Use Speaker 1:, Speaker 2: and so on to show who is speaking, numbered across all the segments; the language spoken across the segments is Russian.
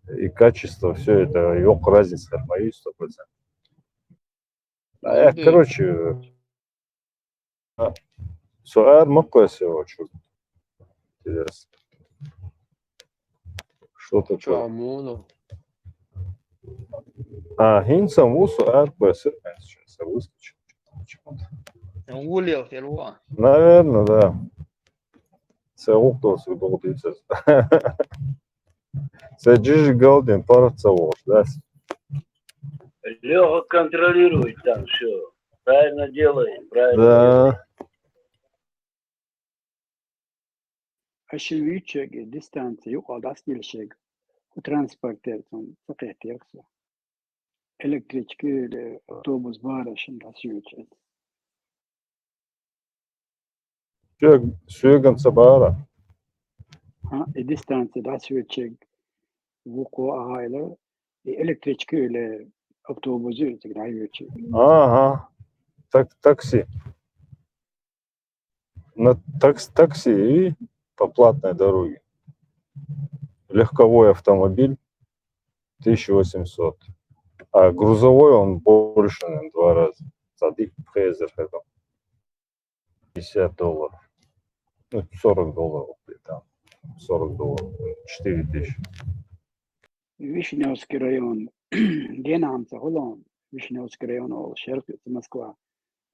Speaker 1: и качество, все это, yok разница, боюсь 100%. Короче, سؤال مقاسي очень интересно. Что такое?
Speaker 2: Чамуну.
Speaker 1: Хинсам у سؤال كويس. Сейчас я выскочил.
Speaker 3: Улил херва.
Speaker 1: Наверное, да. Цевук тоже удобится. Саджижи галден пара цевук, да?
Speaker 4: Леха контролирует там все. Правильно делает, правильно делает.
Speaker 1: Да.
Speaker 5: Aşırı distansı yok adas gelişecek. Bu transportasyon çok ihtiyaçlı. Elektrikli otobüs var şimdi aşırı.
Speaker 1: Sügan sabara.
Speaker 5: Ha, distansı da aşırı vuku aile elektrikli otobüsü çıkıyor.
Speaker 1: Ага. Такси. На такси и по платной дороге. Легковой автомобиль 1800. А грузовой он больше, наверное, 2 раза. Садик Фрезер это $50. Ну, $40 там. $40. 4000.
Speaker 5: Вишневский район. Генамца, Холланд. Вишневский район, Шерк, Москва.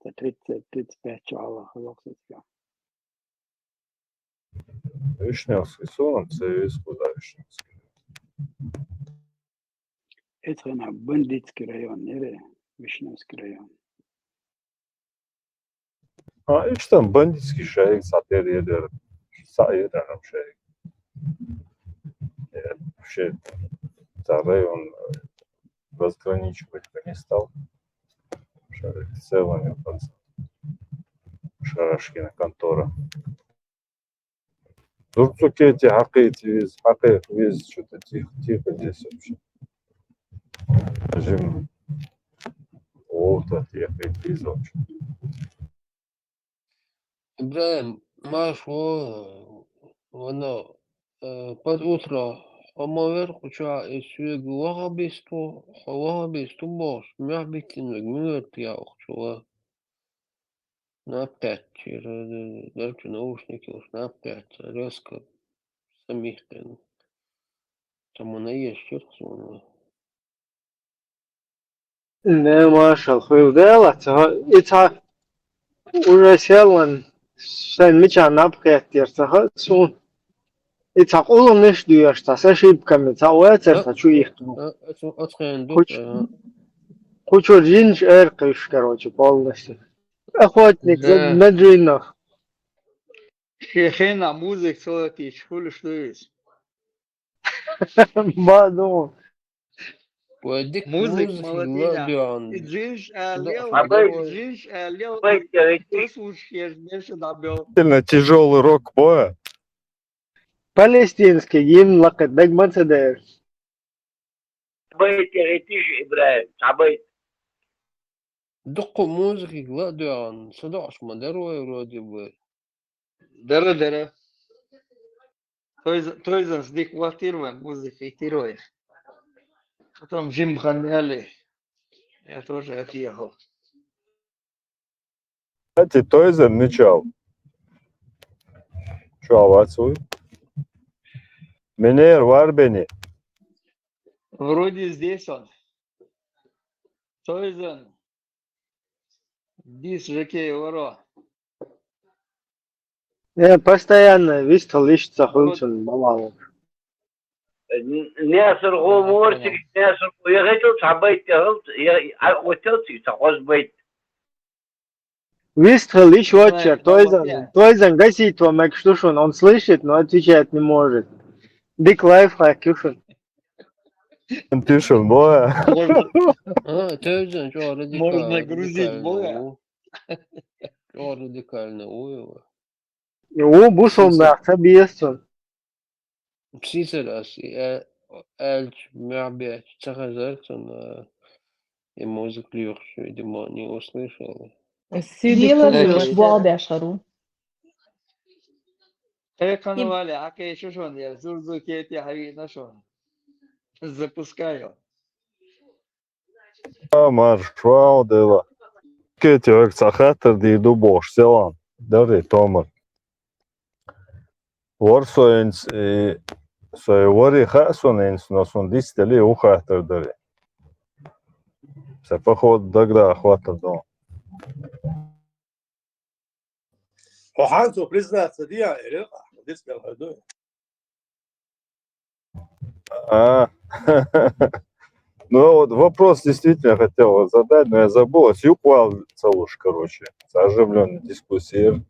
Speaker 5: Это 30-35 чалов.
Speaker 1: Вишневский сон, це куда Вишневский.
Speaker 5: Это на Бандитский район, не Вишневский район.
Speaker 1: И что там бандитский шарик, сатер Саиром шарик. Вообще, это район разграничивать бы не стал. Шарик целыми Шарашкина контора. Турцуки эти хакы вез, что-то тихо здесь вообще. Режим. Вот, тихо вез вообще.
Speaker 2: Ибраим, маш воно под утро омовер куча исюг вагабисту бош мягбитин вегмюрт я ухчула на 5 даже наушники уж на 5 резко самих там она есть что-то.
Speaker 6: Ne maşallah hövdəlat. İta uğraşalan sen miçan napqiyatdirsə sun. İta olun neş duyarsa şibkami ta oyatersa şu ихту. Кучу джинж эркиш, короче, полностью. Охотник за меджинах.
Speaker 3: Шехена музык целый хули что есть.
Speaker 6: Баду.
Speaker 3: Музык молодец. И джинж лел. Ты слушаешь, дальше добил.
Speaker 1: Сильно тяжелый рок боя.
Speaker 6: Палестинский гимн лакет дагмацадер.
Speaker 4: Табайт يغيتيش إبراهيم табайт.
Speaker 2: دقوا موزيكي гладиан, садаш мадеруй вроде бы.
Speaker 3: Дара. Той за сдихватируем музыкой тироя. Потом Джим Ханяли. Я тоже отъехал.
Speaker 1: Kati Toyzer ne çal? Çal Mener var beni.
Speaker 3: Вроде здесь он. Тойзен. Дис Жакей Воро.
Speaker 6: Постоянно вистал ищется хулчин мамалов.
Speaker 4: ناصر غومورتك ناصر يغيتو табайт يغلط أوتلتي تقوز بيت.
Speaker 6: Вистал ищ отчер. Тойзен гасит вам экштушун. Он слышит, но отвечать не может. Дик лайфхак кюшун.
Speaker 1: Тишин боя.
Speaker 2: Тözden çok
Speaker 3: Можно грузить боя.
Speaker 2: Çok радикально уйва.
Speaker 6: У бусолда табиестон.
Speaker 2: Псисерас элч мябе цахазерцон и музык лёгш, видимо, не услышал.
Speaker 7: السيدي واضح شرو
Speaker 3: ايه كانوا والي عكي شو شون يا زورزو كيتي حبيبي نشون Запускаю.
Speaker 1: Maršal dela. Ketjövök szakátır diye boş selam. Dari Tomar. Varsoyens soy vari хасонens носон дистели ухатır dari. Се поход дагда хватер дом.
Speaker 8: Waxaan признаться, я детская году.
Speaker 1: А, ну вот вопрос действительно хотел задать, но я забыл. Сюквал целуш, короче. Оживленной дискуссии.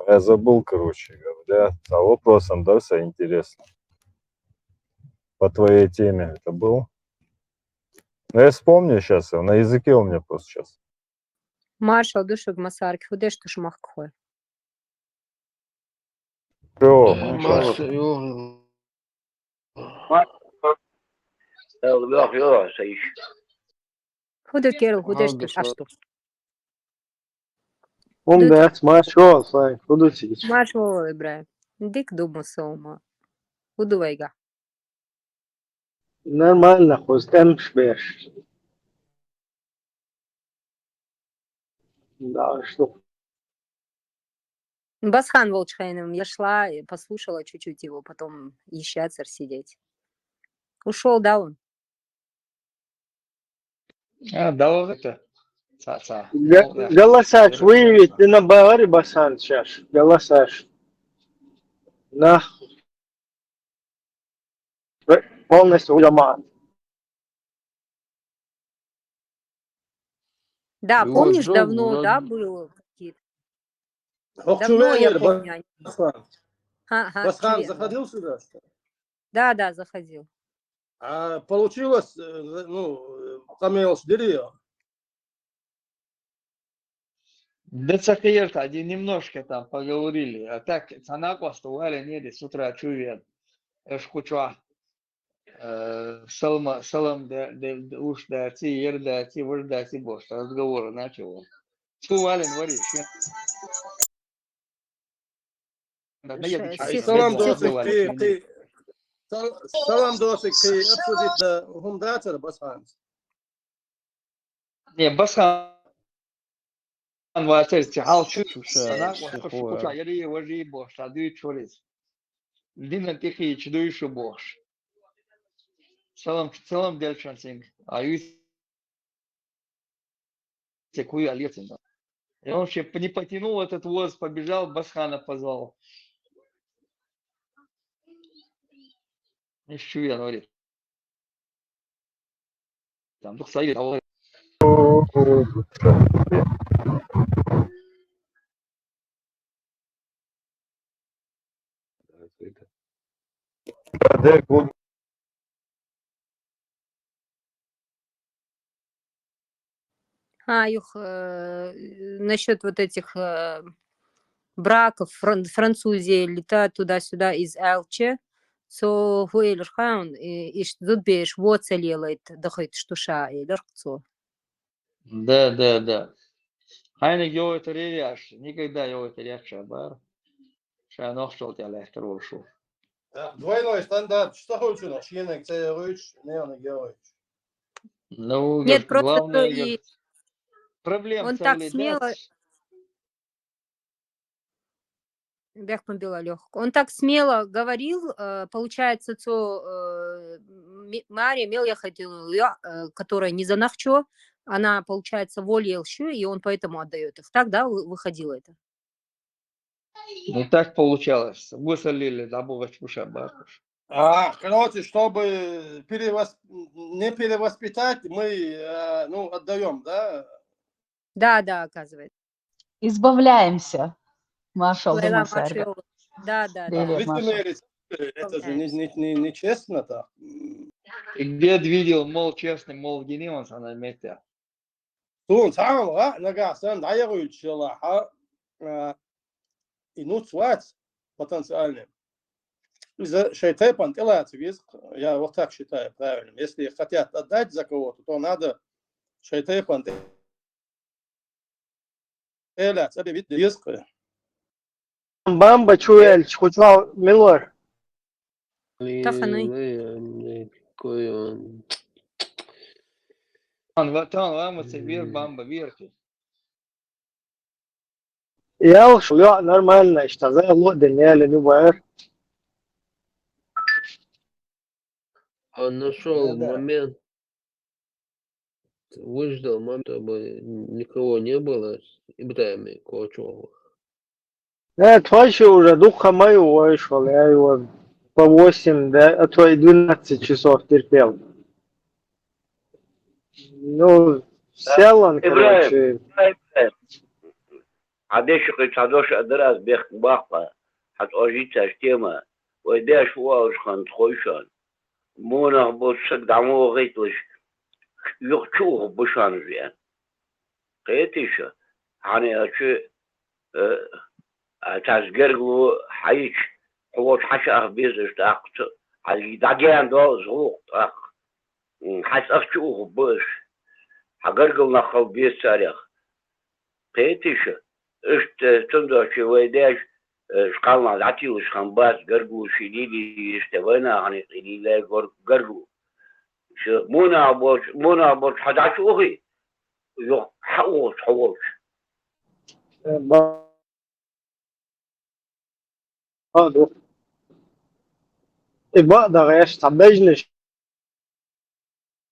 Speaker 1: Я забыл, короче говоря. А вопросом дальше интересно. По твоей теме это был? Ну, я вспомню сейчас, на языке у меня просто сейчас.
Speaker 9: Маршал душуг масарки худеш тушмах кхой.
Speaker 1: Всё,
Speaker 2: Маша, ёо.
Speaker 4: Yok yok şey iş.
Speaker 9: Худеш керл худеш
Speaker 2: Алда
Speaker 9: туш
Speaker 2: сва-
Speaker 9: ашту.
Speaker 6: Умбет, маршал, сай, худуцич.
Speaker 9: Маршал ибра. Дик думу сома. Худуайга.
Speaker 6: Нормально, хостем шбеш. Да, что?
Speaker 9: Басхан Волчхайном. Я шла, и послушала чуть-чуть его, потом еще царь сидеть. Ушел, да, он?
Speaker 3: А, да, это. Ца.
Speaker 6: Голосач, выявить, ты на баре басан сейчас. Голосач. На. Полностью уляма.
Speaker 9: Да,
Speaker 2: Его
Speaker 9: помнишь,
Speaker 2: жёг,
Speaker 9: давно,
Speaker 2: вроде-
Speaker 9: да, было какие-то? Давно
Speaker 8: Хохчувей,
Speaker 9: я помню. они-
Speaker 8: Басхан.
Speaker 9: Ага,
Speaker 8: Басхан
Speaker 9: чувен, да.
Speaker 8: заходил сюда, что ли?
Speaker 9: Да, заходил.
Speaker 8: А получилось, ну, Камилс Дерио.
Speaker 3: Да, цахиерта, один немножко там поговорили. А так, цанаква стували, нет, с утра чувен. Эшкуча. Салам, да, уж, да, ти, ер, да, ти, вож, да, ти, бош. Разговоры начал. Стували, говоришь.
Speaker 9: Сих-
Speaker 8: Салам
Speaker 9: сих-
Speaker 8: досик, ты, салам досик, ты обсудить, да, гумдатер, Басхан.
Speaker 3: Не, Басхан ватер, тихал,
Speaker 2: Чуша,
Speaker 3: цанаква,
Speaker 2: сихуя.
Speaker 3: шкуча, ери, вожи, бош, а дуй чурис. Дина тихий, чдуйшу, бош. Салам дельчансинг. А юсь секую алецин. И он вообще не потянул этот воз, побежал, Басхана позвал. Ищу я, говорит. Там дух совет, а вот
Speaker 9: Юх, насчет вот этих браков, французии летают туда-сюда из Элче, so хуэлер хаун, и тут беш вот целелает, дохает штуша, и леркцо.
Speaker 3: Да. Хайна его это ревяш, никогда его это ревша, бар. Ша нохшел тебя лехтер улшу.
Speaker 8: Двойной стандарт, что хочешь, но Шьенек Церович, Неон Герович.
Speaker 3: Ну,
Speaker 9: Нет, просто
Speaker 3: главное,
Speaker 9: и
Speaker 3: проблем
Speaker 9: он так
Speaker 3: целый
Speaker 9: смело,
Speaker 3: день.
Speaker 9: Бяхман Белалёх, он так смело говорил, получается, Мария Мельяхатил, которая не за нахчо, она, получается, волей и он поэтому отдает их. Так, да, выходило это?
Speaker 3: Не так получалось. Высолили, да, бога чуша, баркуш.
Speaker 8: Короче, чтобы не перевоспитать, мы, ну, отдаем, да?
Speaker 9: Да, оказывается.
Speaker 7: Избавляемся, маршал
Speaker 9: Лейла
Speaker 7: Демасарга.
Speaker 9: Маршалова. Да.
Speaker 7: Привет, маршал.
Speaker 8: Лицемерие, это же не честно так.
Speaker 3: И где видел, мол, честный, мол, генеонс, она метя.
Speaker 8: Тун сам, нага, сан, даярую чела, и ну, свать потенциальным. Из-за шейтепан делается визг, я вот так считаю правильным. Если хотят отдать за кого-то, то надо шейтепан делать, это вид визг.
Speaker 6: Бамба чуэль, чхучал милор.
Speaker 9: Таханы.
Speaker 2: какой он.
Speaker 3: Там ламаться вверх, бамба, вверх.
Speaker 6: Я шо, я нормально, что за лодень, я любая.
Speaker 2: Он нашел
Speaker 3: Да.
Speaker 2: момент, выждал момент, чтобы никого не было с Ибрahimом Кулачевым.
Speaker 6: Я твои уже духа мою вышел, я его по 8, да, а то и 12 часов терпел. Ну, сел он, короче.
Speaker 4: عديش قيتادوش أدراس بيخ باقة حتى أجيت أشتيما ويداش واوش خان تخويشان مونا بوشك دعمو غيتوش يخشوه بشان زيان قيتيشا يعني أشي تازقرقو حيش قوش حشا أخبيزش تاقت على داقيان دو زغوق تاق حس أخشوه بوش حقرقو نخل بيز تاريخ قيتيشا اشت تندوشي ويداش شقالنا العتيو شخان باس قرقو شديدي يشتوينا يعني قليلا قرقو مونا بوش حداش أخي يو حوش
Speaker 6: هذا بقدر ايش تعبجني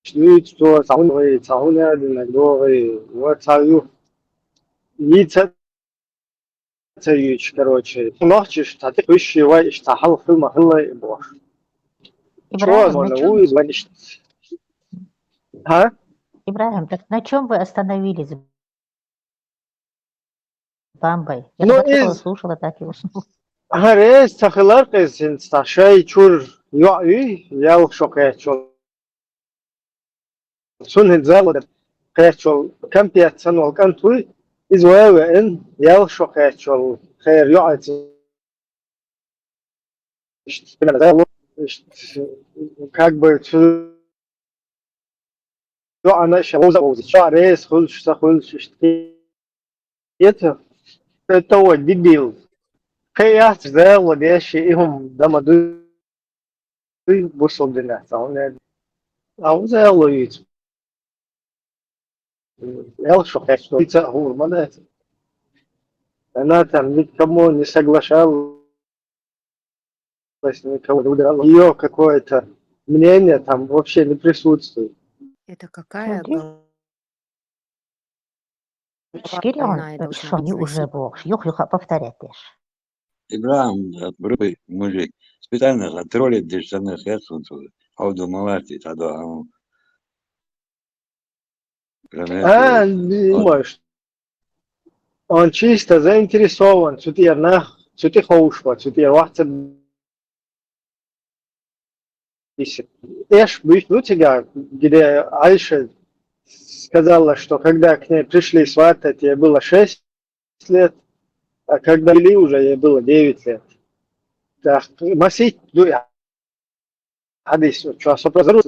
Speaker 6: شنو تو تعون هذا الموضوع وتعيو يتسيج короче ночиш тати высший вай штахал филма хилла бош чего
Speaker 7: Ибрагим,
Speaker 6: он
Speaker 7: на чем,
Speaker 6: уй ваниш а
Speaker 7: Ибрагим, так на чем вы остановились с Бамбой? Я
Speaker 6: ну
Speaker 7: слушала,
Speaker 6: из
Speaker 7: слушала, так и уснула.
Speaker 6: гарес тахилар кайсин сташай чур юи ял шокайчол سون هنزال قيتشول كم بيتسن والكنتوي إز وين يال شو قيتشول خير يقعد بنا زال как бы أنا شغوزة وزي شعريس خلش تخلش это هو ديبيل قيات زال وديش إهم دم دو بوصل دنا سون أو زال يت يال شو قيتشول هو ما أنا там никому не соглашался, никого не ударял. Ее какое-то мнение там вообще не присутствует.
Speaker 9: Это какая
Speaker 7: Смотри, Шкирион,
Speaker 9: больная должна
Speaker 7: что
Speaker 9: быть
Speaker 7: не уже
Speaker 9: Россия?
Speaker 7: бог, юх-юха повторяешь.
Speaker 10: Ибрahim, брой, мужик, специально затроллит дешевных ясунцев, а у думалати, тогда он
Speaker 6: А, думаешь, он чисто заинтересован, что ты нах, что ты хочешь, что ты واحد Эш, ну тебя, где Айша сказала, что когда к ней пришли сватать, ей было 6 лет, а когда вели уже, ей было 9 лет. Так, масить, حديث شو أصبح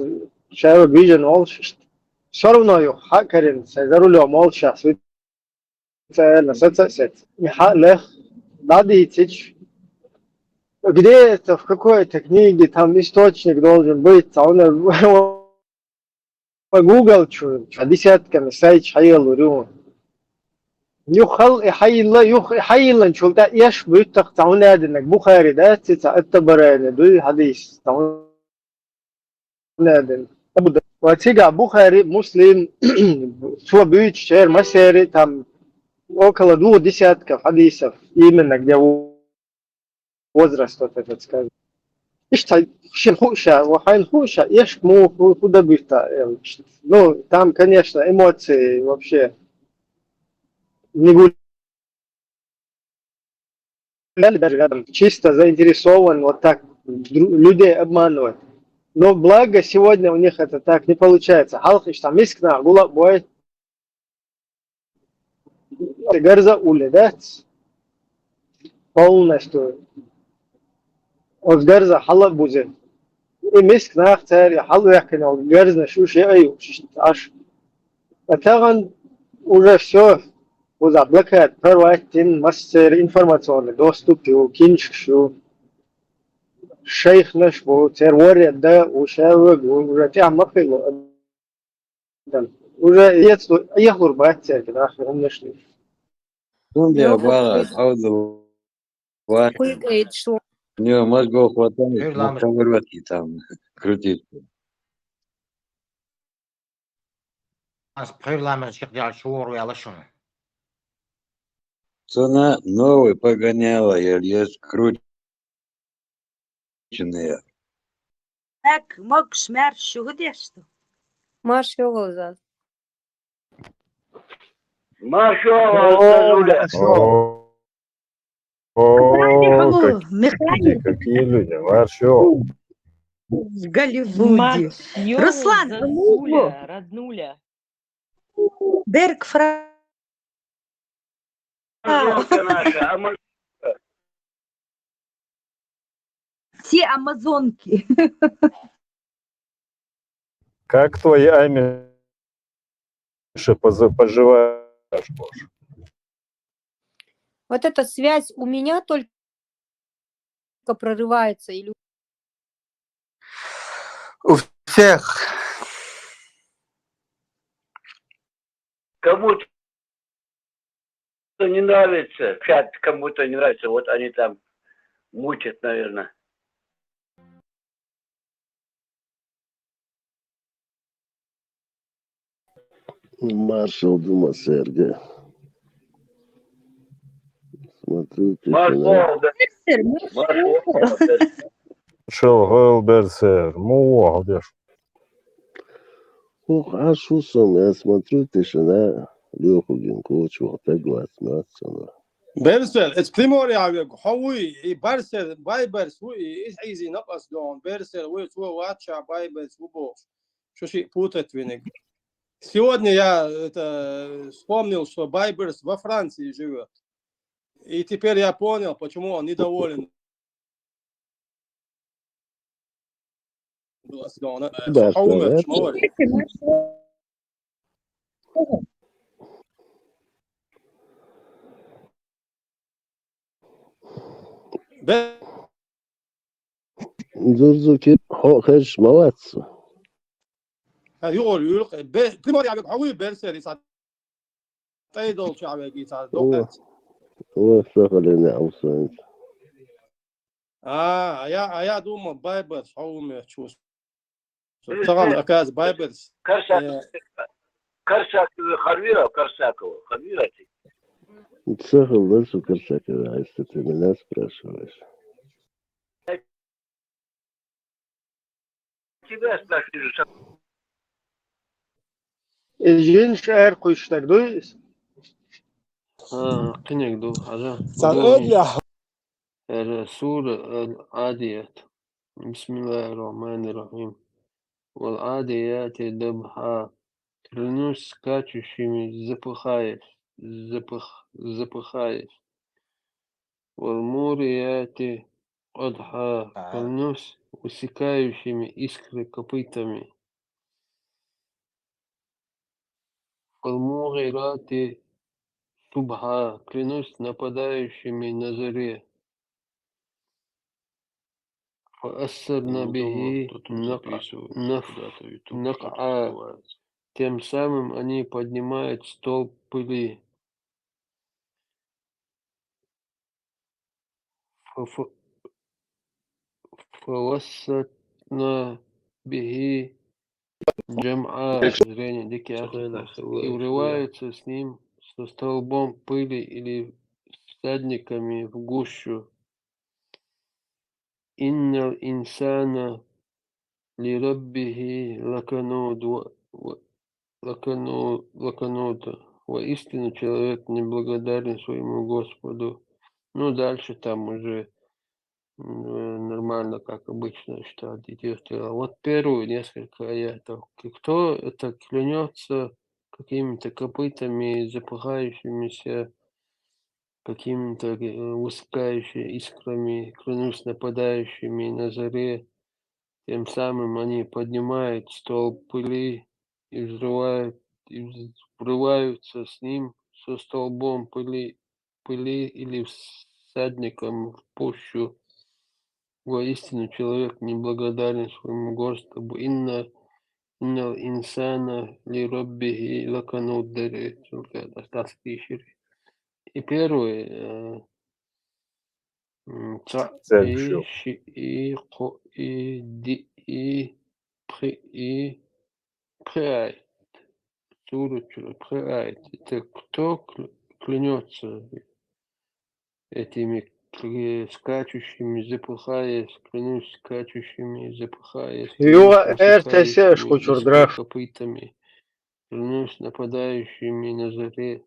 Speaker 6: شايف بيجن والش صاروا نايو حكرين سيداروا له مال شخصي ست يحقق بعد يتش где-то в какой-то книге там источник должен быть, а он Google десятками сайт حيل وريون يخل يحيل شو ده إيش بيتق تعون هذا إنك بخاري ده تعتبر يعني ده حديث تعون هذا وتيجا بخاري مسلم شو بيت شهر مسيري там около 2 десятков حديثов именно где возраст вот этот скажем. Ишь, шин хуша, вахайн хуша, ишь, куда бы-то. Ну, там, конечно, эмоции вообще не гуляли даже рядом. Чисто заинтересован вот так людей обманывать. Но благо сегодня у них это так не получается. Халкиш там искна, гула бой. Гарза уледать полностью. От гарза хала бузе. И миск нахтер, я халу яхкин, от гарза шу шею, аж. Атаган уже все узаблакает, первый мастер информационный доступ, кинчик шу. الشيخ نشبه تير ورد ده وشاوق ورجع مقل ورجع يخبر بعد كده آخر هم نشني
Speaker 10: Sunday
Speaker 9: Yok,
Speaker 10: Abbas, Audu Вася.
Speaker 9: quick age что.
Speaker 10: У него мозгов хватает,
Speaker 11: Buyur
Speaker 10: на
Speaker 11: Lamir.
Speaker 10: сковородке там крутиться.
Speaker 11: Buyur Lamir çık diğer şuur ve ala şunu.
Speaker 10: Цена новый погоняла, я лез крученные.
Speaker 12: Mek mok smer şu gidişti.
Speaker 9: Марш Йолоза.
Speaker 4: Машалlah,
Speaker 6: أوه
Speaker 1: О, какие люди, Маршо.
Speaker 12: В Голливуде. Руслан,
Speaker 13: роднуля.
Speaker 12: Берг Фра. Все амазонки.
Speaker 1: Как твои амиши поживаешь, Гош?
Speaker 9: Вот эта связь у меня только прорывается. Или...
Speaker 3: У всех.
Speaker 4: Кому-то не нравится, чат кому-то не нравится, вот они там мутят, наверное.
Speaker 14: Маршал Дума Серга. Смотрю,
Speaker 4: Маршал, да.
Speaker 1: Шел Голберсер, молодец.
Speaker 14: Ух, а шусом, я смотрю, тишина. Леху Генкоч, вот так гласматься.
Speaker 8: بيرسل اتس بريموري على حوي بارسل بايبرس وي ايزي نقص دون بيرسل وي تو واتشا بايبرс وبов. Что ши путать виник. Сегодня я вспомнил, что Байберс во Франции живет. И теперь я понял, почему он недоволен.
Speaker 14: Зурзуки خش молодцы.
Speaker 8: يقول بريموري على حوي بيرسل يسعد تايدل شعبي يسعد دوقت.
Speaker 14: هو شغل أوصل.
Speaker 8: я думал Байберс حوي شوف. طبعا أكاز بايبرس.
Speaker 4: Карсакова, Харвира, Карсакова, Харвира.
Speaker 14: Цехал дальше Корсакова, если ты меня спрашиваешь.
Speaker 4: Тебя спрашиваю.
Speaker 6: الجين شعر قشتك دويس
Speaker 2: قنيك دو حاجة السورة العاديات بسم الله الرحمن الرحيم والعاديات ضبحا клянусь скачущими запыхаясь والموريات قدحا клянусь высекающими искры копытами والمغيرات صبحا клянусь нападающими на заре فأثرنا به نقعا тем самым они поднимают столб пыли فوسطنا به джам'а зрение дикий и врываются с ним со столбом пыли или всадниками в гущу. Иннал инсана лираббихи лакануда. Воистину человек неблагодарен своему Господу. Ну, дальше там уже нормально, как обычно, что идет. Вот первые несколько аятов. Кто это клянется какими-то копытами, запыхающимися, какими-то высекающими искрами, клянусь нападающими на заре, тем самым они поднимают столб пыли и врываются с ним со столбом пыли или всадником в пущу. Воистину, человек неблагодарен своему Господу. Иннал инсана ли роббихи лакануд дарит. Это 16 шире. И первый ца и
Speaker 1: Цельшил.
Speaker 2: ши и ко и ди и при и преай. Суру преай. Это кто клянется этими скачущими, запыхаясь, клянусь скачущими, запыхаясь,
Speaker 6: Yo
Speaker 2: клянусь
Speaker 6: ertesi
Speaker 2: высекающими
Speaker 6: шхучур
Speaker 2: из
Speaker 6: драш.
Speaker 2: копытами, клянусь нападающими на заре.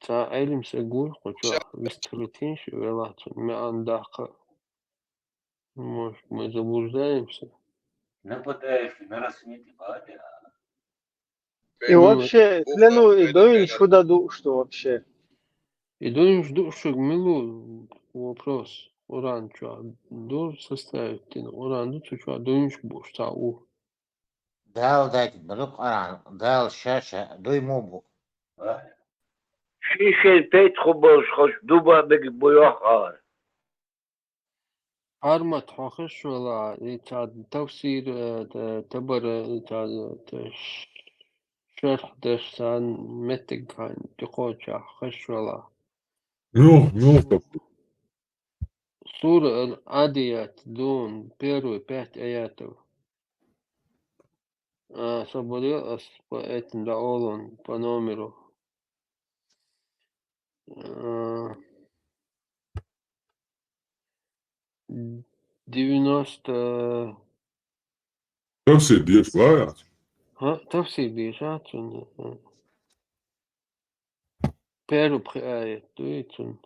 Speaker 2: Ца айлим сегур, хоча виструтин шевелаться, мяандаха. Может, мы заблуждаемся?
Speaker 10: Нападающий на рассвете падя.
Speaker 6: И вообще, кляну, и доин сюда что вообще.
Speaker 2: И думаю, жду, что милу вопрос. Уран, что, должен составить, уран, что, думаешь, что,
Speaker 11: دال دايت بلوك أران دال شاشة دوي موبو.
Speaker 4: شيشة بيت خبز خوش دوبا بيجي بيوخر
Speaker 2: أرمت حوخش ولا تفسير تبر شرح درسان متق كان تقوش خش ولا
Speaker 1: Ну,
Speaker 2: سورة العاديات دون первые 5 аятов. Соболел по этим даолон по номеру. 90.
Speaker 15: تفسير ديش بايات.
Speaker 2: تفسير بيشات بيرو بخياية دويتون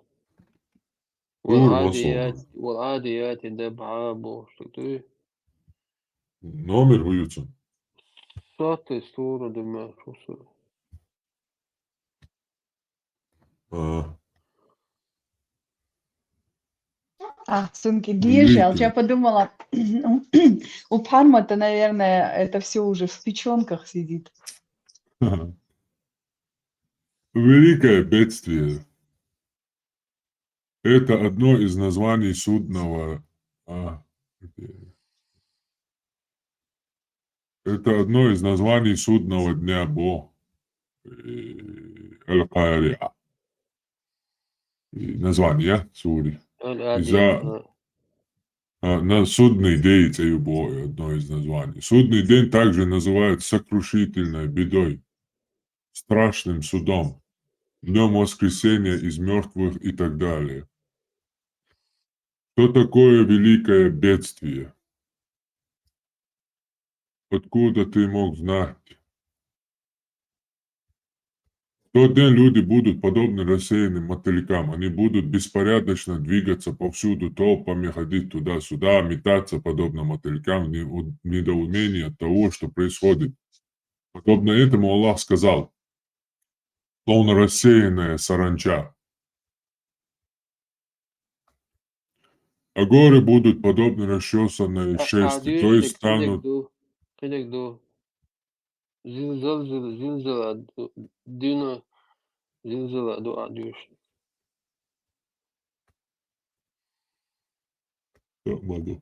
Speaker 2: والعاديات دبعة بوشتوي
Speaker 15: Номер выются.
Speaker 2: صوتي صورة دماغ شو
Speaker 16: Сумки Гижел.
Speaker 15: Великий.
Speaker 16: Я подумала, у Парма-то, наверное, это все уже в печенках сидит.
Speaker 15: Великое бедствие. Это одно из названий судного. Это одно из названий судного дня Бо. Аль-Кариа. Название сури. На судный день это одно из названий. Судный день также называют сокрушительной бедой, страшным судом, днем воскресения из мертвых и так далее. Что такое великое бедствие? Откуда ты мог знать? В тот день люди будут подобны рассеянным мотылькам. Они будут беспорядочно двигаться повсюду, толпами ходить туда-сюда, метаться подобно мотылькам в недоумении от того, что происходит. Подобно этому Аллах сказал, словно рассеянная саранча. А горы будут подобны расчесанной шерсти, то есть станут...
Speaker 2: Зилзала дина зилзала дуа дюш.
Speaker 15: Могу.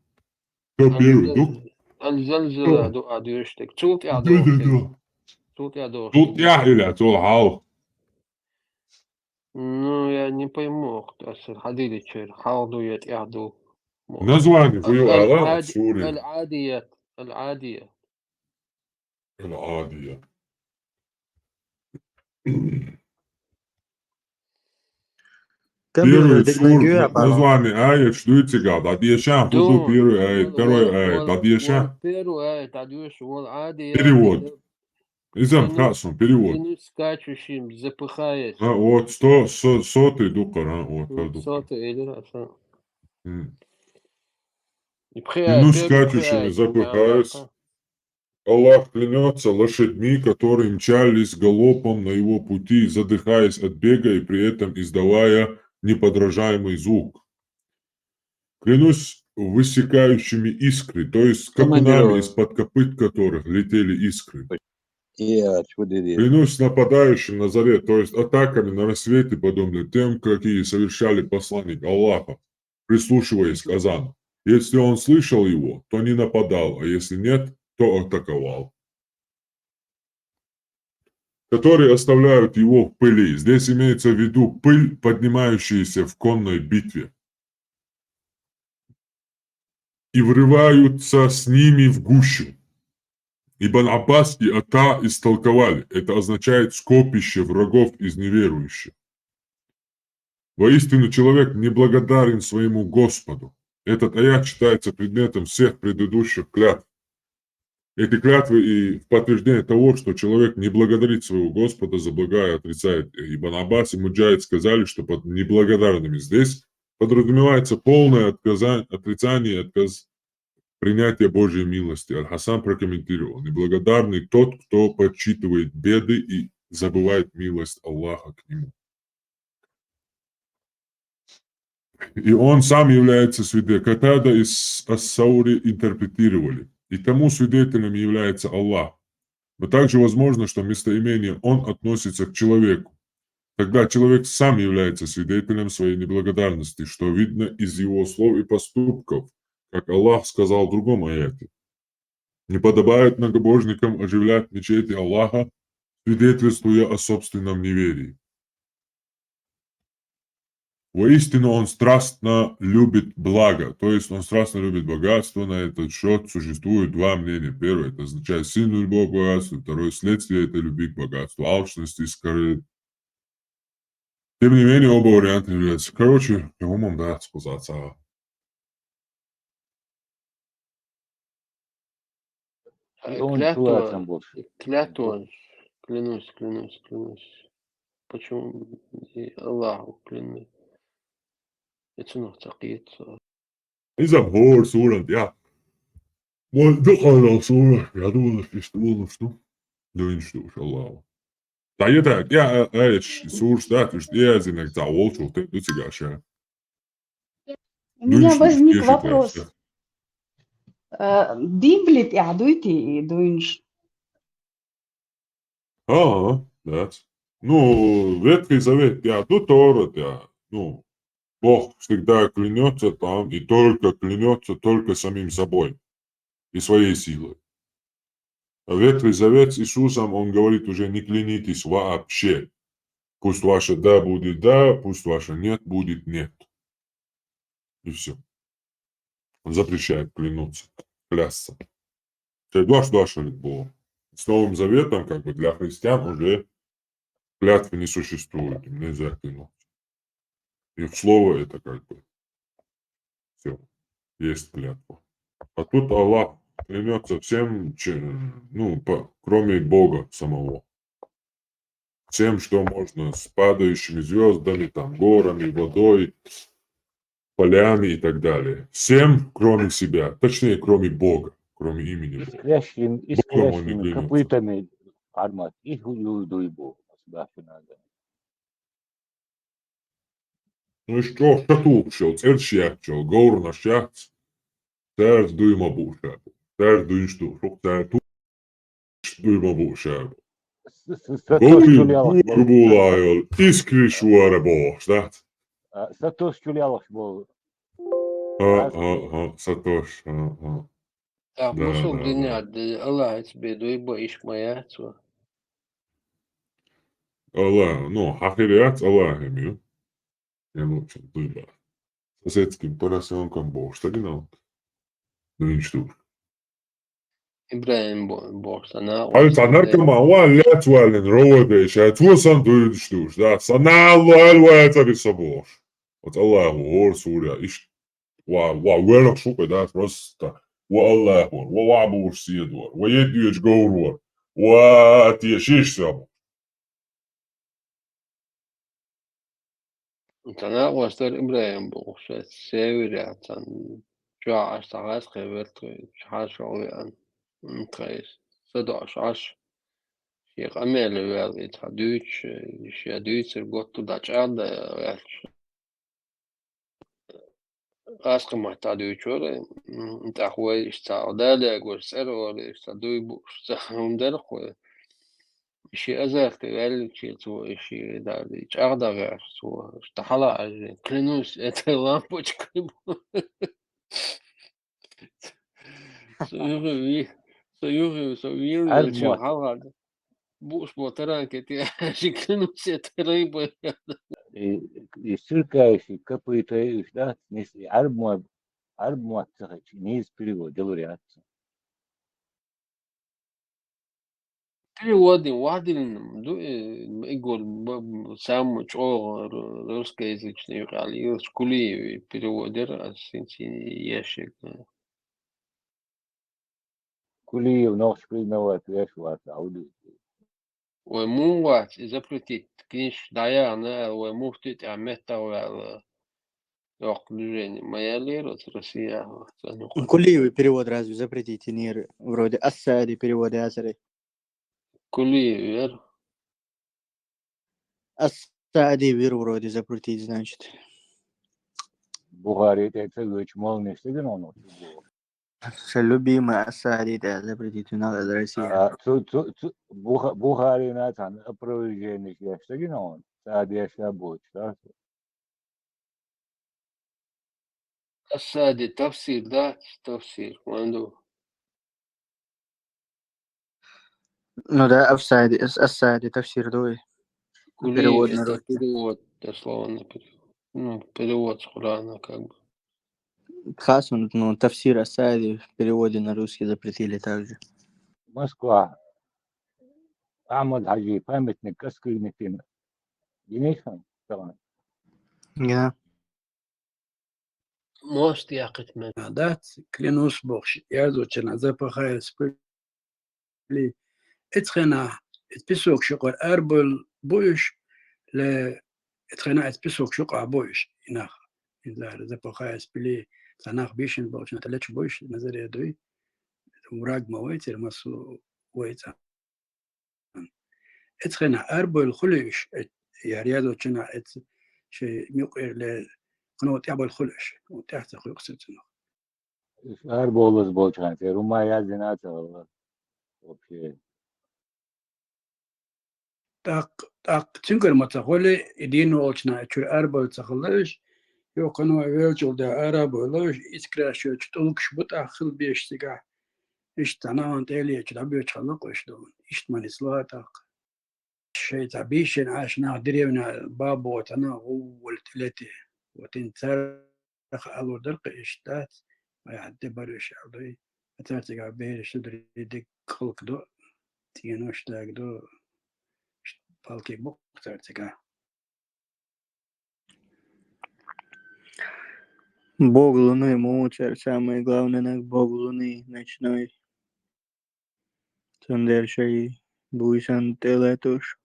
Speaker 15: Кто первый?
Speaker 2: Аль-залзала дуа дюш. Тут я дошь.
Speaker 15: Тут я или хау?
Speaker 2: Ну, я не пойму, кто ходили через халдует яду.
Speaker 15: Название вы Аллах сури.
Speaker 2: Аль-адият.
Speaker 15: العادية. Первый сур, название аят, что это гад? Адьяшан, худу первый аят, второй аят, Адьяшан. Перевод. Изам хасун, перевод.
Speaker 2: Скачущим, запыхаясь.
Speaker 15: Вот, сотый дукар, вот.
Speaker 2: Сотый или раз.
Speaker 15: Клянусь скачущими, запыхаясь. Аллах клянется лошадьми, которые мчались галопом на его пути, задыхаясь от бега и при этом издавая неподражаемый звук. Клянусь высекающими искры, то есть скакунами, из-под копыт которых летели искры. Клянусь нападающим на заре, то есть атаками на рассвете, подобно тем, какие совершали посланник Аллаха. прислушиваясь к азану. Если он слышал его, то не нападал, а если нет, то атаковал. Которые оставляют его в пыли. Здесь имеется в виду пыль, поднимающаяся в конной битве. И врываются с ними в гущу. Ибн Аббас и Ата истолковали. Это означает скопище врагов из неверующих. Воистину человек неблагодарен своему Господу. Этот аят считается предметом всех предыдущих клятв. Эти клятвы и в подтверждение того, что человек не благодарит своего Господа за блага и отрицает. Ибн Аббас и Муджахид сказали, что под неблагодарными здесь подразумевается полное отрицание и отказ принятия Божьей милости. Аль-Хасан прокомментировал: неблагодарный тот, кто подсчитывает беды и забывает милость Аллаха к нему. И он сам является свидетелем. Катада и Ас-Саури интерпретировали. И тому свидетелем является Аллах. Но также возможно, что местоимение «он» относится к человеку. Тогда человек сам является свидетелем своей неблагодарности, что видно из его слов и поступков, как Аллах сказал в другом аяте. Не подобает многобожникам оживлять мечети Аллаха, свидетельствуя о собственном неверии. Воистину он страстно любит благо, то есть он страстно любит богатство. На этот счет существует два мнения. Первое, это означает сильную любовь к богатству. Второе, следствие этой любви к богатству, алчности и скорее. Тем не менее, оба варианта являются. Короче, умом, да, сказаться.
Speaker 2: Клятва, клянусь. Почему Аллаху клянусь? Это nog تقيت.
Speaker 15: Is dat hoor, zo ja. Maar dat gaat al zo. Ja, doe het, doe het, Allah. Да, это, я, слушай, да, ты что, я знаю, да, волчу, ты тебя сейчас.
Speaker 16: У меня возник вопрос. Димблит ядуйте, дуинш.
Speaker 15: Да. Ну, Ветхий Завет, тут Тора, ну, Бог всегда клянется там и только клянется только самим собой и своей силой. А Ветхий Завет с Иисусом, он говорит уже: не клянитесь вообще. Пусть ваше да будет да, пусть ваше нет будет нет. И все. Он запрещает клянуться, клясться. Что Бог. С Новым Заветом, как бы для христиан, уже клятвы не существует. Им нельзя клянуться. И в слово это как бы все. Есть клятва. А тут Аллах клянется всем, кроме Бога самого. Всем, что можно, с падающими звездами, там, горами, водой, полями и так далее. Всем, кроме себя. Точнее, кроме Бога, кроме имени Бога. Богом он не клянется. Nu is toch katūkšķelts, eršķēkšķel, gaurna šķēkts, tērs dujma būšēbu, tērs duņštu, tērs dujma būšēbu. Gauri būlājol, izkrišuara būšēt.
Speaker 11: Satoš čuļālaks būl.
Speaker 15: Satoš,
Speaker 2: Так, mūsu glināti, Allāhs bija duiba išmajāts.
Speaker 15: Allah, hahiriāts Allāhim, jo. Ja lūkšana duibā. Соседским поросенком Бог, так и надо. Ну и что?
Speaker 2: Ибраим Бог, sana.
Speaker 15: Alta narkama var lätvalen rådet, jag tror som du störs. Да, sana Allah är det så bra. Och Allah hör sura ish. Wa шука, да, просто. Allah hör. Wa bor sidor. Wa yedjuj gåror. Wa tjeshishsam.
Speaker 2: Sana vastar Ибраим Бог, северят, جاء اشتغل خبرت شحال شغلي أن تريس 11 شيخ أميل ويالي تحدوش شادوش القطو داش عاد أسق ما تحدوش ولا أنت أخوي اشتغل دالي أقول سر ولا اشتغل بوش هم دلخوي شي أزاك تقال شي تو شي دادي أقدر تو تحلا كلينوس lampoች
Speaker 10: عرب
Speaker 2: شو
Speaker 10: موت
Speaker 2: حلا بوش موتران كتير شي كلينوس ترين
Speaker 10: الشركة كبيرة إشتغلت ناس عرب موت صحيح ناس بريو دلوريات
Speaker 2: переводы вадин ду игор сам чо русскоязычный ралли школе переводер асинти яшек
Speaker 10: كلية ونقش كل نوات ويش وات عودي
Speaker 2: وموات запретить كنيش دايانا ومفتت عمتا ولا يقلجين моя лера с Россия
Speaker 5: كلية перевод разве запретите нир вроде ассади переводы асари.
Speaker 2: كلية
Speaker 5: Ассади вир вроде запретить, значит.
Speaker 10: بخاري تأتي مال نشتغل عنه
Speaker 5: Что любимый ассади это запретить надо Россия.
Speaker 10: بخاري ناس عن أبروجين يشتغل عنه سادي أشياء بوش
Speaker 2: السادي تفسير ده تفسير عنده
Speaker 5: Ну да, ассади تفسير دوي. Перевод
Speaker 2: كلية
Speaker 5: на
Speaker 2: это
Speaker 5: русский.
Speaker 2: перевод дословно ну перевод с Корана как бы
Speaker 5: Хас, ну, тафсир ассади в переводе на русский запретили также.
Speaker 10: Москва أحمد حجي فهمتني كسكرينتين جنيشان طبعا
Speaker 5: Ja.
Speaker 2: может я من
Speaker 5: Дат, клянусь Бог, я зачем запахаю спили. اتخنا اتبسوك شقر أربل بوش ل اتخنا اتبسوك شقع بوش إناخ إذا زبخايس بلي تناخ بيشن بوش نتلتش بوش نظر يدوي وراق مويتر مسو ويتا اتخنا أربل خليش يا رياضو كنا ات شيء ميقر ل قنوات يعبل خليش وتحت خلق ستنا
Speaker 10: شهر بولس بولشان روما يا زناتا والله вообще
Speaker 5: так تنقل متخولي يدينو أوشنا أشور أربل تخليش يو قنوة ويلجل دا أربل إسكراشو تطلقش بتأخل بيشتغل اشتناون تالي اشتبيو تخلقو اشتون اشتمان إصلاحاتك شيء تبيشن عشنا دريونا بابو تنا هو التلاتي وتنترخ ألو درق اشتات ويحدي بريش عضي أتارتك بير شدري ديك خلق دو تينوش داك دو بالكي بوك تارتك Бог Луны, Мучер, самый главный нах Бог Луны, ночной. Сандершай, Буйсан Телетуш.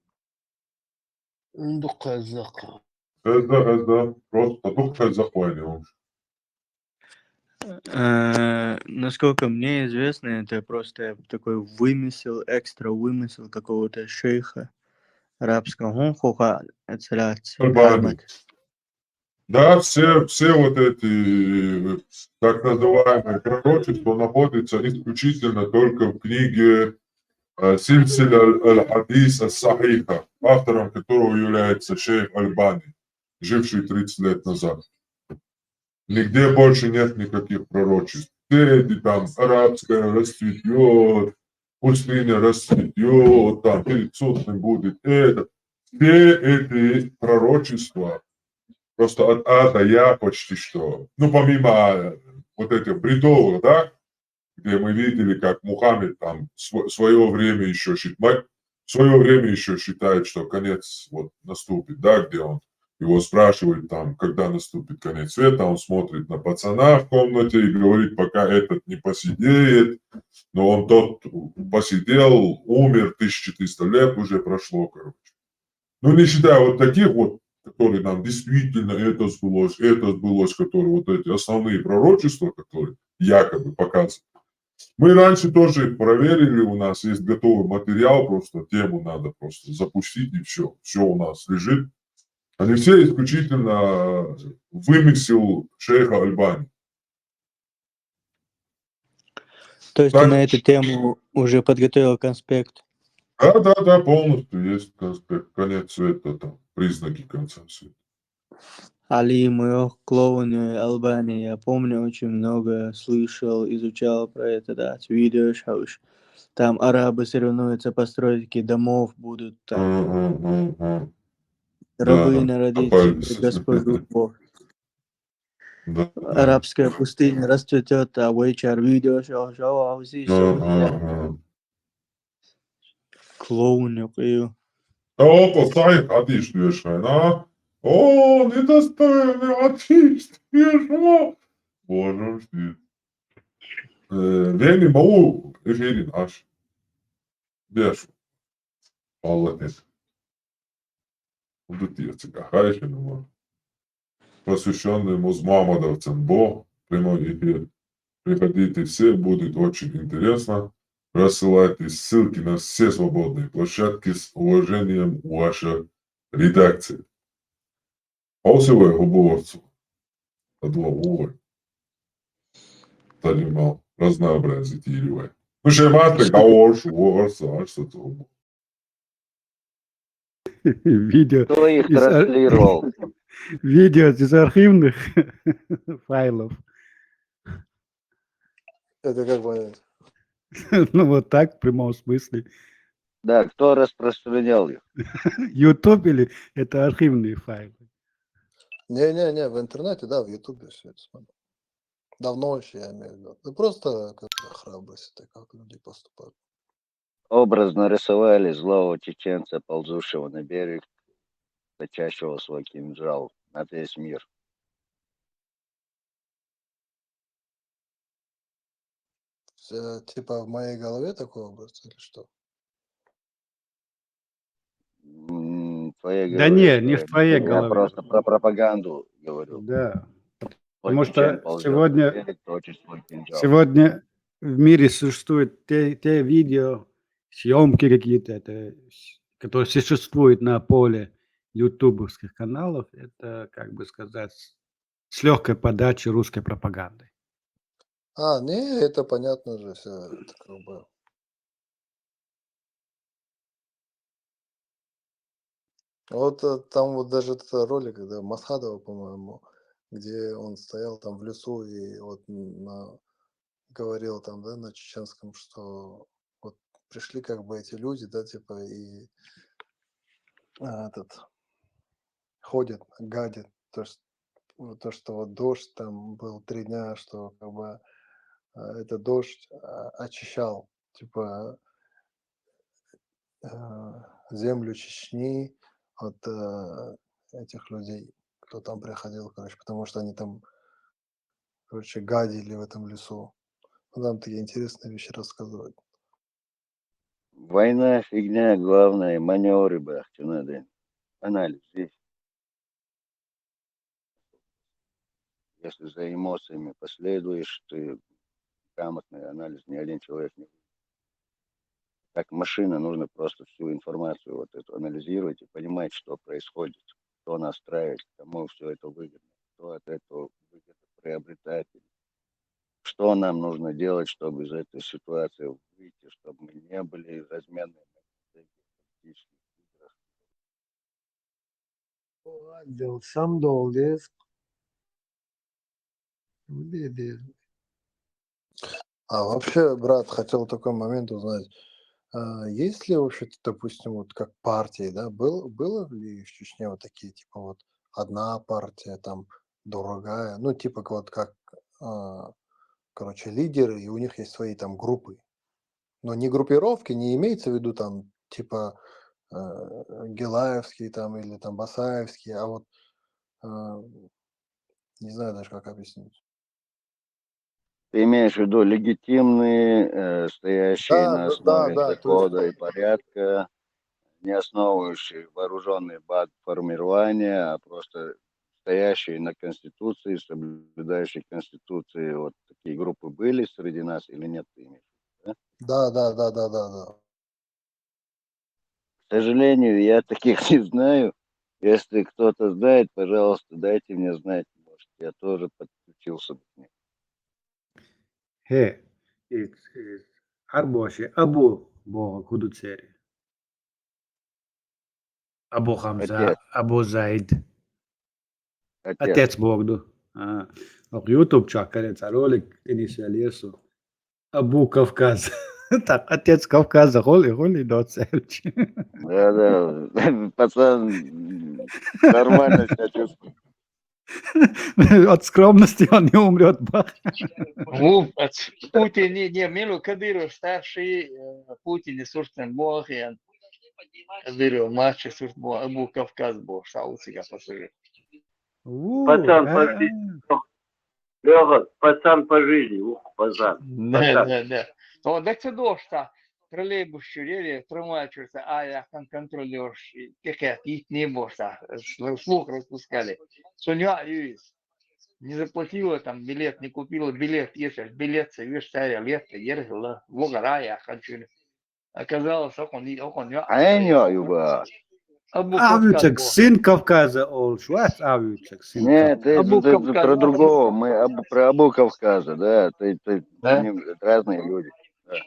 Speaker 2: ندق الزق
Speaker 15: هذا просто دق захватываем.
Speaker 5: Насколько мне известно, это просто такой вымысел, экстра вымысел какого-то шейха арабского. Хуха, Ацелят,
Speaker 15: Альбани. Да, все вот эти так называемые пророчества находятся исключительно только в книге Сильсиля аль-Хадис ас-Сахиха, автором которого является шейх Альбани, живший 30 лет назад. Нигде больше нет никаких пророчеств. Все эти там арабская расцветет, пустыня расцветет, там перед судным будет это. Все эти пророчества просто от А до Я почти что. Ну, помимо вот этих бредовых, да, где мы видели, как Мухаммед там свое время еще считает, что конец вот наступит, да, где он его спрашивают там, когда наступит конец света, он смотрит на пацана в комнате и говорит, пока этот не посидеет, но он тот посидел, умер, 1300 лет уже прошло, короче. Ну, не считая вот таких вот, которые нам действительно это сбылось, которые вот эти основные пророчества, которые якобы показывают. Мы раньше тоже проверили, у нас есть готовый материал, просто тему надо просто запустить и все. Все у нас лежит. Они все исключительно вымысел шейха Альбани.
Speaker 5: То есть
Speaker 15: Так.
Speaker 5: ты на эту тему уже подготовил конспект?
Speaker 15: Да, полностью есть конец света, там, признаки конца света.
Speaker 17: Али, моё клоуны Албании, я помню, очень много слышал, изучал про это, да, видео, что там арабы соревнуются по стройке домов, будут там рабы
Speaker 15: Да,
Speaker 17: народить
Speaker 15: попались.
Speaker 17: себе госпожу.
Speaker 15: Да.
Speaker 17: Арабская пустыня расцветет, а вечер видео, что клоун, я
Speaker 15: Опа, сай, ходишь, а? О, недостойный артист, смешно. Боже мой. Вени могу, эфирин аж. Бешу. Молодец. Будут я цыга, хайшин, посвященный музмамадовцам Бо, прямой эфир. Приходите все, будет очень интересно. Рассылайте ссылки на все свободные площадки с уважением ваша редакция. Осевая губовцу. Подловой. Занимал разнообразие тиривай. Ну, шематы, гаош, ворса, что то.
Speaker 18: Видео
Speaker 4: Кто их
Speaker 18: из
Speaker 4: транслировал?
Speaker 18: видео из архивных файлов.
Speaker 6: Это как понять?
Speaker 18: Ну, вот так, в прямом смысле.
Speaker 4: Да, кто распространял их?
Speaker 18: YouTube или это архивные файлы?
Speaker 6: Не-не-не, в интернете, да, в Ютубе все это смотрю. Давно еще, я имею в виду. Ну, просто как бы храбрость, это как люди поступают.
Speaker 4: Образно рисовали злого чеченца, ползущего на берег, точащего свой кинжал на весь мир.
Speaker 6: Типа в моей голове такой образ или что?
Speaker 4: В твоей
Speaker 18: Да
Speaker 4: голове,
Speaker 18: не, не
Speaker 4: что
Speaker 18: в твоей
Speaker 4: я
Speaker 18: голове.
Speaker 4: просто про пропаганду говорю.
Speaker 18: Да.
Speaker 4: Свой
Speaker 18: Потому
Speaker 4: чечен
Speaker 18: что
Speaker 4: ползет на берег, точит свой кинжал.
Speaker 18: сегодня в мире существуют те видео, съемки какие-то, которые существуют на поле ютубовских каналов. Это, как бы сказать, с легкой подачей русской пропаганды.
Speaker 6: А, не, это понятно же все, это как бы. Вот там вот даже этот ролик, когда Масхадова, по-моему, где он стоял там в лесу и вот говорил там, да, на чеченском, что вот пришли как бы эти люди, да, типа, и этот ходят, гадят, то, что вот дождь там был 3 дня, что как бы этот дождь очищал, типа, землю Чечни от этих людей, кто там приходил, короче, потому что они там, короче, гадили в этом лесу. Ну, там такие интересные вещи рассказывают.
Speaker 4: Война фигня, главное, маневры бахте надо. Анализ есть. Если за эмоциями последуешь, ты грамотный анализ ни один человек не будет. Как машина, нужно просто всю информацию вот эту анализировать и понимать, что происходит, кто настраивает, кому все это выгодно, кто от этого выгоду приобретатель. Что нам нужно делать, чтобы из этой ситуации выйти, чтобы мы не были разменными в этих политических играх.
Speaker 6: Сам долго. А вообще, брат, хотел такой момент узнать. Есть ли вообще, допустим, вот как партии, да, было ли в Чечне вот такие, типа вот одна партия, там, другая, ну, типа вот как, короче, лидеры, и у них есть свои там группы. Но не группировки, не имеется в виду там, типа, Гилаевский там или там Басаевский, а вот, не знаю даже, как объяснить.
Speaker 4: Ты имеешь в виду легитимные, стоящие на основе
Speaker 6: Да, то есть,
Speaker 4: закона и порядка, не основывающие вооруженные формирования, а просто стоящие на Конституции, соблюдающие Конституции. Вот такие группы были среди нас или нет, ты имеешь в виду, да?
Speaker 6: да.
Speaker 4: К сожалению, я таких не знаю. Если кто-то знает, пожалуйста, дайте мне знать. Может, я тоже подключился бы к ним.
Speaker 18: He, arboši abu buvo kuduceri. Абу Хамза,
Speaker 14: Отец.
Speaker 18: Абу Заид.
Speaker 14: Отец.
Speaker 18: Отец Богду. В YouTube чакается ролик, инициалису. Абу Кавказ. Так, отец Кавказа, холи доцельч.
Speaker 14: Да, пацан нормально себя чувствует.
Speaker 18: От скромности он не умрет.
Speaker 3: Путин, не, Милу Кадыров старший, Путин и Суртен Бог, и Кадыров младший, Суртен Бог, Абу Кавказ Бог, Саусика пассажир.
Speaker 4: Пацан по жизни. Лёга, пацан по жизни, ух, пацан.
Speaker 3: Да. Ну, так це дошта. Тролейбус чурели, тримаючися, а я контролер, таке, їх не бошта, слух распускали. Соня, не заплатила там билет, не купила билет, если билет, видишь, царя лето, ехала, в горая, хочу. Оказалось, он
Speaker 14: Юба.
Speaker 18: Авючек, сын Кавказа, ол, швац Авючек, сын
Speaker 14: Нет,
Speaker 18: Кавказа.
Speaker 14: ты про другого, мы про Абу Кавказа, да,
Speaker 3: Да?
Speaker 14: разные люди. Да.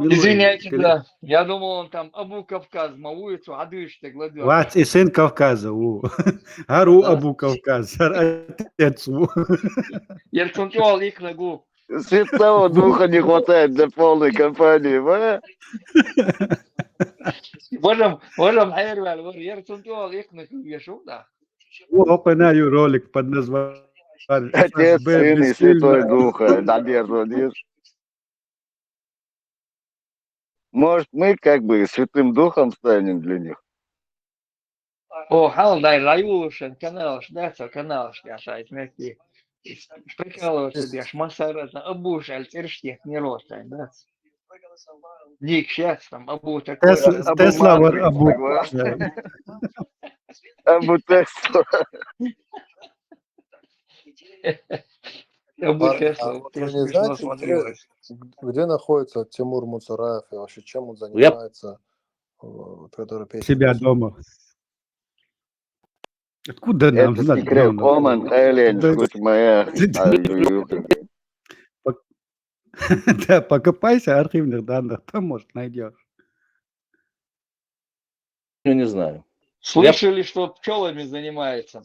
Speaker 3: Извиняйте, да. Я думал, он там Абу Кавказ, улицу, а ты гладешь.
Speaker 18: Вац и сын Кавказа, Гару Абу Кавказ, отец.
Speaker 3: Я рцунтуал их ногу.
Speaker 14: Светлого духа не хватает для полной компании, а?
Speaker 3: Можем хайрвал, я рцунтуал их ногу, я шум, да.
Speaker 18: Опенаю ролик под названием
Speaker 14: Отец, Сын и Святой Духа, надежда, нет? Может, мы как бы Святым Духом станем для них?
Speaker 3: О, хал, дай раюшен, канал, шдаться, канал, шляшать, мягкий. Прикалываться, бьешь, массараза, Абу шальцерштех, не роста, да? Ник, сейчас там, Абу такой.
Speaker 18: Тесла, Абу.
Speaker 14: Абу Тесла.
Speaker 3: Абу Тесла.
Speaker 19: Вы не знаете, где находится Тимур Муцараев и вообще чем он занимается, который песни?
Speaker 18: Себя дома. Откуда нам
Speaker 14: Это
Speaker 18: знать?
Speaker 14: секрет, Оман, Элен, шкуть моя.
Speaker 18: Да, покопайся в архивных данных, там, может, найдешь.
Speaker 14: Я не знаю.
Speaker 3: Слышали, что пчелами занимается.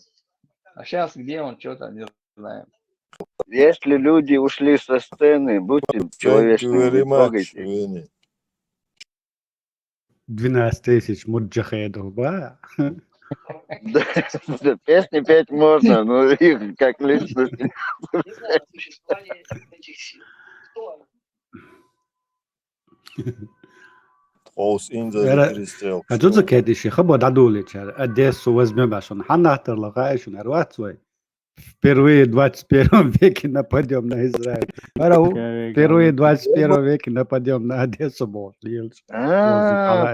Speaker 3: А сейчас где он, что-то не знаем.
Speaker 14: Если люди ушли со сцены, будьте человечными, не трогайте.
Speaker 18: 12 тысяч муджахедов, да?
Speaker 14: Песни петь можно, но их как личности.
Speaker 18: А тут закедишь, хабо дадулич, Одессу возьмем, аж он ханахтер лагаешь, он арвацвой. Впервые в 21 веке нападем на Израиль. Впервые в 21 веке нападем на Одессу.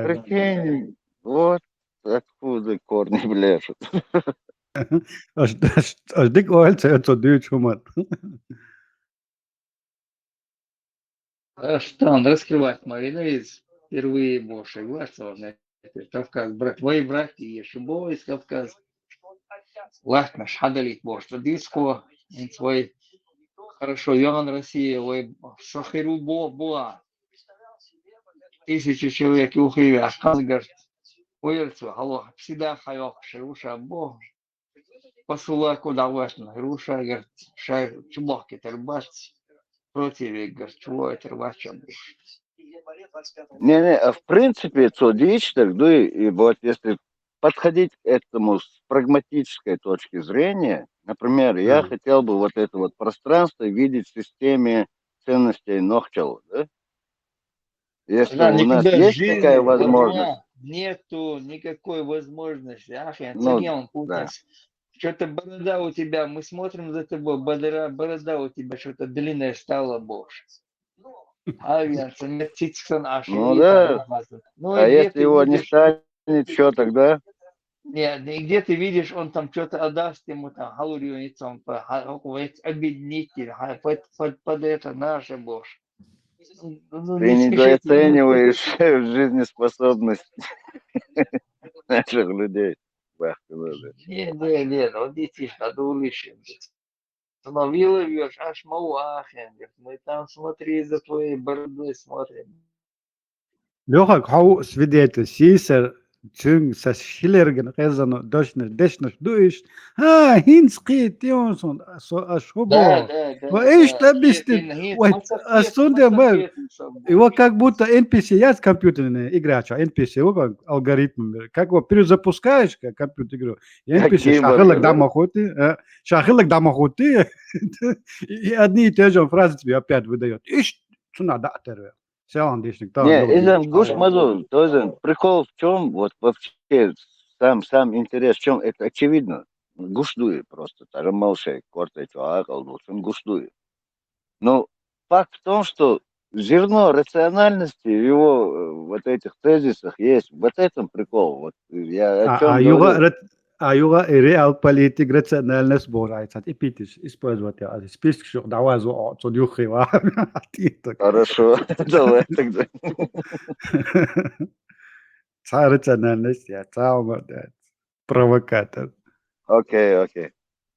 Speaker 14: Прикинь, вот откуда корни бляшут.
Speaker 18: Аж дик оэльце, это дюч умат.
Speaker 3: Что он раскрывать Марина из впервые больше глаза, Кавказ, брат, твои братья, еще бой из Кавказа. Ладно, шадалит больше, диско, свой хорошо, Йоан Россия, ой, Шахиру Буа. 1000 человек ухили, а Казгар, уэльцу, алло, всегда хайох, шеруша, бог. Посула куда важно, руша, говорит, шай, чубахки, тербац. Против, говорит, чего это рвача.
Speaker 14: Не, а в принципе, это дичь, так, да, и вот если подходить к этому с прагматической точки зрения, например, я хотел бы вот это вот пространство видеть в системе ценностей Нохчал, да? Если
Speaker 3: Да,
Speaker 14: у нас есть такая возможность.
Speaker 3: Нету никакой возможности.
Speaker 14: Ну,
Speaker 3: да. Что-то борода у тебя, мы смотрим за тобой, борода у тебя что-то длинная стала больше.
Speaker 14: Ну да, а если его не станет, что тогда?
Speaker 3: Нет, где ты видишь, он там что-то отдаст ему, там, галурию, там, объединитель, под это наше больше.
Speaker 14: Ты недооцениваешь жизнеспособность наших людей.
Speaker 3: Нет, вот видишь, надо улучшить. Становила вьешь, аж мауахен, мы там смотри за твоей бородой смотрим.
Speaker 18: Лёха, хау свидетель, сисер, чүн са шилерген кезано дешнеш дуиш. Хинскит Йонсон,
Speaker 3: Да,
Speaker 18: ашхобо.
Speaker 3: да, да,
Speaker 18: Эйш
Speaker 3: да.
Speaker 18: табистит,
Speaker 3: Хинц,
Speaker 18: вот, асунде мэр. Его как будто NPC, я с компьютерной играч, NPC, его алгоритм. Как его перезапускаешь, как компьютер игру, и
Speaker 14: Как
Speaker 18: NPC
Speaker 14: киборга,
Speaker 18: шахылок
Speaker 14: да?
Speaker 18: дамахоты, и одни и те же фразы тебе опять выдает. Иш, цуна да терве. Все он дишник, да,
Speaker 14: Не,
Speaker 18: ну,
Speaker 14: изам гуш мазу, тоже прикол в чем, вот вообще сам интерес в чем, это очевидно. Гуштует просто, даже малшей, кортай чуакал, гуштует. Но факт в том, что зерно рациональности в его вот этих тезисах есть. Вот этом прикол. Вот я о чем говорю.
Speaker 18: Юга реал политик рациональность божается. И питиш, использовать я. Список, что давай зо, что дюхива.
Speaker 14: Хорошо, давай тогда.
Speaker 18: Ца рациональность, я ца провокатор.
Speaker 14: Окей.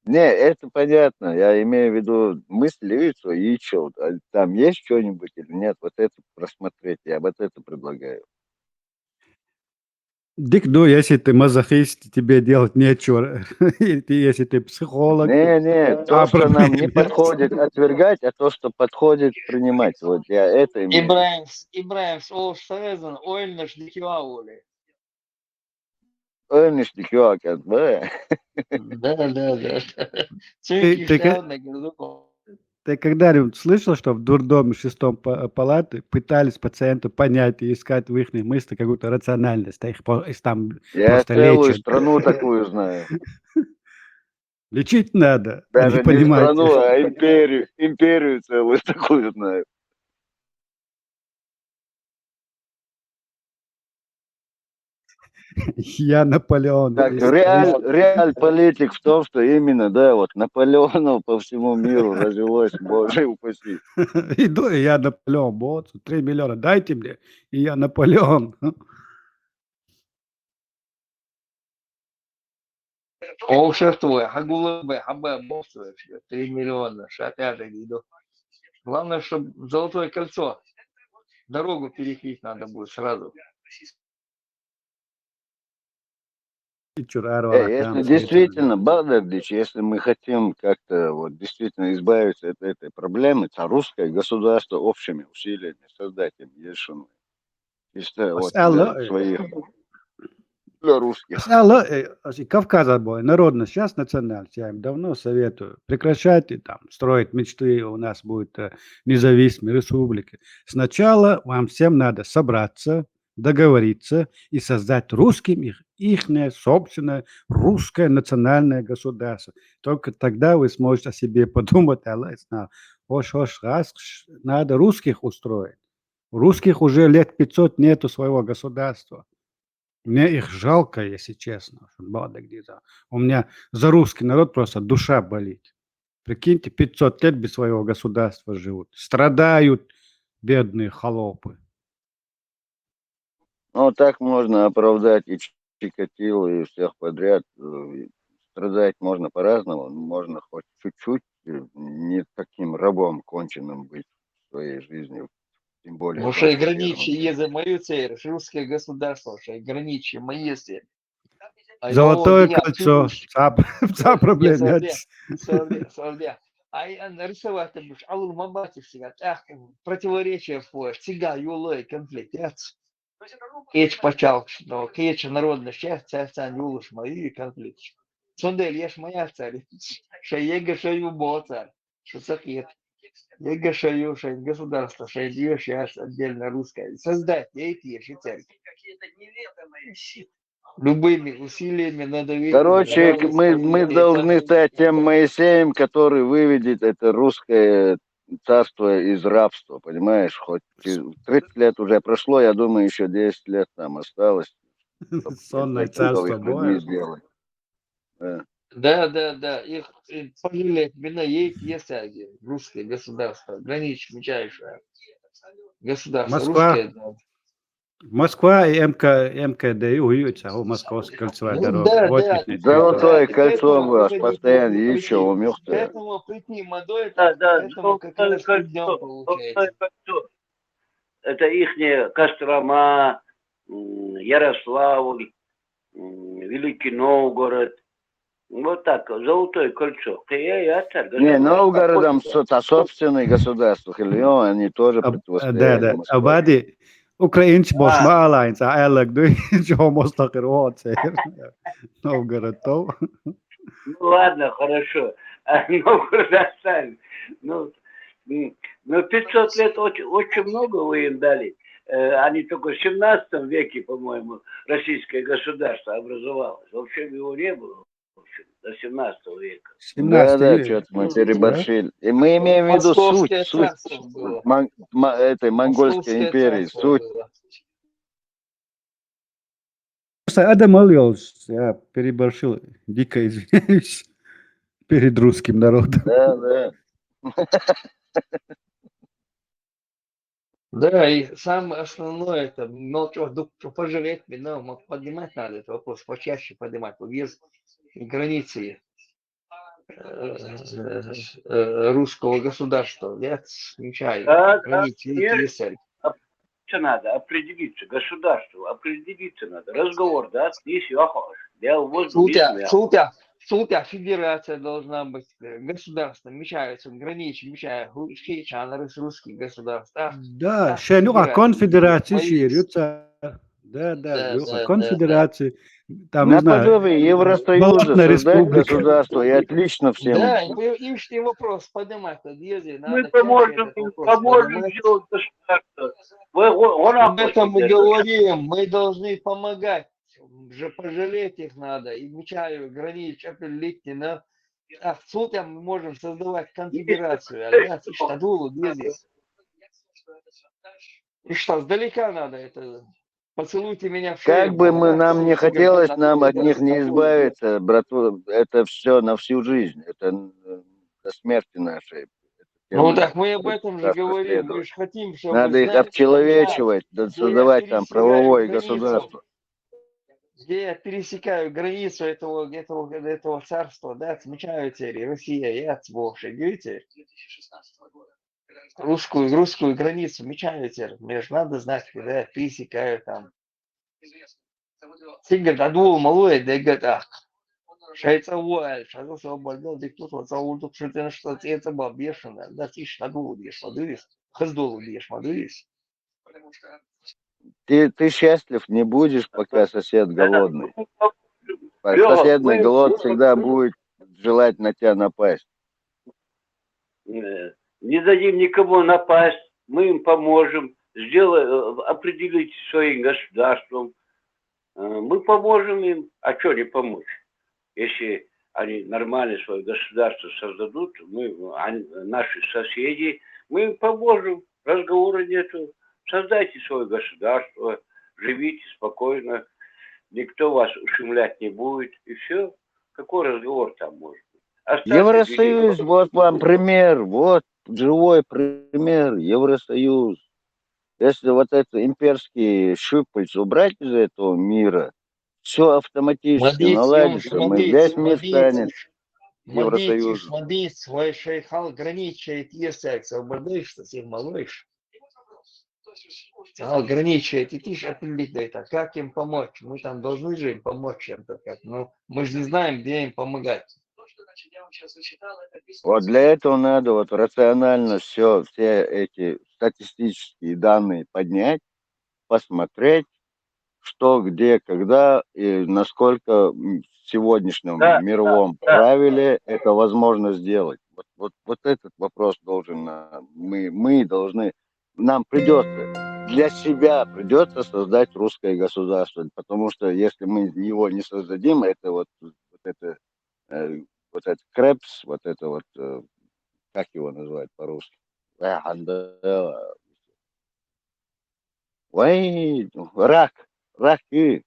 Speaker 14: Не, это понятно. Я имею в виду мысли лицо и что. Там есть что-нибудь или нет? Вот это просмотреть. Я вот это предлагаю.
Speaker 18: Дик, ну, если ты мазохист, тебе делать нечего. Если ты психолог,
Speaker 14: Не, то, что нам не подходит отвергать, а то, что подходит принимать. Вот я это имею в виду.
Speaker 3: Ибраим, о, Савезан, ойнаш дикиваули.
Speaker 14: Önlüşlük yok да?
Speaker 3: Да.
Speaker 18: Ты,
Speaker 3: Цинки
Speaker 18: ты, ка-
Speaker 3: штавна гердуко.
Speaker 18: ты когда-нибудь слышал, что в дурдоме 6 палаты пытались пациенту понять и искать в их мысли какую-то рациональность, а их там
Speaker 14: Я
Speaker 18: просто
Speaker 14: целую
Speaker 18: лечат.
Speaker 14: страну такую знаю.
Speaker 18: Лечить надо, а не
Speaker 14: Даже не
Speaker 18: понимаете.
Speaker 14: страну, а империю целую такую знаю.
Speaker 18: Я Наполеон.
Speaker 14: Так, реаль политик в том, что именно, да, вот Наполеонов по всему миру развелось, боже упаси.
Speaker 18: Иду, и я Наполеон, вот, 3 миллиона дайте мне, и я Наполеон.
Speaker 3: О, шефтвой, хагулы бы, хабэ, боссы, 3 миллиона, опять иду. Главное, чтобы золотое кольцо, дорогу перекрыть надо будет сразу.
Speaker 14: Если действительно, Багдадич, если мы хотим как-то вот действительно избавиться от этой проблемы, то русское государство общими усилиями создать им решено. Вот для своих, для русских.
Speaker 18: Кавказа была народность, сейчас национальность. Я им давно советую. Прекращайте там строить мечты, у нас будет независимая республика. Сначала вам всем надо собраться, договориться и создать русским их собственное русское национальное государство. Только тогда вы сможете о себе подумать, надо русских устроить. У русских уже лет 500 нету своего государства. Мне их жалко, если честно. У меня за русский народ просто душа болит. Прикиньте, 500 лет без своего государства живут. Страдают бедные холопы.
Speaker 14: Ну, так можно оправдать и Чикатило, и всех подряд. Страдать можно по-разному. Можно хоть чуть-чуть не таким рабом конченным быть в своей жизни. Тем более.
Speaker 3: Уж и граничи езы мою цель, русское государство, уж и граничи мои цель.
Speaker 18: Золотое кольцо. Вся проблема.
Speaker 3: Сордя. А нарисовать ты будешь, а он мамати всегда, противоречия входишь, всегда юлой конфликт. Эч почал, но кеча народная счастье, царь юлуш мои конфликт. Сондель, ешь моя царь, что ега шаю бо царь, что сахет. Ега шаю, что государство, что ее сейчас отдельно русское. Создать эти еши царь. Любыми усилиями надо видеть.
Speaker 14: Короче, мы должны стать тем Моисеем, который выведет это русское царство из рабства, понимаешь? Хоть 30 лет уже прошло, я думаю, еще 10 лет там осталось.
Speaker 18: Сонное царство
Speaker 14: Бога.
Speaker 3: Да. Их пожалеть меня есть русское государство, граничнейшее государство. Русское, да.
Speaker 18: Москва и МКД уются, у Московской кольцевой дороги.
Speaker 3: Да.
Speaker 14: Золотое кольцо вас постоянно еще умёхте.
Speaker 3: Поэтому прийти модой, поэтому как раз днем получается.
Speaker 4: это ихняя Кострома, Ярославль, Великий Новгород. Вот так, Золотое кольцо.
Speaker 14: Не, Новгородом собственные государства, они тоже
Speaker 18: Да,
Speaker 14: противостояли
Speaker 18: да.
Speaker 14: Москве.
Speaker 18: Abadi Ukraiņš būs mālains, ēlek duļģo mostak ir ocēr. Novgorod to.
Speaker 4: Ну ладно, хорошо. Новгород оставим. Ну, 500 лет очень много вы им дали. Они только в 17 веке, по-моему, российское государство образовалось. Вообще его не было. До 17 века.
Speaker 14: Да, что-то мы переборщили. И мы имеем в виду суть этой монгольской империи, суть.
Speaker 18: Просто Адам Ильич, я переборщил, дико извиняюсь перед русским народом.
Speaker 14: Да.
Speaker 3: Да, и самое основное, это, ну, что пожалеть, но поднимать надо этот вопрос, почаще поднимать. Вот есть границы русского государства, я отмечаю, границы есть.
Speaker 4: Надо определиться, государству определиться надо. Разговор, да, если охош.
Speaker 3: Султя федерация должна быть, государство мешаются, граничи мешают, русские государства.
Speaker 18: Да, шен конфедерации ширится. Да, конфедерации. Там, не знаю,
Speaker 14: Наподобие Евросоюза создать государство, и отлично всем.
Speaker 3: Да, им что вопрос поднимать,
Speaker 4: мы поможем сделать государство.
Speaker 3: Об этом мы говорим, мы должны помогать. Уже пожалеть их надо. И мечаю граничь, определить, но в суде мы можем создавать конфедерацию. И что, сдалека надо это? Поцелуйте меня в шею.
Speaker 14: Как бы нам не хотелось, нам от них не избавиться, брату, это все на всю жизнь, это до смерти нашей.
Speaker 3: Ну так мы об этом же говорим, мы же хотим, чтобы...
Speaker 14: Надо их обчеловечивать, создавать там правовое государство.
Speaker 3: Где я пересекаю границу этого царства, да, отмечаете Россия, я отбывший, видите? Русскую границу мечаете, мне же надо знать, когда я пересекаю там. Сига дадул малой, да говорит, шайца уаль, шайца свободил, да кто-то заул, тут что это было бешено, да тише дадул, ешь, мадырис, хаздол, ешь, мадырис.
Speaker 14: Ты счастлив не будешь, пока сосед голодный. Соседный голод всегда будет желать на тебя напасть.
Speaker 4: Не дадим никому напасть, мы им поможем, определить своим государством. Мы поможем им, а что не помочь? Если они нормально свое государство создадут, наши соседи, мы им поможем, разговора нету. Создайте свое государство, живите спокойно, никто вас ущемлять не будет, и все. Какой разговор там может быть?
Speaker 14: Евросоюз, вот вам пример, вот живой пример, Евросоюз. Если вот это имперские щупальца убрать из этого мира, все автоматически наладится, весь мир станет Евросоюзом.
Speaker 3: Смотрите, свой шейхал граничит, если освободишься, всех малыш. Ограничивает, и ты же определить это, как им помочь. Мы там должны же им помочь чем-то, но мы же не знаем, где им помогать.
Speaker 14: Вот для этого надо вот рационально все эти статистические данные поднять, посмотреть, что, где, когда и насколько в сегодняшнем мировом правиле это возможно сделать. Вот этот вопрос должен, мы должны, нам придется, для себя придется создать русское государство, потому что если мы его не создадим, это вот этот крепс, вот это вот, как его называют по-русски? Ой, раки,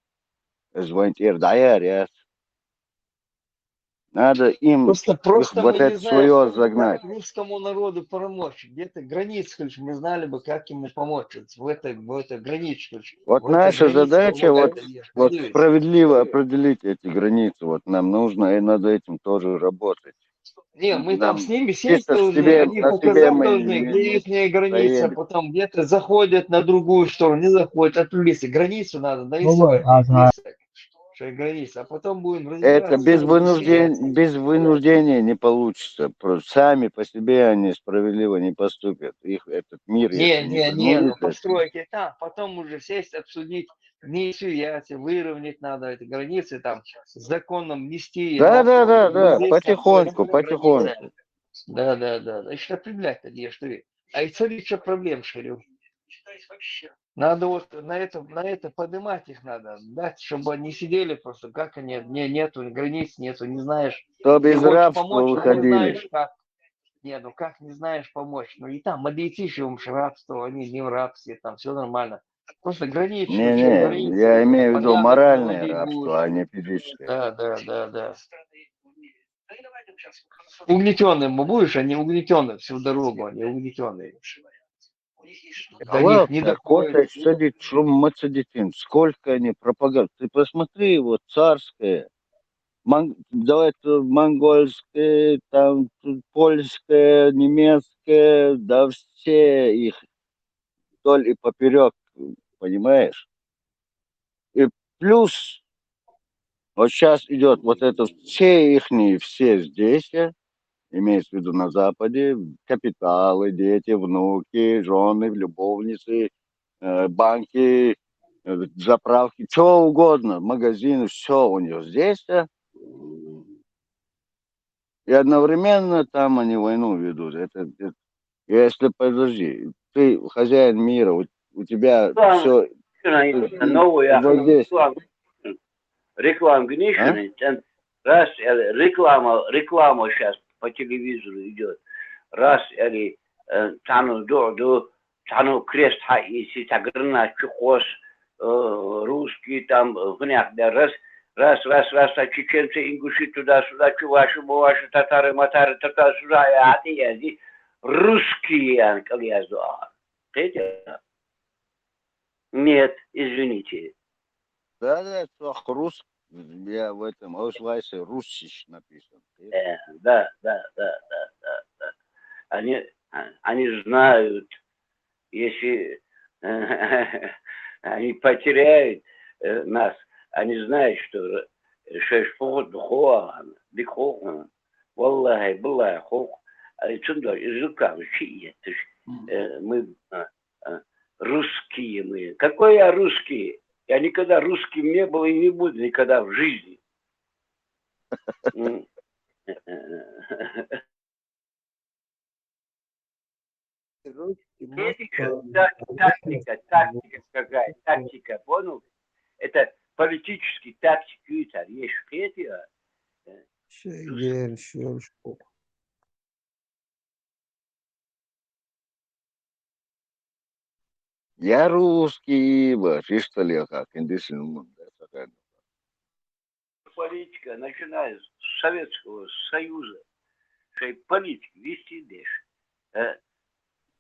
Speaker 14: звонтер, даяр, надо им
Speaker 3: просто
Speaker 14: вот это свое загнать.
Speaker 3: Как русскому народу помочь? Где-то границы, мы знали бы, как ему помочь в этой границе.
Speaker 14: Вот наша задача вот справедливо определить эти границы. Вот нам нужно и над этим тоже работать.
Speaker 3: Не, мы там
Speaker 14: Нам
Speaker 3: с ними сесть
Speaker 14: чисто
Speaker 3: должны, они
Speaker 14: на себе
Speaker 3: показать
Speaker 14: мы
Speaker 3: должны, где их граница,
Speaker 14: стояли.
Speaker 3: потом где-то заходят на другую сторону, не заходят, отвлечься. Границу надо
Speaker 7: Ой,
Speaker 3: нарисовать,
Speaker 7: ага.
Speaker 3: что и граница, а потом будем
Speaker 14: Это
Speaker 3: разбираться, что здесь делать.
Speaker 14: без вынуждения не получится. Сами по себе они справедливо не поступят. Их этот мир, если не
Speaker 3: Не, ну
Speaker 14: принудит, это...
Speaker 3: постройки там, потом уже сесть, обсудить, выровнять надо эти границы, там, с законом нести.
Speaker 14: Да,
Speaker 3: Здесь
Speaker 14: потихоньку,
Speaker 3: находится граница.
Speaker 14: потихоньку.
Speaker 3: Да. Значит, определять тогда, что ли. А и смотри, что проблем, Шерю. Надо вот на это поднимать их надо, дать, чтобы они сидели просто, как они, нету границ, нету, не знаешь.
Speaker 14: Чтобы
Speaker 3: Ты
Speaker 14: из
Speaker 3: хочешь
Speaker 14: рабства
Speaker 3: помочь, но не
Speaker 14: выходили.
Speaker 3: знаешь как. Не, ну как не знаешь помочь? Ну и там, мадиатишевым рабство, они не в рабстве, там все нормально. Просто границу,
Speaker 14: Не,
Speaker 3: границы,
Speaker 14: я имею в виду
Speaker 3: порядок
Speaker 14: моральное
Speaker 3: наводить будешь.
Speaker 14: рабство, а не физическое.
Speaker 3: Да. Угнетенным будешь, а не угнетенным всю дорогу, они угнетенные. До них не доходит.
Speaker 14: Сколько они пропаганд. Ты посмотри, вот царское, давай монгольское, там польское, немецкое, да все их вдоль и поперек, понимаешь? И плюс вот сейчас идет вот это все здесь, имеется в виду на Западе, капиталы, дети, внуки, жены, любовницы, банки, заправки, что угодно, магазины, все у них здесь. И одновременно там они войну ведут. Если, подожди, ты хозяин мира, у тебя все вот здесь.
Speaker 4: Реклама гнишина, раз реклама сейчас по телевизору идет, раз или тану крест хаиси, тагрна чухос, русский там, раз, а чеченцы, ингуши туда-сюда, чуваши, буваши, татары, туда-сюда, а ты язди, русские, анкалиязду, нет, извините.
Speaker 14: Да, рус, я в этом Ausweise русич написан.
Speaker 4: Да. Они знают, если они потеряют нас, они знают, что шешфот духовно, валлахи, билляхи, хук, языка мы русские мы. Какой я русский? Я никогда русским не был и не буду никогда в жизни. Тактика какая? Тактика, понял? Это политический тактик, есть эти.
Speaker 14: Я русский, что ли, как индийский.
Speaker 4: Политика, начиная с Советского Союза, что политика вести дальше.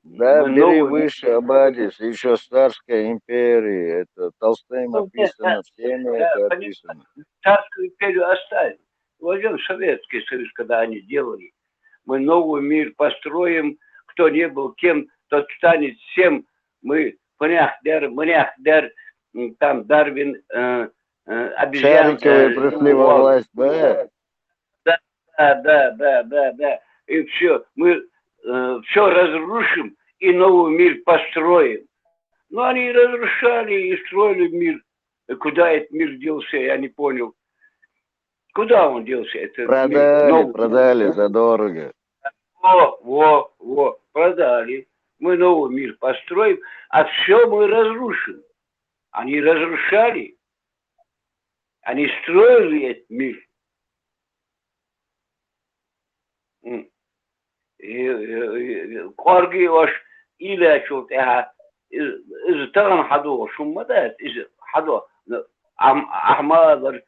Speaker 14: Да, бери выше, обадись, еще Царская империя, это Толстым описано, всеми это описано.
Speaker 4: Царскую империю оставим. Возьмем Советский Союз, когда они делали. Мы новый мир построим, кто не был кем, тот станет всем. Мы мняхдер, там Дарвин, обезьян.
Speaker 14: Шариковые пришли во власть, да?
Speaker 4: Да. И все, мы все разрушим и новый мир построим. Но они разрушали и строили мир. Куда этот мир делся, я не понял. Куда он делся?
Speaker 14: Продали задорого.
Speaker 4: Продали. Мы новый мир построим, а все мы разрушим. Они разрушали. Они строили этот мир. Корги ваш إلى شوتها إذا تغن حدو شو مدات إذا حدو أحمد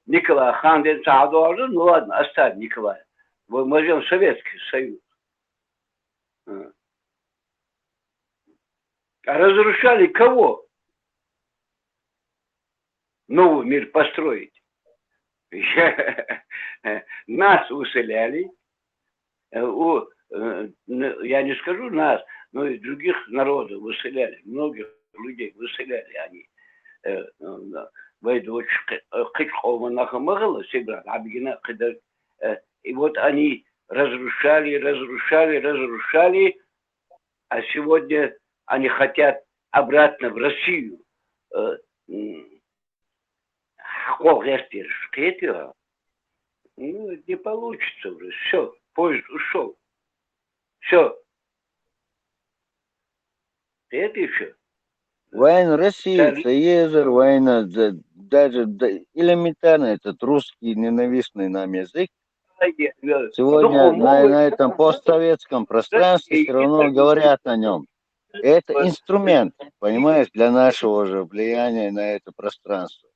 Speaker 4: نيكولا خان دين ساعدو أرض نواد أستاذ نيكولا ومجمع Советский Союз. Разрушали кого? Новый мир построить. Нас выселяли, Я не скажу нас, но и других народов выселяли, многих людей выселяли они. И вот они разрушали, а сегодня они хотят обратно в Россию. Ну, не получится уже, все, поезд ушел. Все. Это еще.
Speaker 14: Война России, Союзер, война, даже элементарно этот русский ненавистный нам язык. Сегодня на этом постсоветском пространстве все равно говорят о нем. Это инструмент, понимаешь, для нашего же влияния на это пространство.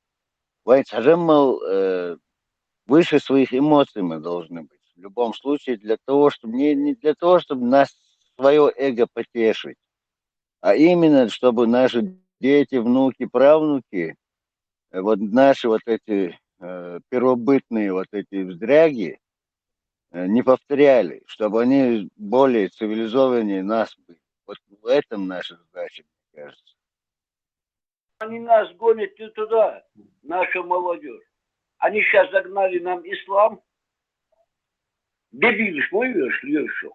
Speaker 14: Выше своих эмоций мы должны быть. В любом случае, не для того, чтобы нас, свое эго потешить, а именно, чтобы наши дети, внуки, правнуки, вот наши вот эти первобытные вот эти вздряги не повторяли, чтобы они более цивилизованнее нас были. Вот в этом наша задача, мне кажется.
Speaker 4: Они нас гонят не туда, наша молодежь. Они сейчас загнали нам ислам. Дебилы, мой еще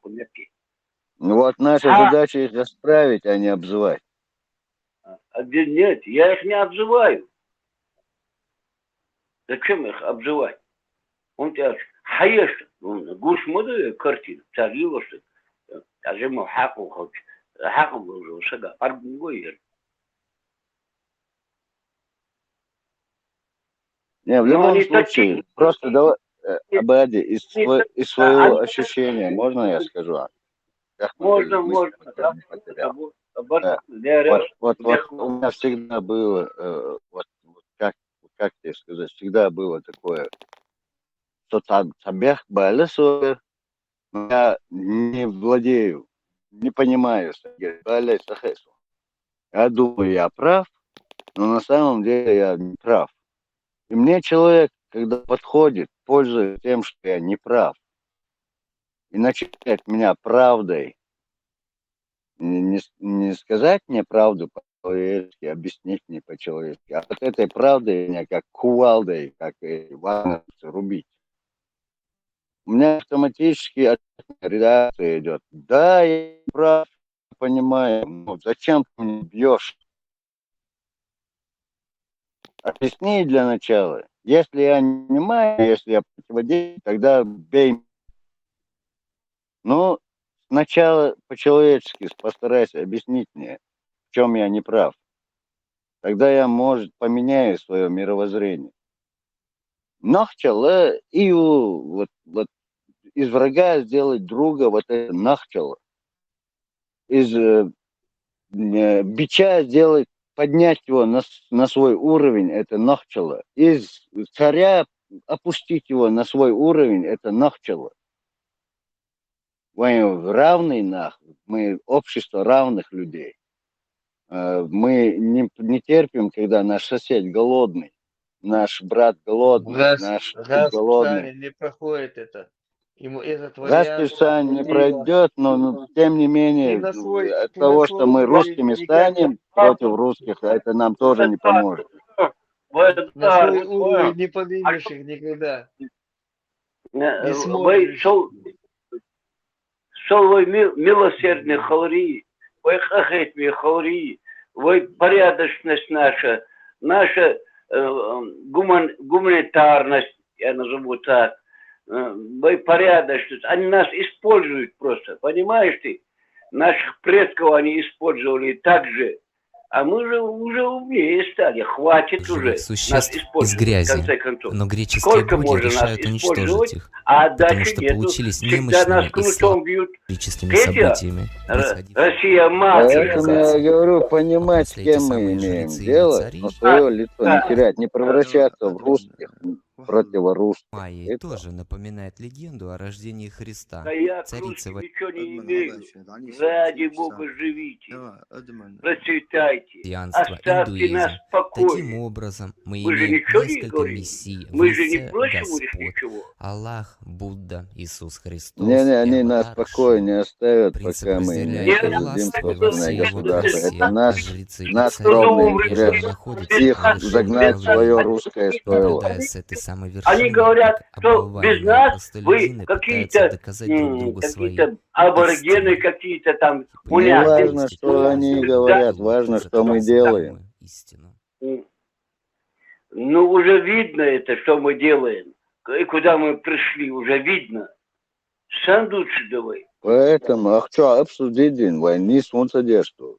Speaker 14: Ну вот наша задача их исправить, а не обзывать.
Speaker 4: Нет, я их не обзываю. Зачем их обзывать? Он тебя хаешь, гуш моды картина, царила, что а же мы хаку хочет. Хаку был уже шага, аргунгой.
Speaker 14: Не, в любом случае, просто давай, Абади, из своего ощущения, можно я скажу?
Speaker 4: Можно.
Speaker 14: Вот у меня всегда было, как тебе сказать, всегда было такое, что табех балесо, я не владею, не понимаю, я думаю, я прав, но на самом деле я не прав. И мне человек, когда подходит, пользуется тем, что я не прав, и начинает меня правдой, не сказать мне правду по-человечески, объяснить мне по-человечески, а вот этой правдой меня как кувалдой, как ванновцы рубить. У меня автоматически редакция идет. Да, я прав, понимаю, но зачем ты меня бьешь? Объясни для начала. Если я не понимаю, если я противодействую, тогда бей. Ну, сначала по-человечески постарайся объяснить мне, в чем я не прав. Тогда я, может, поменяю свое мировоззрение. Нахчало и вот из врага сделать друга, вот это нахчало. Из бича сделать, поднять его на свой уровень, это нахчало. Из царя опустить его на свой уровень, это нахчало. Мы равный мы общество равных людей. Мы не терпим, когда наш сосед голодный, наш брат голодный, наш голодный.
Speaker 3: Не проходит это. Ему этот
Speaker 14: Расписание не пройдет, но тем не менее, от того, что мы русскими станем против русских, это нам тоже не поможет.
Speaker 3: На свой уровень не поднимешь их никогда. Не сможешь.
Speaker 4: Вы милосердные халри, вы хахетные халри, вы порядочность наша гуманитарность, я назову так, вы порядочность. Они нас используют просто, понимаешь ты? Наших предков они использовали так же. А мы же уже умнее стали, хватит уже нас использовать,
Speaker 20: из грязи,
Speaker 4: в конце концов.
Speaker 20: но греческие
Speaker 4: Сколько
Speaker 20: боги
Speaker 4: можно
Speaker 20: решают
Speaker 4: нас
Speaker 20: уничтожить
Speaker 4: использовать,
Speaker 20: их,
Speaker 4: а
Speaker 20: потому
Speaker 4: дальше
Speaker 20: что
Speaker 4: нету.
Speaker 20: получились
Speaker 4: Всегда
Speaker 20: немощными
Speaker 4: нас кнутом бьют.
Speaker 20: историческими событиями,
Speaker 4: Россия мать.
Speaker 14: Поэтому я говорю, понимать, с кем мы имеем дело, но свое лицо не терять, не превращаться в русских. противорусских.
Speaker 20: Майя
Speaker 14: Это
Speaker 20: тоже напоминает легенду о рождении Христа.
Speaker 4: Да я к
Speaker 20: Царица
Speaker 4: русским ничего не имею. Ради Бога живите. Процветайте.
Speaker 20: христианства,
Speaker 4: Оставьте нас
Speaker 20: индуизм.
Speaker 4: в покое.
Speaker 20: Таким образом, мы
Speaker 4: Мы же
Speaker 20: имеем
Speaker 4: ничего не
Speaker 20: несколько
Speaker 4: говорим.
Speaker 20: мессий в
Speaker 4: Мы же не
Speaker 20: лице
Speaker 4: просим у них
Speaker 20: Господь,
Speaker 4: ничего.
Speaker 20: Аллах, Будда, Иисус Христос
Speaker 14: не,
Speaker 20: и
Speaker 14: они нас в
Speaker 20: аватар
Speaker 14: покое
Speaker 20: Шива.
Speaker 14: не оставят,
Speaker 20: Принцип
Speaker 14: пока мы не
Speaker 20: разделяет и
Speaker 14: создадим
Speaker 20: властвует во
Speaker 14: собственное
Speaker 20: всей его
Speaker 14: государство.
Speaker 20: красе,
Speaker 14: Это
Speaker 20: а
Speaker 14: наш,
Speaker 20: жрецы и
Speaker 14: наш
Speaker 20: цари,
Speaker 14: кровный
Speaker 20: лишь
Speaker 14: интерес.
Speaker 20: находятся на
Speaker 14: Их
Speaker 20: вершине
Speaker 14: загнать в свое
Speaker 20: правления.
Speaker 14: русское стойло.
Speaker 20: Наблюдая с этой самой
Speaker 4: Они
Speaker 20: вершины,
Speaker 4: говорят,
Speaker 20: как
Speaker 4: что без
Speaker 20: оболваненные
Speaker 4: нас
Speaker 20: простолюдины
Speaker 4: вы
Speaker 20: пытаются
Speaker 4: какие-то
Speaker 20: доказать друг другу свою
Speaker 4: какие-то аборигены,
Speaker 20: истину.
Speaker 4: какие-то там
Speaker 14: Не
Speaker 20: Понимаете,
Speaker 4: уняты.
Speaker 14: важно,
Speaker 20: есть
Speaker 14: что они
Speaker 20: люди,
Speaker 14: говорят,
Speaker 20: которые
Speaker 14: важно,
Speaker 20: за
Speaker 14: что
Speaker 20: так
Speaker 14: мы делаем.
Speaker 20: называемую истину.
Speaker 4: Ну, уже видно это, что мы делаем. И куда мы пришли, уже видно. Сам лучше давай.
Speaker 14: Поэтому, ах, что обсудить день, вайн не солнце дешту.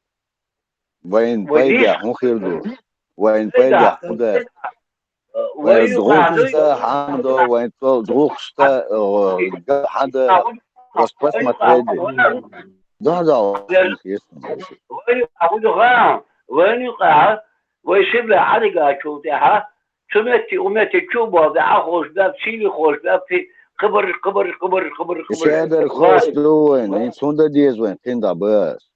Speaker 14: Вайн пайдя, мухирду. Вайн пайдя, куда? Вайн другста, хандо, вайн то, другста, ханда, посмотреть. Да,
Speaker 4: وين يقع ويسيب له حرقة شوتها سمعتي ومتي تشوبها ذا خوش ذا تشيلي خوش ذا في خبر خبر خبر خبر
Speaker 14: شادر خوش دوين، این سوندا دیز وین، تندا بس.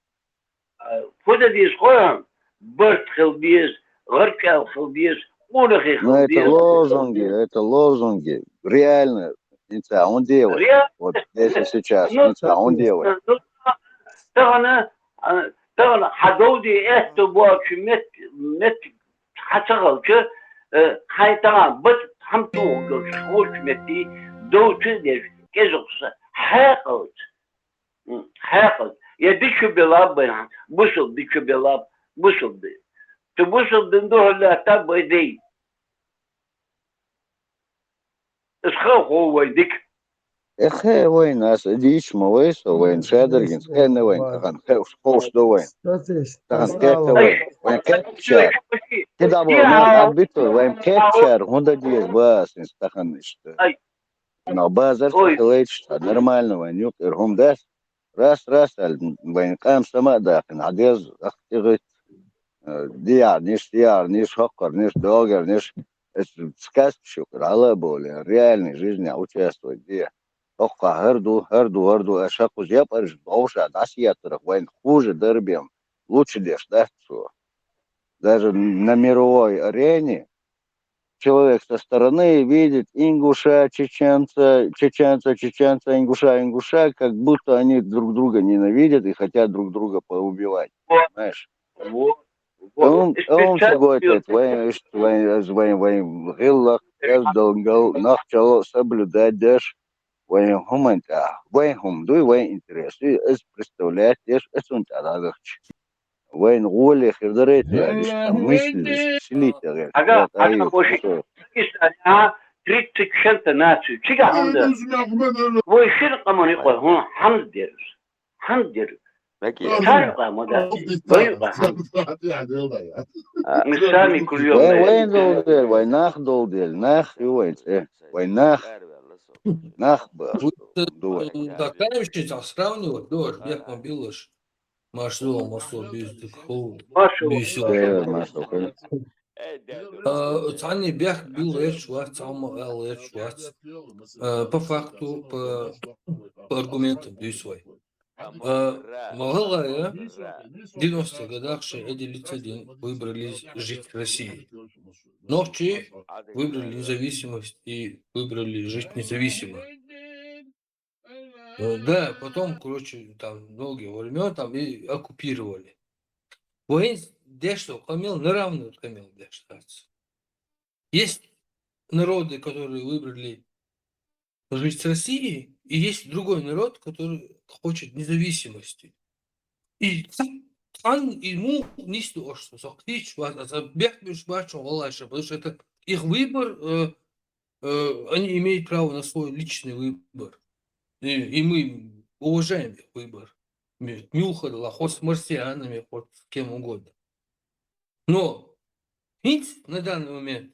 Speaker 4: فودا ديز خوهم برت خلبيز غركا خلبيز مونخي
Speaker 14: Ну,
Speaker 4: خلبيز
Speaker 14: это лозунги. Реально, он делает. Вот здесь и сейчас, он делает.
Speaker 4: طبعا حدودي احتبوا مت حشغل هاي طبعا بس حمتو دوش خوش متي دوش ديش كيزوس حاقد يديش بلاب بين بوصل ديش بلاب بوصل دي تبوصل دندوه لا تبغي دي اسخو هو يديك
Speaker 14: Эхе, вайн, ас дич мовейсо, вайн, шедергин, скене вайн, тахан, хош до вайн. Тахан, кете вайн, вайн, кетчер. Кеда бо, мен отбиту, вайн, кетчер, хунда диес, бас, тахан, иште. Но базар цехлейт, что нормально, вайн, юк, ирхум дас. Раз, вайн, кам сама дахин, адез, ахтигит, дияр, ниш хоккар, ниш догер, ниш, сказки шукр, алла боли, реальной жизни участвовать, где. Ока, герду, ашаку зяпариш, бауша, насьятрах, вайн, хуже дербем, лучше дешь, да, что? Даже на мировой арене человек со стороны видит ингуша, чеченца, ингуша, как будто они друг друга ненавидят и хотят друг друга поубивать, понимаешь? Он говорит, вайн, гиллах, долгал, нахчало соблюдать дашь. Вайн хуманта, вайн хум, дуй вайн интерес, и представляет, ешь, это лагахч. Вайн голе хердарет, мысли, селите,
Speaker 4: ага, больше 30 شنطة ناسي شيء عنده ويشرق من يقول هون حمد ديرس سارقة مدى طريقة مسامي كل يوم
Speaker 14: وين دول وين ناخ دول ناخ وين وين ناخ
Speaker 2: Такая сравнивать, дождь, як мобилыш, машло, без Цани бях бил шварц, шварц. По факту, по аргументам, свой. Малая, в 90-х годах эти лица выбрали жить в России. Ночи выбрали независимость и выбрали жить независимо. Да, потом, короче, там многие времен там и оккупировали. Воин дещо камел, наравно камел дещо. Есть народы, которые выбрали жить в России, и есть другой народ, который хочет независимости. И он ему не то, что потому что это их выбор, они имеют право на свой личный выбор. И мы уважаем их выбор. Нюхала, хоть с марсианами, хоть с кем угодно. Но на данный момент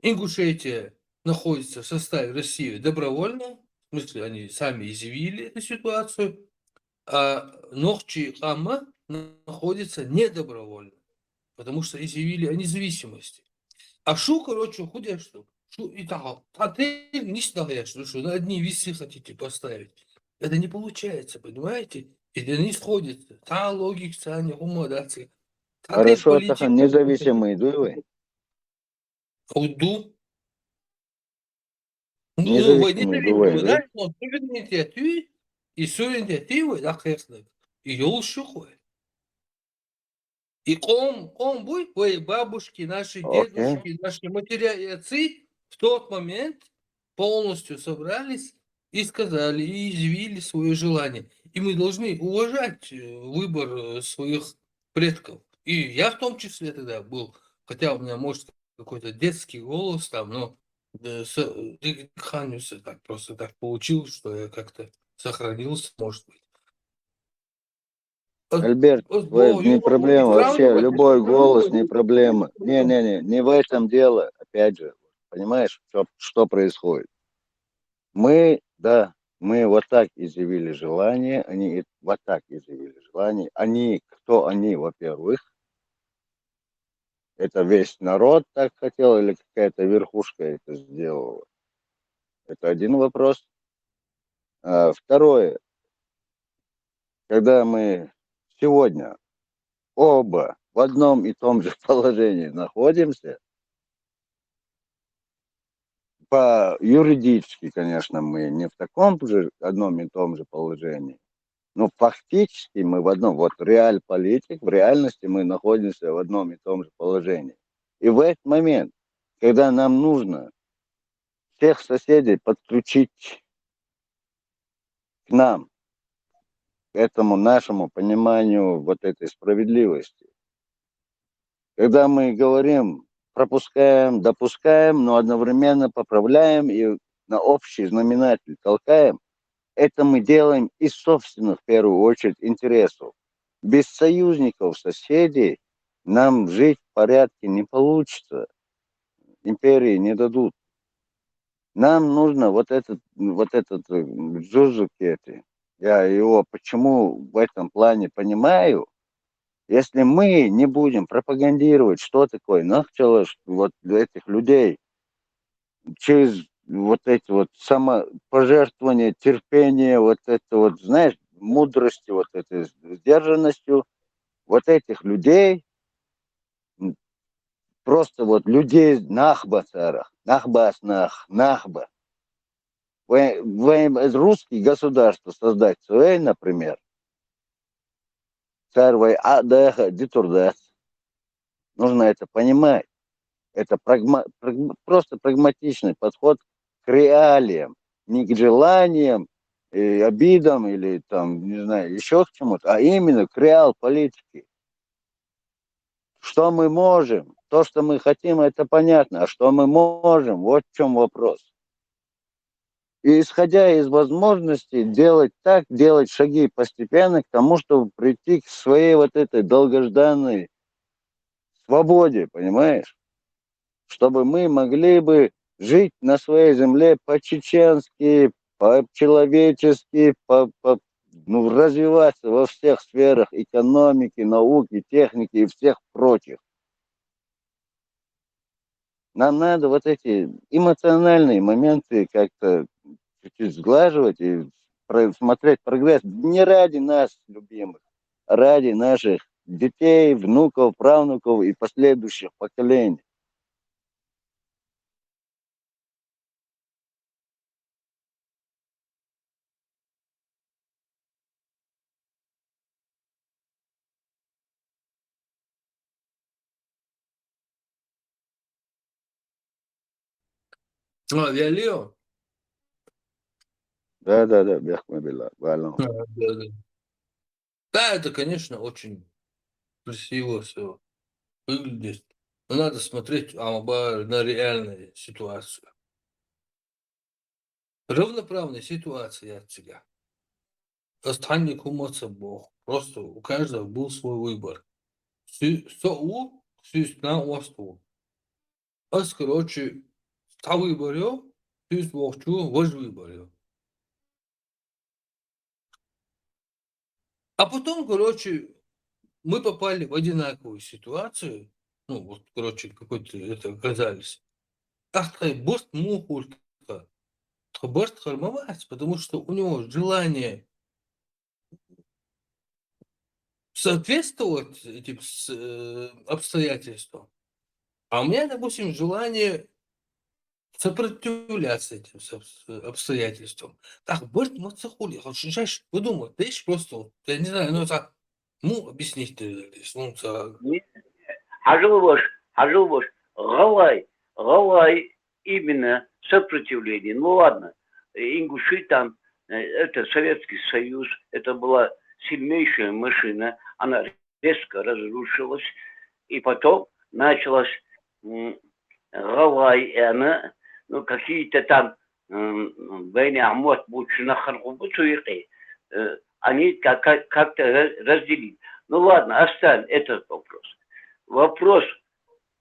Speaker 2: Ингушетия находится в составе России добровольно, в смысле, они сами изъявили эту ситуацию, а Нохчи Хама находится недобровольно, потому что изъявили о независимости. А шу, короче, худешь, что? Шу, и так, отель не стоишь, что на одни весы хотите поставить. Это не получается, понимаете? Это не сходится. Та логика, та не гуморация. Отель
Speaker 14: Хорошо, так
Speaker 2: политик.
Speaker 14: независимый, да вы?
Speaker 2: Уду. Ну, вы не
Speaker 14: Независимый, бывает, да?
Speaker 2: знаете, но суверенитет и суверенитет вы, да, хрест. И ёл шухой. И ком буй, вы бабушки, наши
Speaker 14: Окей.
Speaker 2: дедушки, наши матери и отцы в тот момент полностью собрались и сказали, и изъявили свое желание. И мы должны уважать выбор своих предков. И я в том числе тогда был, хотя у меня, может, какой-то детский голос там, но дыханию так просто так получилось, что я как-то сохранился, может быть.
Speaker 14: Альберт, не проблема вообще, любой голос не проблема. Не в этом дело, опять же, понимаешь, что происходит? Мы вот так изъявили желание, они вот так изъявили желание. Кто они, во-первых? Это весь народ так хотел или какая-то верхушка это сделала? Это один вопрос. Второе, когда мы сегодня оба в одном и том же положении находимся, по юридически, конечно, мы не в таком же одном и том же положении, но фактически мы в одном, вот реаль-политик, в реальности мы находимся в одном и том же положении. И в этот момент, когда нам нужно всех соседей подключить к нам, к этому нашему пониманию вот этой справедливости, когда мы говорим, пропускаем, допускаем, но одновременно поправляем и на общий знаменатель толкаем, это мы делаем из собственных, в первую очередь, интересов. Без союзников, соседей нам жить в порядке не получится. Империи не дадут. Нам нужно вот этот Джузукети. Я его почему в этом плане понимаю. Если мы не будем пропагандировать, что такое Нахчалаш, вот этих людей, через вот эти вот самопожертвования, терпение, вот это вот, знаешь, мудростью, вот этой сдержанностью, вот этих людей, просто вот людей нахба царах, нахба. Русские государства создать свои, например, царь адаха дитурдас. Нужно это понимать. Это просто прагматичный подход к реалиям, не к желаниям, обидам или там, не знаю, еще к чему-то, а именно к реал-политике. Что мы можем? То, что мы хотим, это понятно. А что мы можем? Вот в чем вопрос. И исходя из возможностей делать шаги постепенно к тому, чтобы прийти к своей вот этой долгожданной свободе, понимаешь? Чтобы мы могли бы жить на своей земле по-чеченски, по-человечески, развиваться во всех сферах экономики, науки, техники и всех прочих. Нам надо вот эти эмоциональные моменты как-то чуть-чуть сглаживать и смотреть прогресс не ради нас, любимых, а ради наших детей, внуков, правнуков и последующих поколений.
Speaker 2: Я Лео.
Speaker 14: Да, бехмабилла, валам.
Speaker 2: Да, это, конечно, очень красиво все выглядит. Но надо смотреть на реальную ситуацию. Равноправная ситуация от тебя. Останник умоца Бог. Просто у каждого был свой выбор. Соу, на осту. Короче, та выборю, ты вовчу, ваш выборю. А потом, короче, мы попали в одинаковую ситуацию, ну, вот, короче, какой-то это оказались. Ах, борт мухулька, борт хармовать, потому что у него желание соответствовать этим обстоятельствам, а у меня, допустим, желание сопротивляться этим обстоятельствам. Так, борт мацахули, знаешь, выдумай, ты просто, вот, я не знаю, ну, так, ну, объяснить ты, ну, так.
Speaker 4: Хажулбош, Галай именно сопротивление. Ну ладно, ингуши там, это Советский Союз, это была сильнейшая машина, она резко разрушилась, и потом началась Галай, и она, ну, какие-то там Бейни Амот, Бучина Харгубуцуики, они как-то разделили. Ну ладно, оставим этот вопрос. Вопрос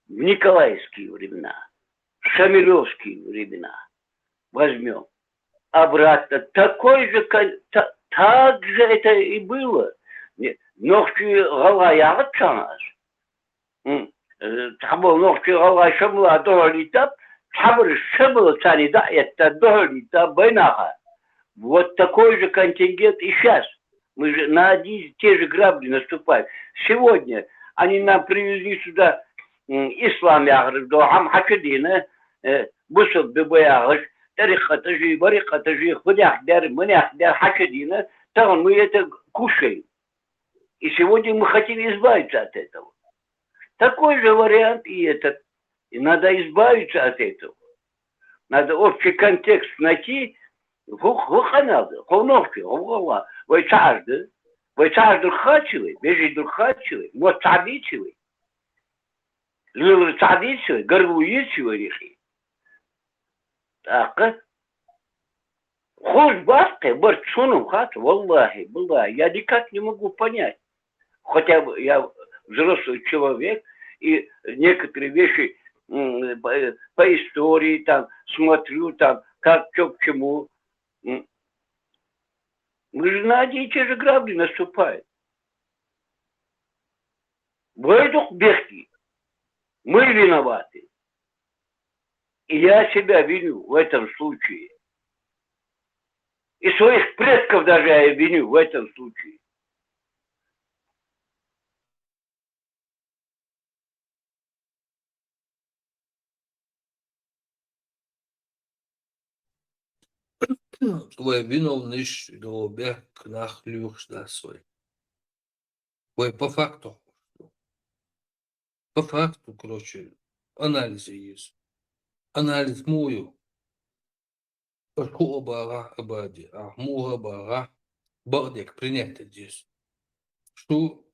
Speaker 4: в Николаевские времена, в Шамилевские времена возьмем. Обратно такой же, так же это и было. Ногти Галая отчанаш. Табыл ногти Галая шамла дохлита, табыр шамла цани да это дохлита байнаха. Вот такой же контингент и сейчас. Мы же на одни те же грабли наступаем. Сегодня они нам привезли сюда ислам ягры, до Хамхачадина, Бусов Бебаягры, Тарихатажи, Барихатажи, Худяхдер, Маняхдер, Хачадина, там мы это кушаем. И сегодня мы хотим избавиться от этого. Такой же вариант и этот. И надо избавиться от этого. Надо общий контекст найти. Вуханады, Ховновки, Ховгова, Вайчажды, Хачевый, Бежи Дурхачевый, Моцадичевый, Лилы Цадичевый, Горгуичевый реши. Так, Хуш Баской, Барчуном хат, Валлахи, я никак не могу понять. Хотя бы я взрослый человек, и некоторые вещи по истории там смотрю, там, как, что, к чему. Мы же на одни и те же грабли наступаем. Войдух бехти. Мы виноваты. И я себя виню в этом случае. И своих предков даже я виню в этом случае.
Speaker 2: Твой виновный до бег нахлюш да свой. Ой, по факту, короче, анализы есть. Анализ мою. Обара абади, а муга бара бардек принято здесь. Что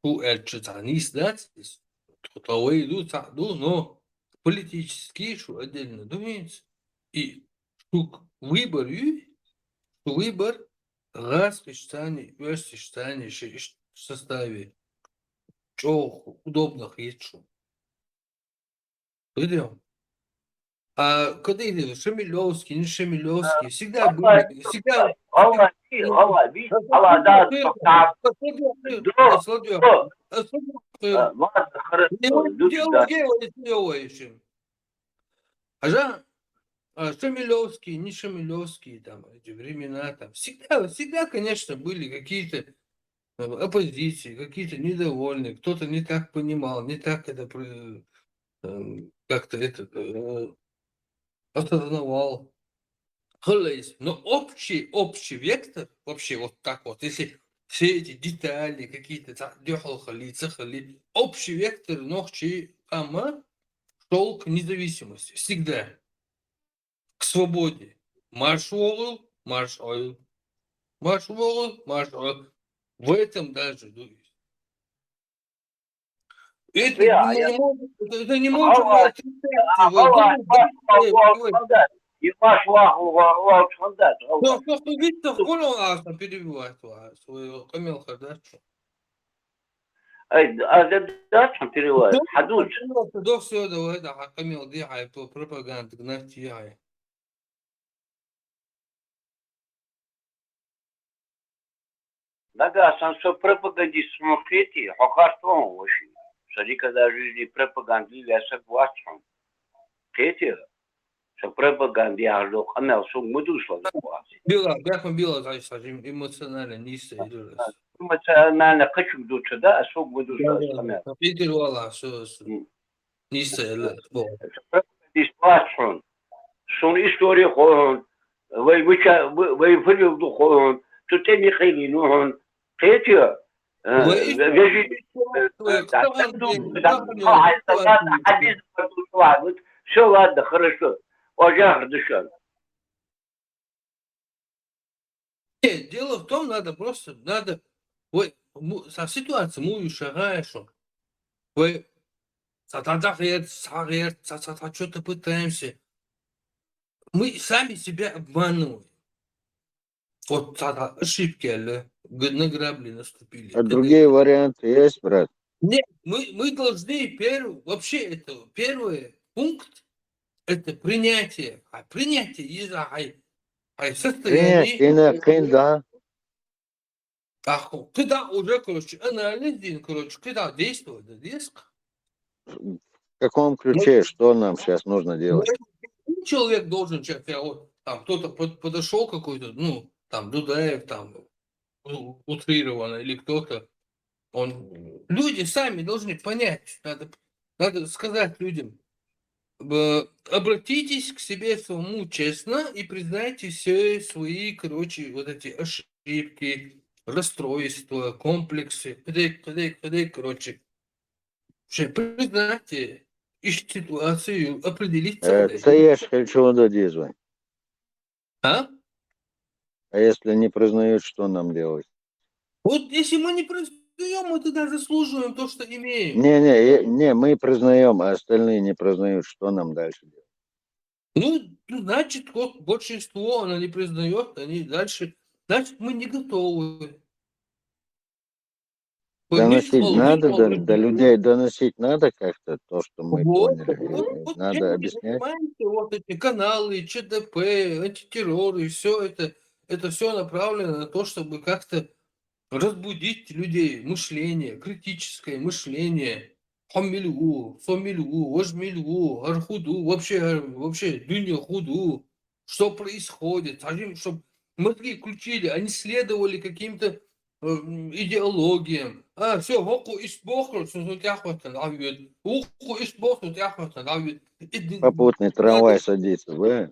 Speaker 2: эльчатани сдать здесь? Кто-то идут, но политические, что отдельно думается. И что выбор раз в составе чего удобных есть что. Идем. А когда идем, Шамилевский, не Шамилевский, всегда были, всегда... Шамилевский, не Шамилевский, там, эти времена, там, всегда, конечно, были какие-то оппозиции, какие-то недовольные, кто-то не так понимал, не так это как-то это осознавал. Но общий вектор, вообще вот так вот, если все эти детали какие-то, общий вектор, ногчи, шел к независимости, всегда. К свободе. Марш волу, марш ойл. Марш волу, марш ойл. В этом даже, это не можем перебивать свою Камил Хардачу. Да все, давай, да, Камил, дихай, пропаганда, гнать яй.
Speaker 4: Дага, сан со пропагандист смотрите, хохарством вообще. что никогда в жизни пропаганды я согласен. Третье, что пропаганды я жду, а на всем мы душла согласен.
Speaker 2: Bila, бяхом била, сажим эмоционально не стоит.
Speaker 4: Эмоционально хочу дуться, да, а всем мы душла
Speaker 2: Да,
Speaker 4: согласен.
Speaker 2: да. Питер вала, не стоит.
Speaker 4: Пропаганды согласен. Son история хон, вы филм хон, что ты не хили, ну хон. Третье, все, ладно, хорошо. Ожар дышал.
Speaker 2: Нет, дело в том, надо, ситуация, мы шагаешь, вы, что-то пытаемся. Мы сами себя обманываем. Вот ошибки, на грабли наступили.
Speaker 14: А другие варианты есть, брат?
Speaker 2: Нет, мы должны вообще это первый пункт это принятие. А принятие из состояние.
Speaker 14: Принять, да.
Speaker 2: Когда уже, анализ, когда действовать,
Speaker 14: В каком ключе, что нам сейчас нужно делать?
Speaker 2: Человек должен, там кто-то подошел какой-то, там Дудаев, там утрированно, или кто-то, люди сами должны понять, надо сказать людям, обратитесь к себе самому честно и признайте все свои, вот эти ошибки, расстройства, комплексы, признайте их ситуацию, определиться.
Speaker 14: Це я ж хочу додізвати.
Speaker 2: А?
Speaker 14: А если не признают, что нам делать?
Speaker 2: Вот если мы не признаем, мы тогда заслуживаем то, что имеем.
Speaker 14: Не, мы признаем, а остальные не признают, что нам дальше делать?
Speaker 2: Значит, большинство оно не признает, они дальше. Значит, мы не готовы.
Speaker 14: Доносить надо, до людей доносить надо как-то то, что мы поняли. Надо объяснять.
Speaker 2: Понимаете, вот эти каналы, ЧДП, антитерроры, все это все направлено на то, чтобы как-то разбудить людей, мышление, критическое мышление. Хамилу, сомилу, вожмилу, архуду, вообще, дунья худу. Что происходит? Чтобы мозги включили, они следовали каким-то идеологиям. Все, воку испохло, что тут яхватан авиет. Уху испохло, яхватан авиет.
Speaker 14: Попутный трамвай садится, да?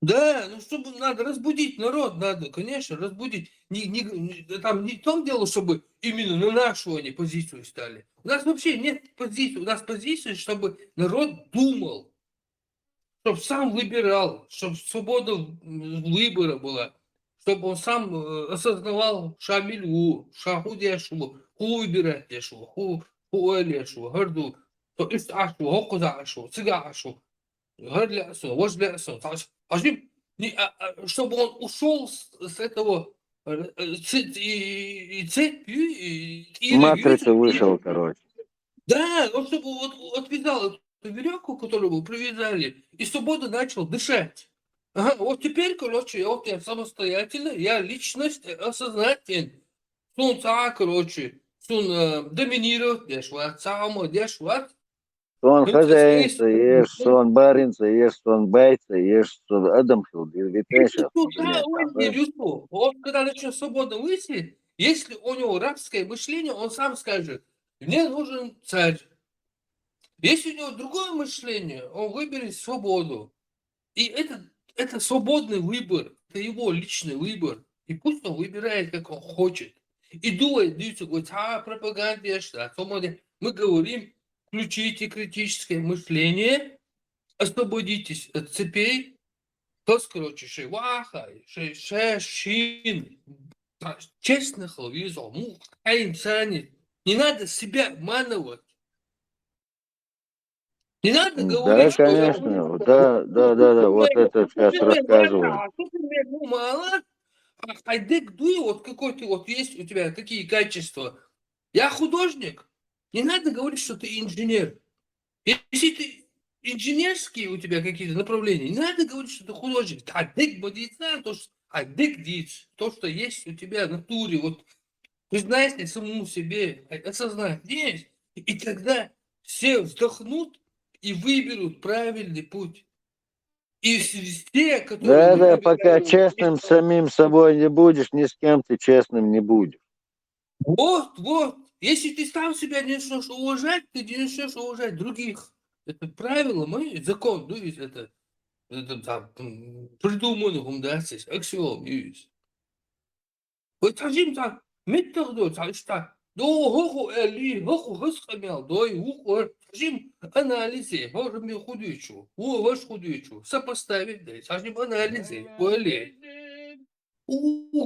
Speaker 2: Да, чтобы надо разбудить народ, надо, конечно, разбудить. Там не в том дело, чтобы именно на нашу они позицию стали. У нас вообще нет позиции. У нас позиция, чтобы народ думал, чтобы сам выбирал, чтобы свобода выбора была, чтобы он сам осознавал шамилу, шахудешу, ху выбирать дешу, ху элешу, гарду, то есть ашу, хокузашу, цыгашу. Чтобы он ушел с этого цепью.
Speaker 14: Матрица вышел, короче.
Speaker 2: Да, он чтобы отвязал эту веревку, которую мы привязали, и свободно начал дышать. Ага, вот теперь, я самостоятельно, я личность осознатель. Сун доминировать, дешват.
Speaker 14: Сон хозяинца, ешь, сон баринца, ешь, сон байца, ешь, сон адамхил.
Speaker 2: Он когда начнет свободно мыслить, если у него рабское мышление, он сам скажет, мне нужен царь. Если у него другое мышление, он выберет свободу. И это свободный выбор, это его личный выбор. И пусть он выбирает, как он хочет. И думает, говорит, пропаганда, мы говорим, включите критическое мышление, освободитесь от цепей, шейваха, шин, честно, не надо себя обманывать. Не надо говорить,
Speaker 14: что... Да, конечно, да, вот это сейчас рассказываю.
Speaker 2: Вот какой ты, есть у тебя такие качества. Я художник. Не надо говорить, что ты инженер. Если ты инженерские у тебя какие-то направления, не надо говорить, что ты художник. То, что есть у тебя в натуре, признайся самому себе, осознай. Есть. И тогда все вздохнут и выберут правильный путь. И все, которые
Speaker 14: Да, пока
Speaker 2: выбирают...
Speaker 14: честным самим собой не будешь, ни с кем ты честным не будешь.
Speaker 2: Вот. Если ты сам себя не начнешь уважать, ты не начнешь уважать других. Это правило, закон, ну, ведь это там, придуманным, да, здесь, аксиом, есть. Вот один так, методо, так, до хоху эли, хоху хасхамел, до и уху, один анализе, можем мне худючу, ваш худючу, сопоставить, да, один анализе, более.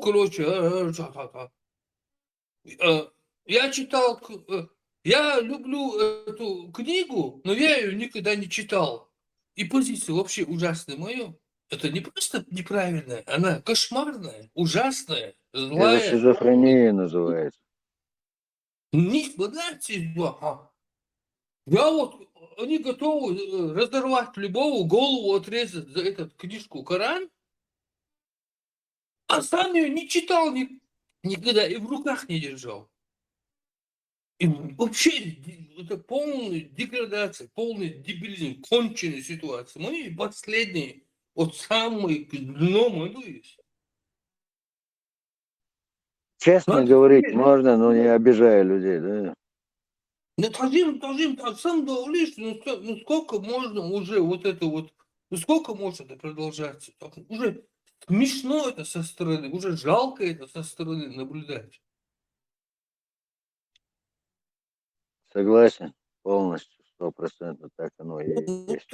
Speaker 2: Короче, я читал, я люблю эту книгу, но я ее никогда не читал. И позиция вообще ужасная моя. Это не просто неправильная, она кошмарная, ужасная,
Speaker 14: Это
Speaker 2: злая.
Speaker 14: шизофрения называется.
Speaker 2: Я вот, они готовы разорвать любого, голову отрезать за эту книжку Коран, а сам ее не читал никогда и в руках не держал. И вообще, это полная деградация, полный дебилизм, конченая ситуация. Мы последние, вот самые дном идут.
Speaker 14: Честно говорить можно, но не обижая людей, да?
Speaker 2: Ну, Тажим, так сам говоришь, ну сколько можно уже вот это вот, ну сколько может это продолжаться? Так, уже смешно это со стороны, уже жалко это со стороны наблюдать.
Speaker 14: Согласен полностью, 100% так оно и есть.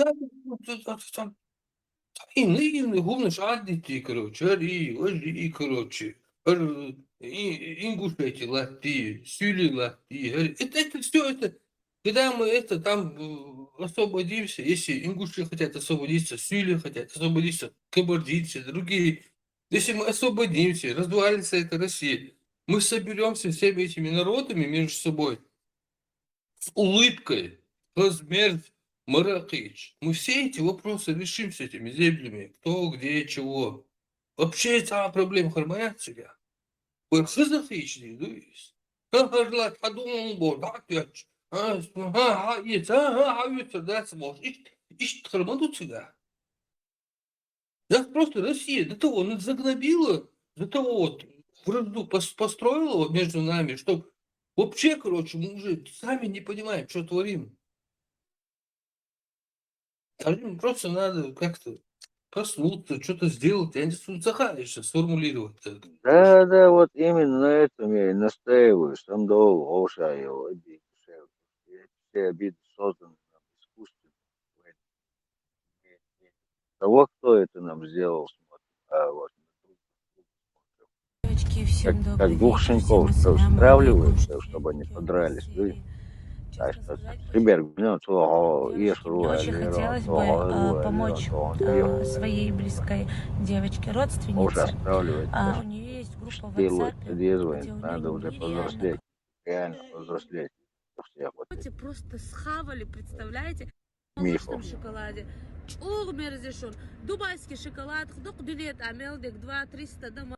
Speaker 2: И наивный гумныш аддити, короче, ари, короче, ингушети латти, сюли латти. Это все это, когда мы это там освободимся, если ингуши хотят освободиться, сюли хотят освободиться, кабардинцы, другие, если мы освободимся, развалится эта Россия, мы соберемся всеми этими народами между собой с улыбкой, размер Маракич. Мы все эти вопросы решим с этими землями. Кто, где, чего. Вообще это проблема хармоняция. Вы хызахичный, дуис. Харлат, подумал, бо, да, пять. Да, сможешь. Ищет харману сюда. Да просто Россия до того загнобила, до того вот вражду построила между нами, что вообще, короче, мы уже сами не понимаем, что творим. Просто надо как-то проснуться, что-то сделать, я не захаришься сформулировать.
Speaker 14: Да, вот именно на этом я и настаиваю. Сам долго его все обиды созданы нам искусственно. Того, кто это нам сделал, а вот
Speaker 21: Девочки, всем добрый
Speaker 14: как двух
Speaker 21: вечер,
Speaker 14: щенков
Speaker 21: всем ассаляму
Speaker 14: стравливают,
Speaker 21: алейкум,
Speaker 14: чтобы они
Speaker 21: хотела
Speaker 14: подрались.
Speaker 21: сказать.
Speaker 14: Так что, ребят, ну,
Speaker 21: Девочки, мне очень хотелось бы помочь своей близкой девочке, родственнице. У нее есть группа в WhatsApp, где у
Speaker 14: надо
Speaker 21: нее
Speaker 14: уже
Speaker 21: нереально
Speaker 14: повзрослеть, реально повзрослеть. У всех вот этих
Speaker 21: просто схавали, представляете? В
Speaker 14: мифов.
Speaker 21: молочном шоколаде. Чур мерзишон. Дубайский шоколад. Хдук билет амелдик 2-300 дома.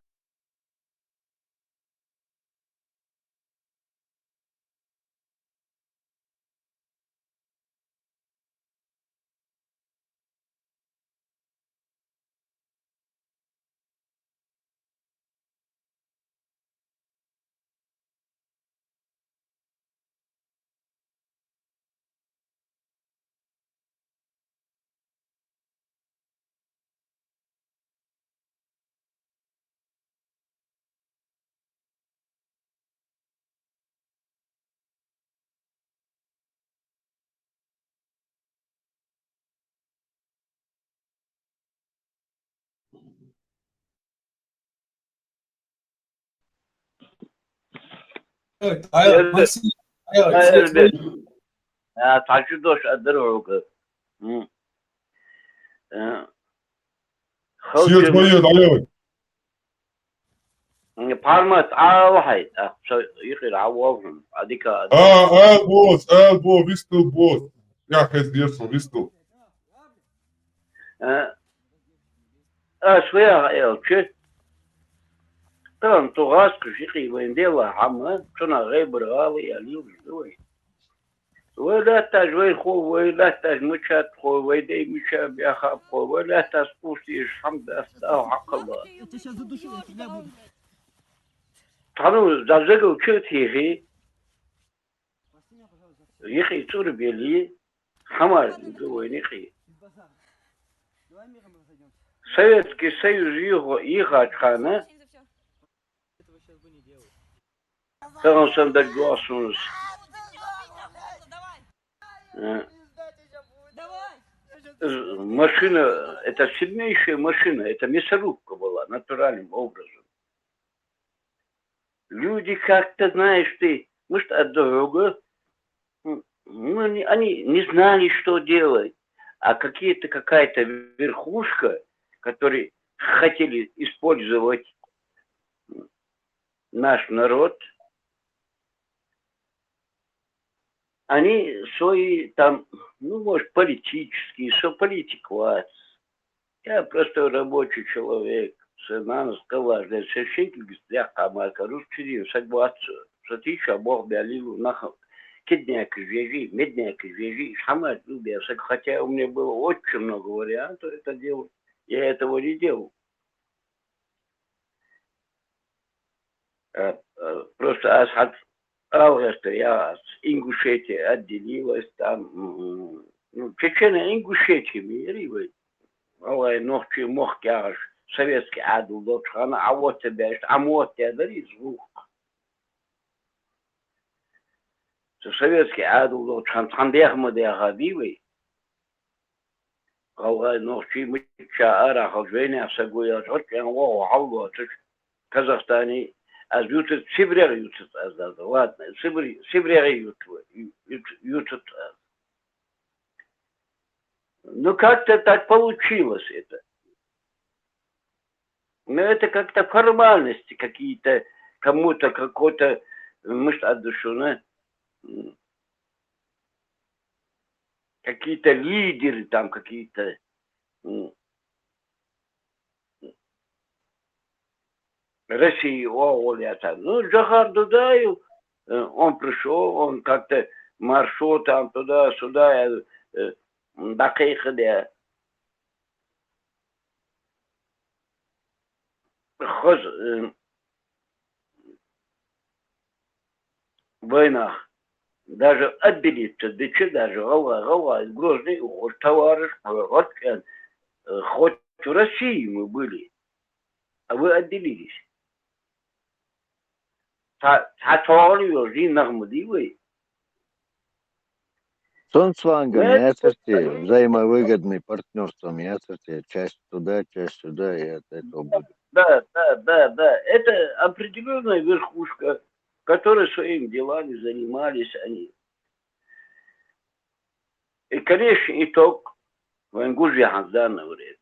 Speaker 8: Evet, hayır, nasıl?
Speaker 4: Evet, takip doş adırık.
Speaker 15: Свет моет, алло.
Speaker 4: Parmat ağlaydı. Yıkır ağlayın. Adika.
Speaker 15: Elbow, вистыл boss. Я хездерсо, вистыл.
Speaker 4: Şuraya çöt. Tamam, tuğas kışıkı vendela hamı. Şuna gayber ağlı yalıyor. ولا تاج ويخو ولا تاج مشات خو ويدي مشا بيخاب خو ولا تاج بوستيش حمد أستاو حق الله تانو زازقو كتيغي يخي تور بيلي حمار دوينيخي Советский Союз ехать хана. Там сам догласнулся. Машина, это сильнейшая машина, это мясорубка была, натуральным образом. Люди как-то, знаешь ты, может, от дорога, они не знали, что делать, а какая-то верхушка, которые хотели использовать наш народ, они свои там, ну, может, политические, политиковать. Я просто рабочий человек. Надо сказать, что священник для Хамака, русский согласен, что ты еще Бог белил нахал. Кидняк вяжи, медняк вяжи, Хамад любил, хотя у меня было очень много вариантов это делать. Я этого не делал. Просто от Августа я с Ингушетии отделилась, там, ну, Чечена Ингушетия миривает. Аллах ночи мохкяж, советский аду, лотхана, а вот тебя, а вот тебя дарит звук. Советский аду, лотхан, тандехма де агадивый. Аллах ночи мыча ара, хаджвеня, сагуя, чоткен, о, аллах, Казахстане. А ютят сибирь ютят, ладно, сибирь ютят. Ну как-то так получилось это. Но это как-то формальности какие-то, кому-то какой-то, может, от души, какие-то лидеры там, какие-то. России, ну, Джахар Дудаев, он пришел, он как-то маршрут там туда-сюда, дакейха, в войнах, даже отделиться, да че даже, Грозный, товарищ, хоть в России мы были, а вы отделились.
Speaker 14: Сонсванга, мясорте, взаимовыгодный партнерство, мясорте, часть туда, часть сюда, и от этого будет.
Speaker 4: Да. Это определенная верхушка, которая своими делами занимались они. И, конечно, итог в Ингушетии в данное время.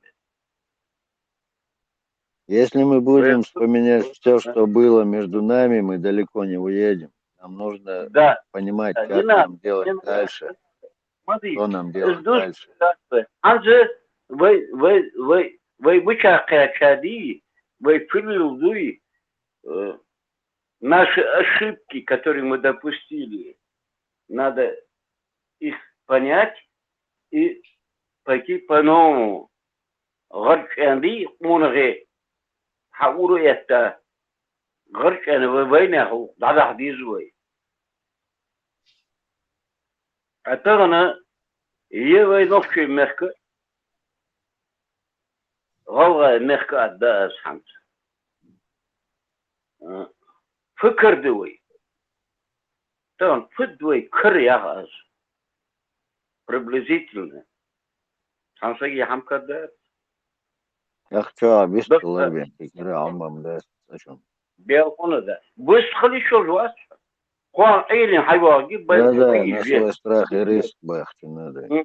Speaker 14: Если мы будем вспоминать все, что было между нами, мы далеко не уедем. Нам нужно понимать, как нам делать дальше.
Speaker 4: Смотри,
Speaker 14: что нам делать дальше.
Speaker 4: Вы бычакачади, вы прилюдуй наши ошибки, которые мы допустили. Надо их понять и пойти по-новому. Горчанди, мунге, хауру это, горчан вы войнаху, дадах дизуй. А то она, ее войновчий мягко, غلغة مخكات داس حمد فكر دوي تون فدوي كرياغاز приблизительно حمساقي حمكات داس
Speaker 14: أختار بيستقلال بيحكي عمم داس أشون
Speaker 4: بيالقونا دا بس خلي شو جواز خوان عيلين حيواقي
Speaker 14: لا نسوي استراخي ريسك بيحكي نادي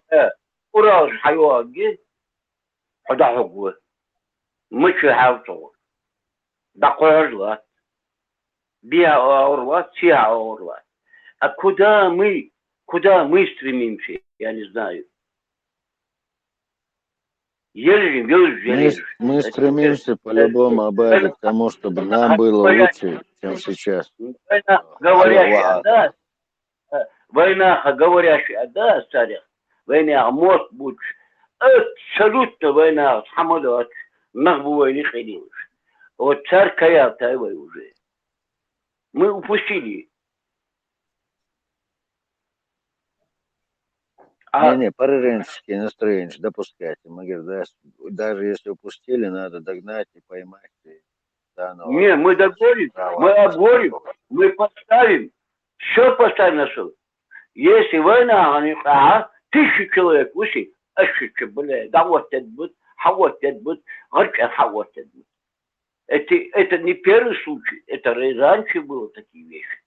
Speaker 4: وراج حيواقي حدا حقوه مش حاوطور دقوة بيها أوروات فيها أوروات كدا мы стремимся, я не знаю.
Speaker 14: Мы стремимся по-любому, Абаля, к тому, чтобы нам было лучше, чем сейчас.
Speaker 4: Говорящая, да. война, говорящая, да, царях, война, может быть, абсолютно война, самолет, нахбывай не ходил. Вот царь Каял Тайвай уже. Мы упустили.
Speaker 14: Не-не, пораженческие настроения допускайте. Мы говорим, да, даже если упустили, надо догнать и поймать. И заново.
Speaker 4: Не, мы догоним, мы обгоним, мы поставим. Все поставим на суд. Если война, они 1000 человек, уси, اشك بالله دعوة تدبت حوت تدبت غرق حوت تدبت. Это не первый случай, это и раньше было такие вещи.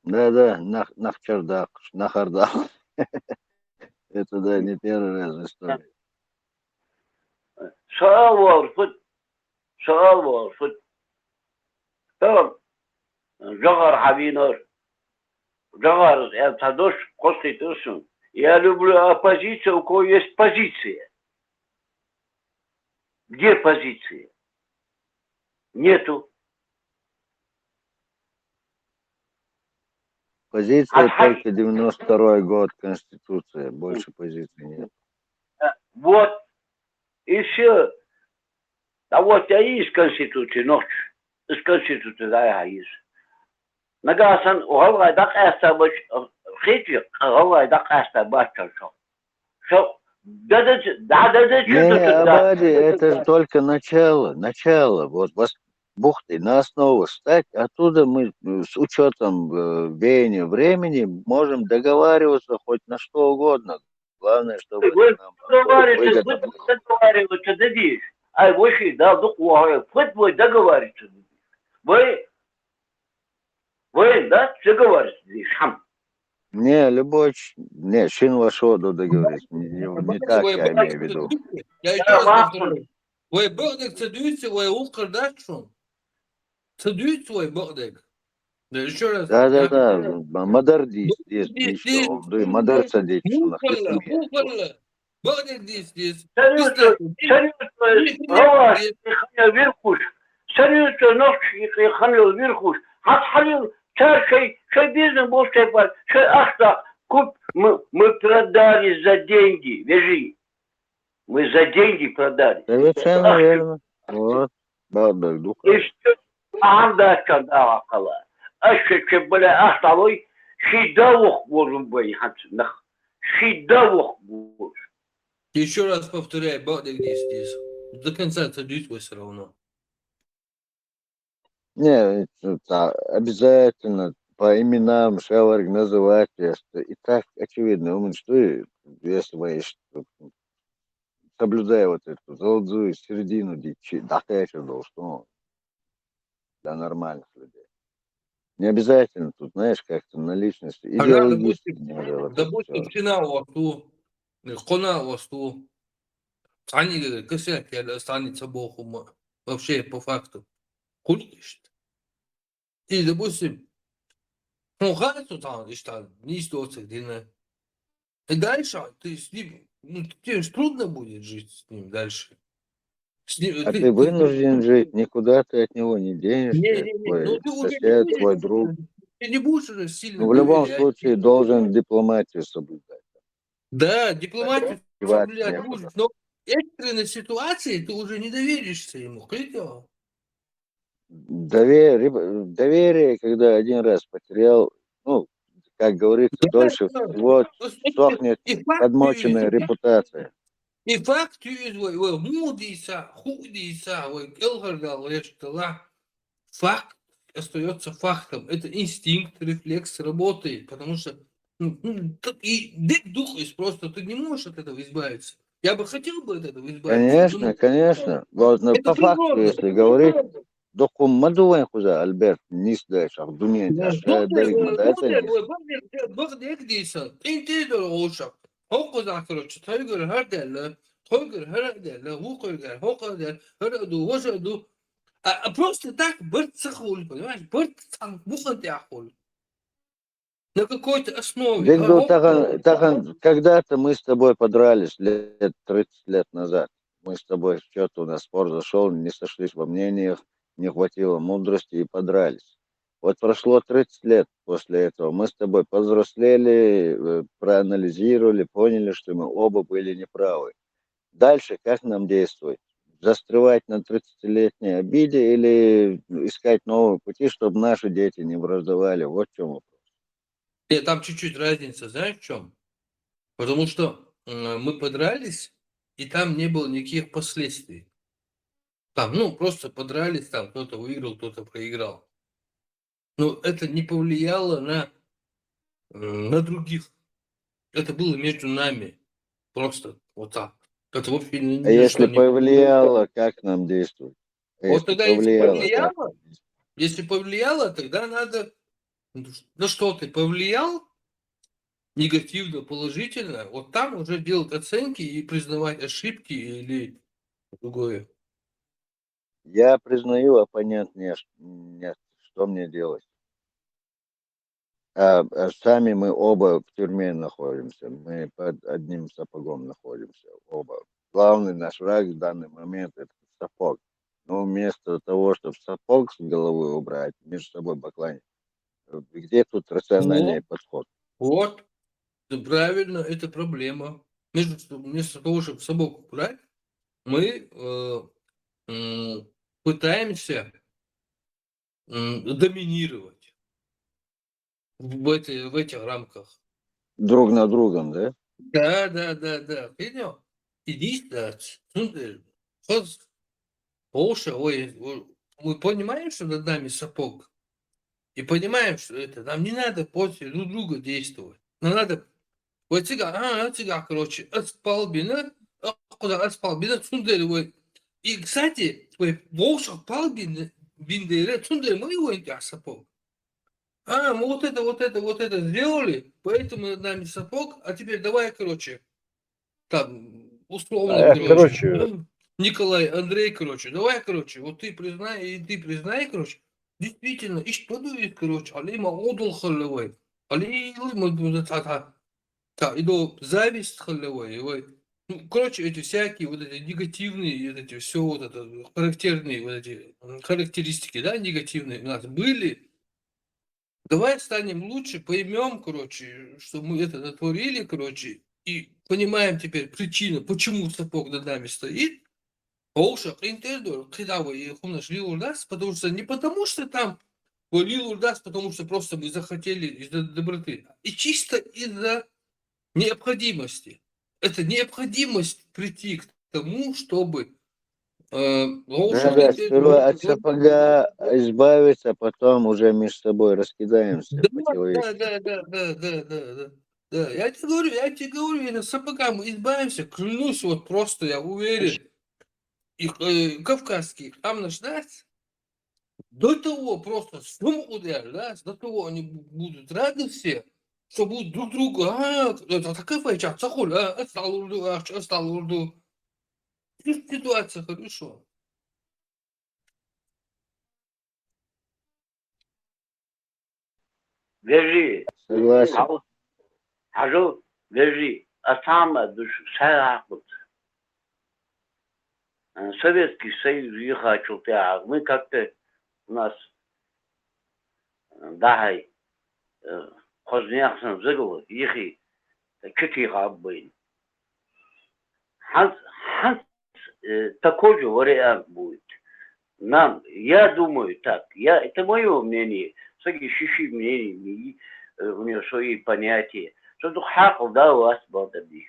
Speaker 14: Да, на чердак, на хардак. Это, да, не первый раз история.
Speaker 4: Сауал фут. Tamam. Жагар Хавинор. Жагар, это дождь, Конституцию. Я люблю оппозицию, у кого есть позиция. Где позиция? Нету.
Speaker 14: Позиция только 92-й год, Конституция. Больше позиций нет.
Speaker 4: Вот. И все. А вот я есть Конституция, ночь. Из Конституции, да, я есть. Нагасан, уголовай, так эстабыч, хитли, уголовай, так эстабыч, что? Да,
Speaker 14: Абади, это же только начало. Вот вас бухты на основу стать, оттуда мы с учетом веяния времени можем договариваться хоть на что угодно. Главное, чтобы
Speaker 4: вы
Speaker 14: нам
Speaker 4: договариваться дадишь. А вы да, вы договариваться. Вы, да, договариваетесь.
Speaker 14: Не, любой... Не, чин вашего договорить. Не так я имею в виду.
Speaker 2: Я еще раз повторю. Вы богдек цедуете, вы укрдачун. Цедуете свой богдек. Да еще раз.
Speaker 14: Да. Модердис здесь. Модер цедить.
Speaker 2: Богдек здесь.
Speaker 4: Санюта ночь, и ханил верхуш. Ханил шей бизнес был штепать, шей ахта. Мы продали за деньги, вяжи. Мы за деньги продали.
Speaker 14: Совершенно верно. Вот. Бабак духа.
Speaker 4: И что? Анда чандала кала. Ашече бля ахталой. Шидавух можем быть. Шидавух можем.
Speaker 2: Еще раз повторяю, богдек здесь. До конца цедуете вы все равно.
Speaker 14: Не, это обязательно по именам шаварг называть. И так очевидно, что если вы соблюдая вот эту золотую середину дичи, что для нормальных людей. Не обязательно тут, знаешь, как-то на личности. Идеологически
Speaker 2: допустим, цена у вас, кона у вас, они косяк, я останется Богу вообще по факту. Кулишь. И, допустим, хату там, не стоит где. И дальше ты с ним, тебе же трудно будет жить с ним дальше.
Speaker 14: Ты вынужден жить, никуда ты от него не денешься. Твой сосед, твой друг.
Speaker 2: Ты не будешь уже сильно
Speaker 14: В любом случае должен дипломатию соблюдать.
Speaker 2: Да, дипломатию соблюдать будешь, но экстренной ситуации ты уже не доверишься ему. Кликал.
Speaker 14: Доверие, когда один раз потерял, как говорится, дольше всего сохнет подмоченная репутация.
Speaker 2: И факт, вы мудийся, худийся, вы келгардал, факт остается фактом. Это инстинкт, рефлекс работает, потому что и дух есть просто, ты не можешь от этого избавиться. Я бы хотел бы от этого избавиться.
Speaker 14: Конечно. Вот, по факту, если говорить, докум мадуэн хуза, Альберт, не сдаешь, а в дуне, это
Speaker 2: просто так бырцахуль, понимаешь? Бухантяхуль. На какой-то основе.
Speaker 14: Когда-то мы с тобой подрались 30 лет назад. Мы с тобой, что-то у нас спор зашел, не сошлись во мнениях, не хватило мудрости и подрались. Вот прошло 30 лет после этого. Мы с тобой повзрослели, проанализировали, поняли, что мы оба были неправы. Дальше как нам действовать? Застревать на 30-летней обиде или искать новые пути, чтобы наши дети не враждовали? Вот в чем вопрос.
Speaker 2: Нет, там чуть-чуть разница, знаешь в чем? Потому что мы подрались, и там не было никаких последствий. Там, ну, просто подрались, там кто-то выиграл, кто-то проиграл. Но это не повлияло на других. Это было между нами. Просто вот так. Это вообще ни
Speaker 14: А
Speaker 2: на
Speaker 14: если
Speaker 2: что не повлияло.
Speaker 14: повлияло, как нам действовать? А
Speaker 2: Вот
Speaker 14: если
Speaker 2: тогда, если
Speaker 14: повлияло, как?
Speaker 2: повлияло, тогда надо... На что ты повлиял, негативно, положительно, вот там уже делать оценки и признавать ошибки или другое.
Speaker 14: Я признаю, оппонент нет, что мне делать? А сами мы оба в тюрьме находимся, мы под одним сапогом находимся, оба. Главный наш враг в данный момент – это сапог. Но вместо того, чтобы сапог с головы убрать, между собой бакланить, где тут рациональный подход?
Speaker 2: Вот, правильно, это проблема. Вместо того, чтобы собак убрать, мы пытаемся доминировать в этих рамках.
Speaker 14: Друг над другом, да?
Speaker 2: Да. Понял? Единственное, мы понимаем, что над нами сапог, и понимаем, что это нам не надо против друг друга действовать. Нам надо короче, аспалбина, куда аспалбина, цундер, и, кстати, волшеб палбин, биндере, цундер, мы его не сапог. Мы вот это сделали, поэтому над нами сапог, а теперь давай, короче, там, условно, короче, Николай, Андрей, короче, давай, короче, вот ты признай, короче, действительно, и что дует, короче, алима одул халевой, иду зависть халевой, ну, короче, эти всякие вот эти негативные, вот эти все вот это характерные вот эти характеристики, да, негативные у нас были. Давай станем лучше, поймем, короче, что мы это натворили, короче, и понимаем теперь причину, почему сапог над нами стоит. Потому что не потому, что там валил урдас, потому что просто мы захотели из-за доброты, и чисто из-за необходимости. Это необходимость прийти к тому, чтобы
Speaker 14: Надо сперва от сапога избавиться, потом уже между собой раскидаемся по-человечески.
Speaker 2: Да. Я тебе говорю, с сапога мы избавимся, клянусь, вот просто я уверен. И кавказских там наш до того просто сум удар, да, до того они будут рады все, что будут друг друга, это такая файча, цахуль, остал урду. Ситуация хорошо.
Speaker 4: Veji.
Speaker 14: Согласен.
Speaker 4: Hajı veji. Asama düş sayakut. Советский Союз ехал, мы как-то у нас дахай хозняхсан заговор ехи чути габбин. Такой же вариант будет. Я думаю так, это мое мнение, всякие шиши мнения, у него свои понятия. Что-то хакл, да, у вас был добич.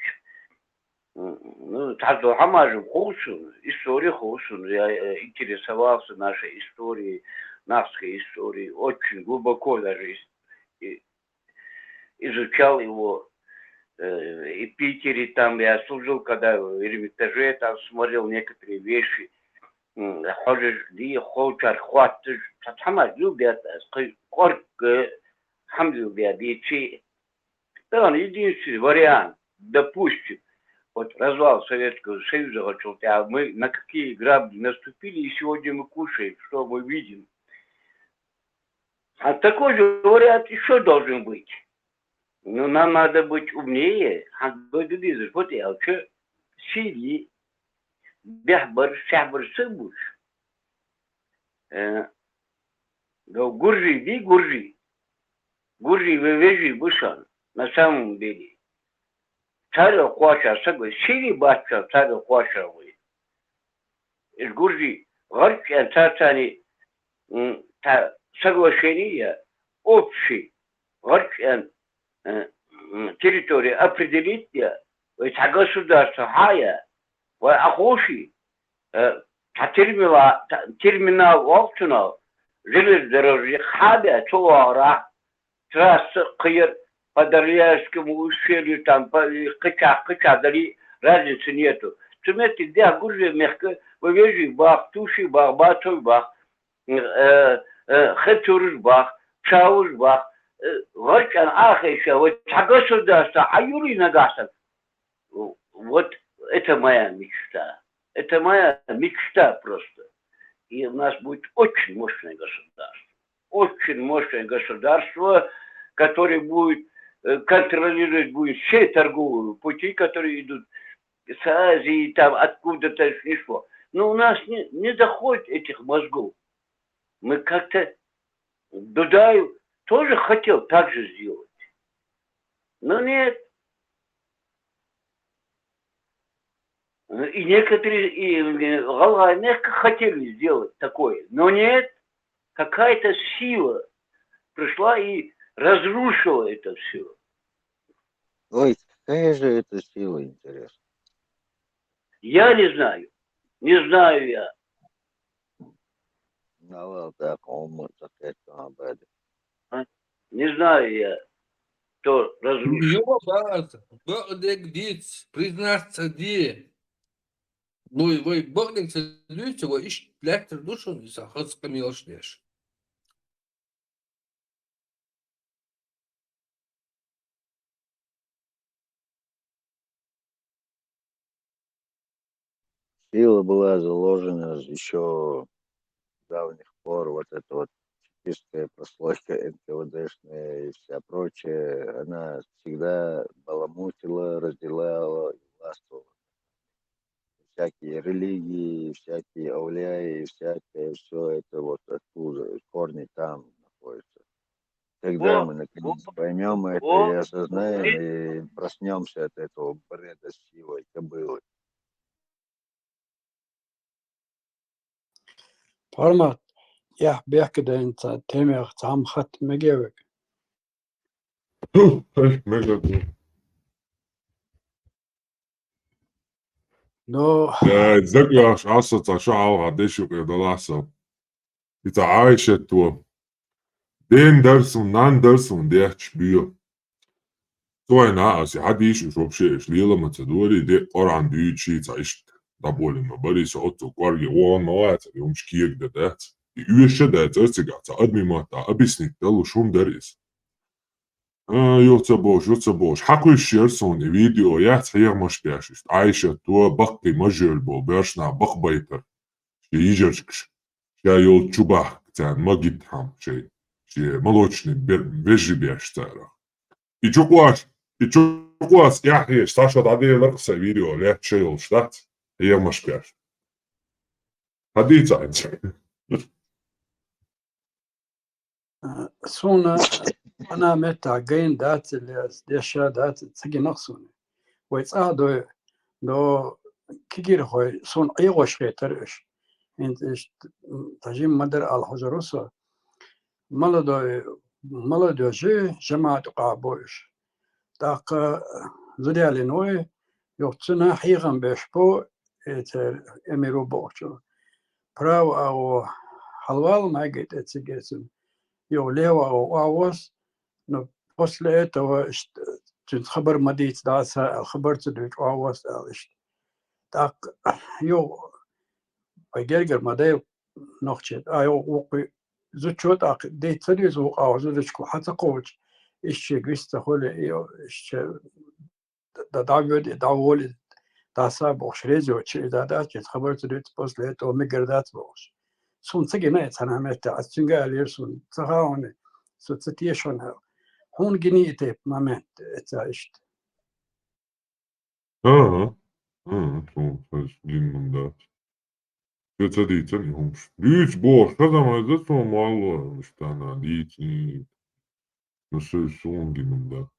Speaker 4: Ну, так что хамажем хорошо, история хорошо, я интересовался нашей историей, нашей историей, очень глубоко даже изучал его. И в Питере там я служил, когда в Эрмитаже, там смотрел некоторые вещи. Ходишь, хочешь, хватишь, хамаж любят, корк, хам любят, и да, единственный вариант, допустим, вот развал Советского Союза, а мы на какие грабли наступили, и сегодня мы кушаем, что мы видим. А такой же вариант еще должен быть. Но нам надо быть умнее. Вот я что, Сирии, Бехбар, Шахбар, Сыбуш. لو جري دي جري ويجي بشان на самом деле. Царь Кваша, сири батча царь Кваша вы. Из Гуржи, горки царцани соглашения общий, горки территории определить я, ведь государство хая, вы охоши, терминал Волчунов, железнодорожье хабя, товара, трасса, кир, по Дарьяевскому ущелью, там, по Кыча, разницы нету. Цемети, где Гуржи мягко, вывежи бах, туши бах, бацой бах, хэтурж бах, чауж бах, горькан ахейша, вот государство, аюри нагасов. Вот это моя мечта. Это моя мечта просто. И у нас будет очень мощное государство. Очень мощное государство, которое будет контролировать будет все торговые пути, которые идут с Азии, там откуда-то шло. Но у нас не доходит этих мозгов. Мы как-то Дудаев тоже хотел так же сделать. Но нет. И некоторые, и мягко хотели сделать такое. Но нет. Какая-то сила пришла и разрушила это все.
Speaker 14: Ой, какая же это сила, интересно.
Speaker 4: Я не знаю. Не знаю я. Не знаю я, кто разрушил.
Speaker 2: Признаться, где? Вы Богдик садуете, вы ищете лектор душу, и заход скамилошнешь.
Speaker 14: Сила была заложена еще с давних пор, вот эта вот чекистская прослойка НКВДшная и вся прочая, она всегда баламутила, разделяла и властвовала. Всякие религии, всякие ауляи, всякое, все это вот оттуда, корни там находятся. Когда мы наконец поймем это и осознаем, и проснемся от этого бреда силой кобылы.
Speaker 5: Пармат, я бехкеден ца темех цамхат мегевек. Но
Speaker 15: تذكر عصة شعر قديش يقدر لحظة يتعايش تو دين درسون نان درسون ديش بيو توي ناس يحديش يشوف شيء ليلة ما تدوري دي قرعن ديوت شي تعيش دابولي ما بري سعوتو قرقي وان موات يوم شكيك دات يوشا دات ارتقع تقدمي ما تقبسني تلو شوم دريس يوتسبوش حكو الشيرسون فيديو يحتير مش بياشش عايشة تو بقي مجرل بو بيرشنا بق بيتر شي يجرشكش شي يول чубах تان ما جيت هم شي молочный بيجي بياش تارا يجوكواس يحيي ستاشا دادي لرقصة فيديو ليه شي يول شتات هي مش بياش هدي زاين
Speaker 5: سونا أنا متى جين دات اللي ديشا دات تسجي نقصوني ويتصاعدوا دو كيجير خوي سون أيغوش خيترش انت تجيم مدر الحجروسا ملدو جي جماعة قابوش تاق زديالي نوي يوتسنا حيغم بيشبو اميرو بوشو براو او حلوال ما جيت اتسجيسن يو ليوا او اواس نو после этого خبر مديت داسا الخبر تدويت اواس الاشت تاق يو بيجرجر مداي نوخشت ايو وقي زوتشوت اق دي تريز وقاو زوتشكو حتى قوج ايش جيست هول ايو ايش داول داسا بوشريزو تشي دادات خبر تدويت после этого ميجردات بوش سون تسجي نايت انا مت اتسنجا ليرسون تخاون سو تتيشون هون جنيتي مامنت اتايشت
Speaker 15: شو جين من ده Jetzt hat die Zeit nicht humsch. Lütsch, boah, schau mal, das ist normal, ich dann an die, das ist so ungenommen da.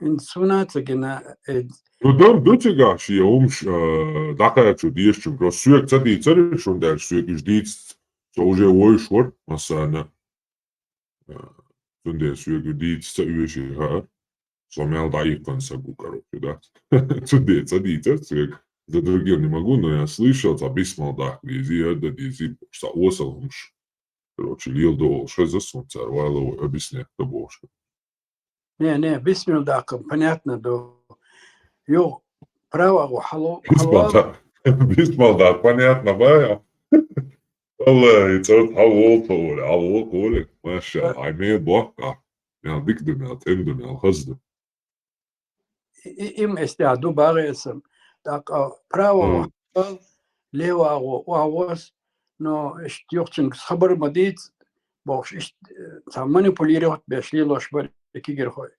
Speaker 5: In Sunat gena
Speaker 15: Ну там дочегаш je умш, така че диешчу, просуек цади цади шундер, суек ждиц, so уже ой шор, масана. Tunde suek ждиц, ца уеши ха. Сломял да их консагу, короче, да. Tunde цади суек. За других не могу, но я слышал, забисмал да, дизи, это дизи, что осал умш. Короче, лил до, что за солнце, рвало, объясняет, то бошка.
Speaker 5: не, бисмил даком, понятно, до ё право халал.
Speaker 15: Бисмал, понятно, да? والله يتصير حول ماشي عينيه بوقع يعني بيكدم يعني تندم يعني خصدم
Speaker 5: Им استعدوا باغيسم داك براو ليوا واوس но штёрчен خبر мадит бош иш сам манипулировать бешли лошбар кигер хой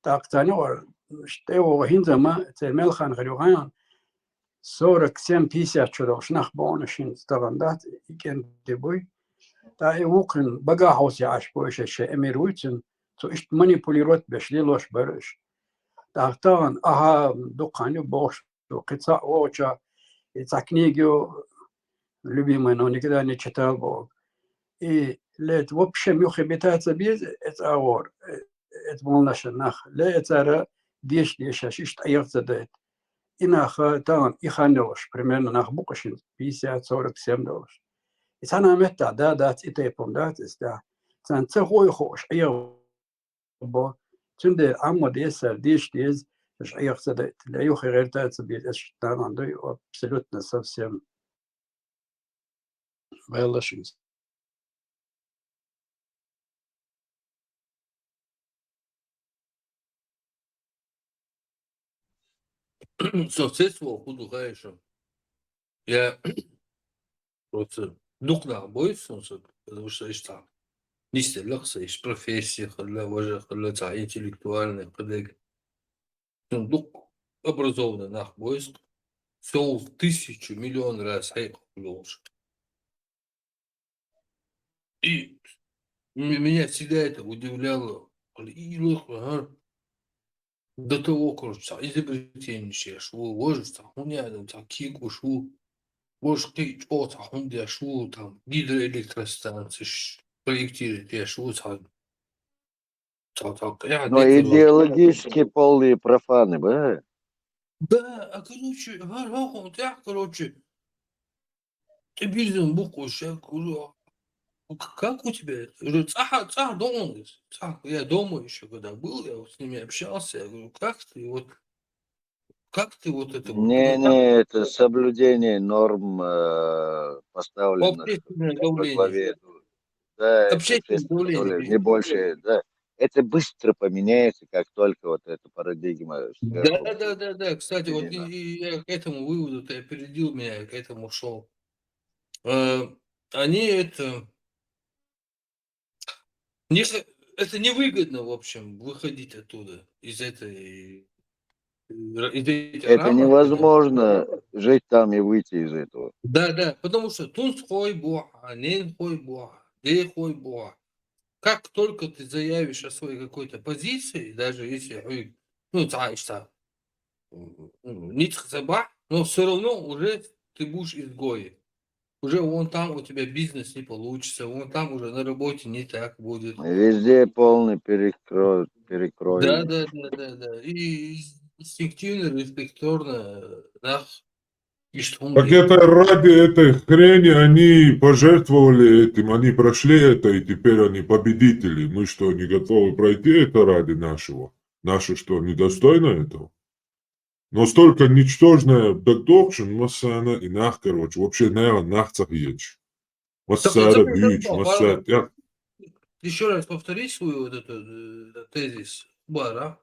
Speaker 5: так танор штево хинзама цемел хан грюган 47-50 чудош нах боншин ставандат икен дебой та евукн бага хаус яаш боше эмируйтен so ist manipuliert бешли лошбарш تاغتان اها دقاني بوش قطع اوچا تاكنيجو لبي منوني كده نشتال بو اي لت وبش ميوخي بتاعت بيز ات اور ات مولناش نخ لا اترى ديش اشيشت ايرت دات انا خاتان اخانوش примерно نخ بوقشن 50-47 دوش اتانا متى دات اتيبوم دات استا تان تخوي خوش اير بو تندي عمو ديسر ديز مش يقصد لا يخي غير تاعت بيت الشيطان عنده абсолютно совсем بيلاشيز
Speaker 2: Соответственно, буду конечно. Я просто духна боюсь, потому что есть там. Не стелился, есть профессия, хля вожа, хля интеллектуальная, хля дух образованный нах войск. Все в 1000 миллион раз лучше. И меня всегда это удивляло. До того, короче, изобретение шу, ложь, там, у меня там кику, шу, ложь, ты, о, там, у меня шу, там, гидроэлектростанции, проектирует, я шу, там,
Speaker 14: Но идеологически полные профаны, да?
Speaker 2: Да, а короче, короче, ты бизнес букву, как у тебя? Я дома еще когда был, я вот с ними общался, я говорю, как ты вот это вот?
Speaker 14: Не, это соблюдение норм поставленных
Speaker 2: Общественное
Speaker 14: во
Speaker 2: давление.
Speaker 14: главе. Да, это
Speaker 2: Общественное
Speaker 14: общественное
Speaker 2: давление.
Speaker 14: давление, не больше, да. Это быстро поменяется, как только вот эта парадигма сверху будет
Speaker 2: Да. Кстати, вот
Speaker 14: введена.
Speaker 2: и я к этому выводу, ты опередил меня, я к этому шел. Они это... Это невыгодно, в общем, выходить оттуда, из этих
Speaker 14: Это
Speaker 2: рамок.
Speaker 14: невозможно жить там и выйти из этого.
Speaker 2: Да, потому что тунс хой буа, нен хой буа, де хой буа. Как только ты заявишь о своей какой-то позиции, даже если, но все равно уже ты будешь изгоем. Уже вон там у тебя бизнес не получится, вон там уже на работе не так будет.
Speaker 14: Везде полный перекрой.
Speaker 2: Да. И инстинктивно, рефлекторно,
Speaker 15: Так это ради этой хрени они пожертвовали этим, они прошли это, и теперь они победители. Мы что, не готовы пройти это ради нашего? Наши что, недостойны этого? Но столько ничтожная доктрина, массана и нах, короче, вообще, наверное, нахцах ечь. Массара бич, массара...
Speaker 2: Еще раз повтори свой вот этот тезис, Бара.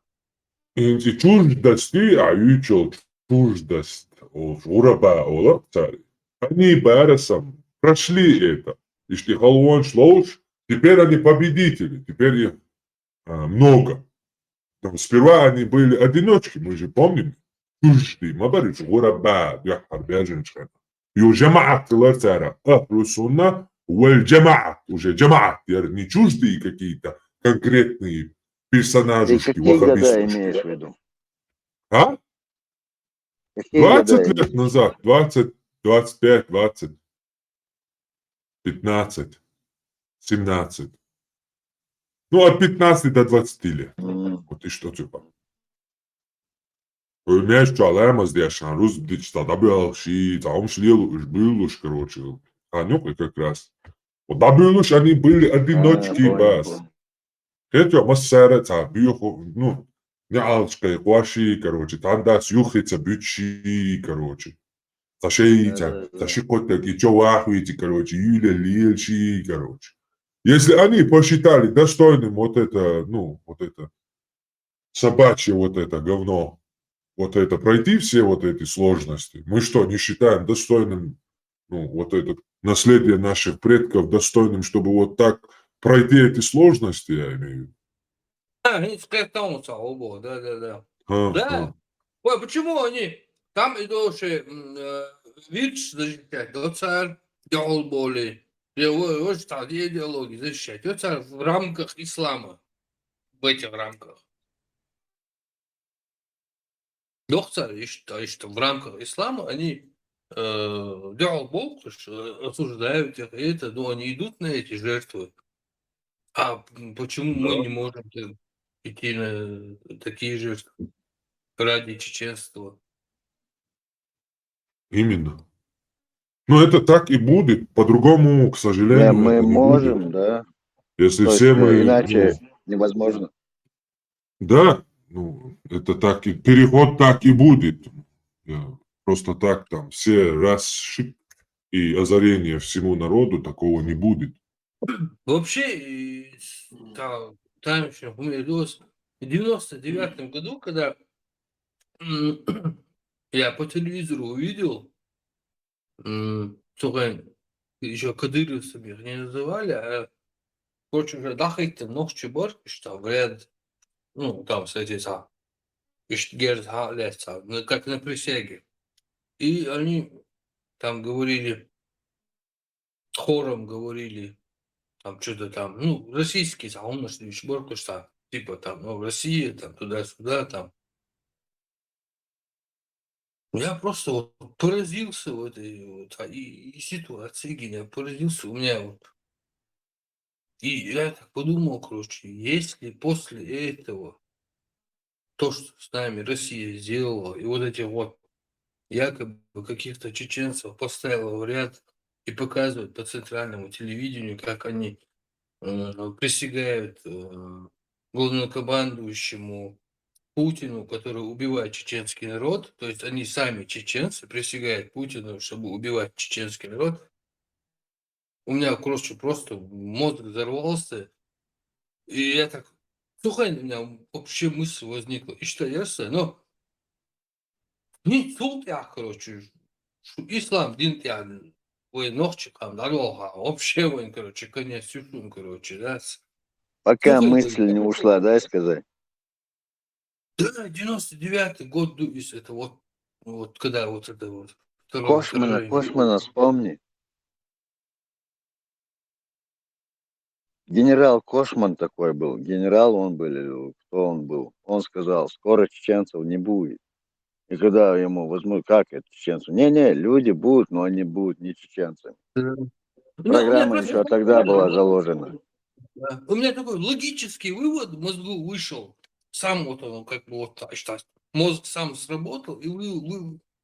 Speaker 15: И чуждости, а ючел чуждость. Ураба олар царь. Они барасом прошли это. И штихалуан шлоуш. Теперь они победители. Теперь их много. Там сперва они были одиночки, мы же помним. Чужды. Мабарич ураба. Яхар бяженчхан. Джамаат лацара. Ахлусунна валь джамаат. Уже джамаат. Не чуждые какие-то конкретные
Speaker 14: Ты
Speaker 15: персонажушки
Speaker 14: какие года
Speaker 15: ваххабистские.
Speaker 14: имеешь в виду?
Speaker 15: А?
Speaker 14: Какие
Speaker 15: 20
Speaker 14: года
Speaker 15: лет
Speaker 14: имеешь?
Speaker 15: назад. 20, 25, 20, 15, 17. Ну, от 15 до 20 лет. Вот и что типа. Понимаешь, что Алама сделал, Рус что добил, ши, там шлил, уж был уж, короче. Анюк как раз. Вот добил уж, они были одиночки,
Speaker 14: Понял,
Speaker 15: бас.
Speaker 14: понял.
Speaker 15: Это массара, бьюху, ну, не алчка, кваши, короче, там да, сюхица, бючи, короче. Ташейца,
Speaker 14: Да-да-да.
Speaker 15: ташикота, чё вахуете, короче, Юля, Лельчи, короче. Если они посчитали достойным вот это, ну, вот это, собачье вот это говно, вот это, пройти все вот эти сложности, мы что, не считаем достойным, ну, вот это наследие наших предков достойным, чтобы вот так пройти эти сложности, я имею в виду?
Speaker 2: Они скатаются оба, да.
Speaker 15: А,
Speaker 2: Да. Ой, почему они там идут ВИЧ защищать, царь делал боли. Вот что, идеологии защищать. Вот царь в рамках ислама, в этих рамках. Царь, я считаю, что в рамках ислама они делал Бог, осуждают их, и это, но они идут на эти жертвы. А почему мы не можем идти на такие жертвы ради чеченства?
Speaker 15: именно. Но это так и будет, по-другому, к
Speaker 14: Не,
Speaker 15: сожалению,
Speaker 14: мы
Speaker 15: это не будет.
Speaker 14: можем, да.
Speaker 15: Если
Speaker 14: То
Speaker 15: все
Speaker 14: есть
Speaker 15: мы,
Speaker 14: иначе
Speaker 15: ну,
Speaker 14: невозможно.
Speaker 15: да, ну, это так и, переход так и будет. Просто так там все раз шик и озарение всему народу, такого не будет.
Speaker 2: Вообще, там еще у меня виделось в 99-м году, когда я по телевизору увидел, только еще кадыровцами их не называли, а короче, уже дахайте ночью бар, что говорят, ну, там, кстати, как на присяге. И они там говорили, хором говорили, там что-то там, ну, российский умножный сборку, что типа там, ну, Россия, там, туда-сюда, там. Я просто вот поразился в этой вот и ситуации, я поразился. У меня вот. И я так подумал, короче, если после этого то, что с нами Россия сделала, и вот эти вот якобы каких-то чеченцев поставила в ряд и показывают по центральному телевидению, как они присягают главнокомандующему Путину, который убивает чеченский народ, то есть они сами чеченцы присягают Путину, чтобы убивать чеченский народ. У меня, короче, просто мозг взорвался, и я так, слухай, у меня вообще мысль возникла, и что я но не суд я, короче, ислам, дин я, ой, ночи, там, дорога, вообще, ой, короче, конец сюшун, короче, да.
Speaker 14: Пока
Speaker 2: Слухай,
Speaker 14: мысль не ушла, дай сказать.
Speaker 2: да, 99-й год, Дуис, это вот когда вот это вот второе вторжение.
Speaker 14: Кошмана вспомни. Генерал Кошман такой был. Генерал он был, или кто он был. Он сказал, скоро чеченцев не будет. И когда ему возьмут, как это чеченцев? Не-не, люди будут, но они будут не чеченцами.
Speaker 2: Ну, у меня
Speaker 14: Программа
Speaker 2: просто
Speaker 14: еще тогда была заложена.
Speaker 2: у меня такой логический вывод в мозгу вышел. Сам вот он, как бы вот так, мозг сам сработал, и у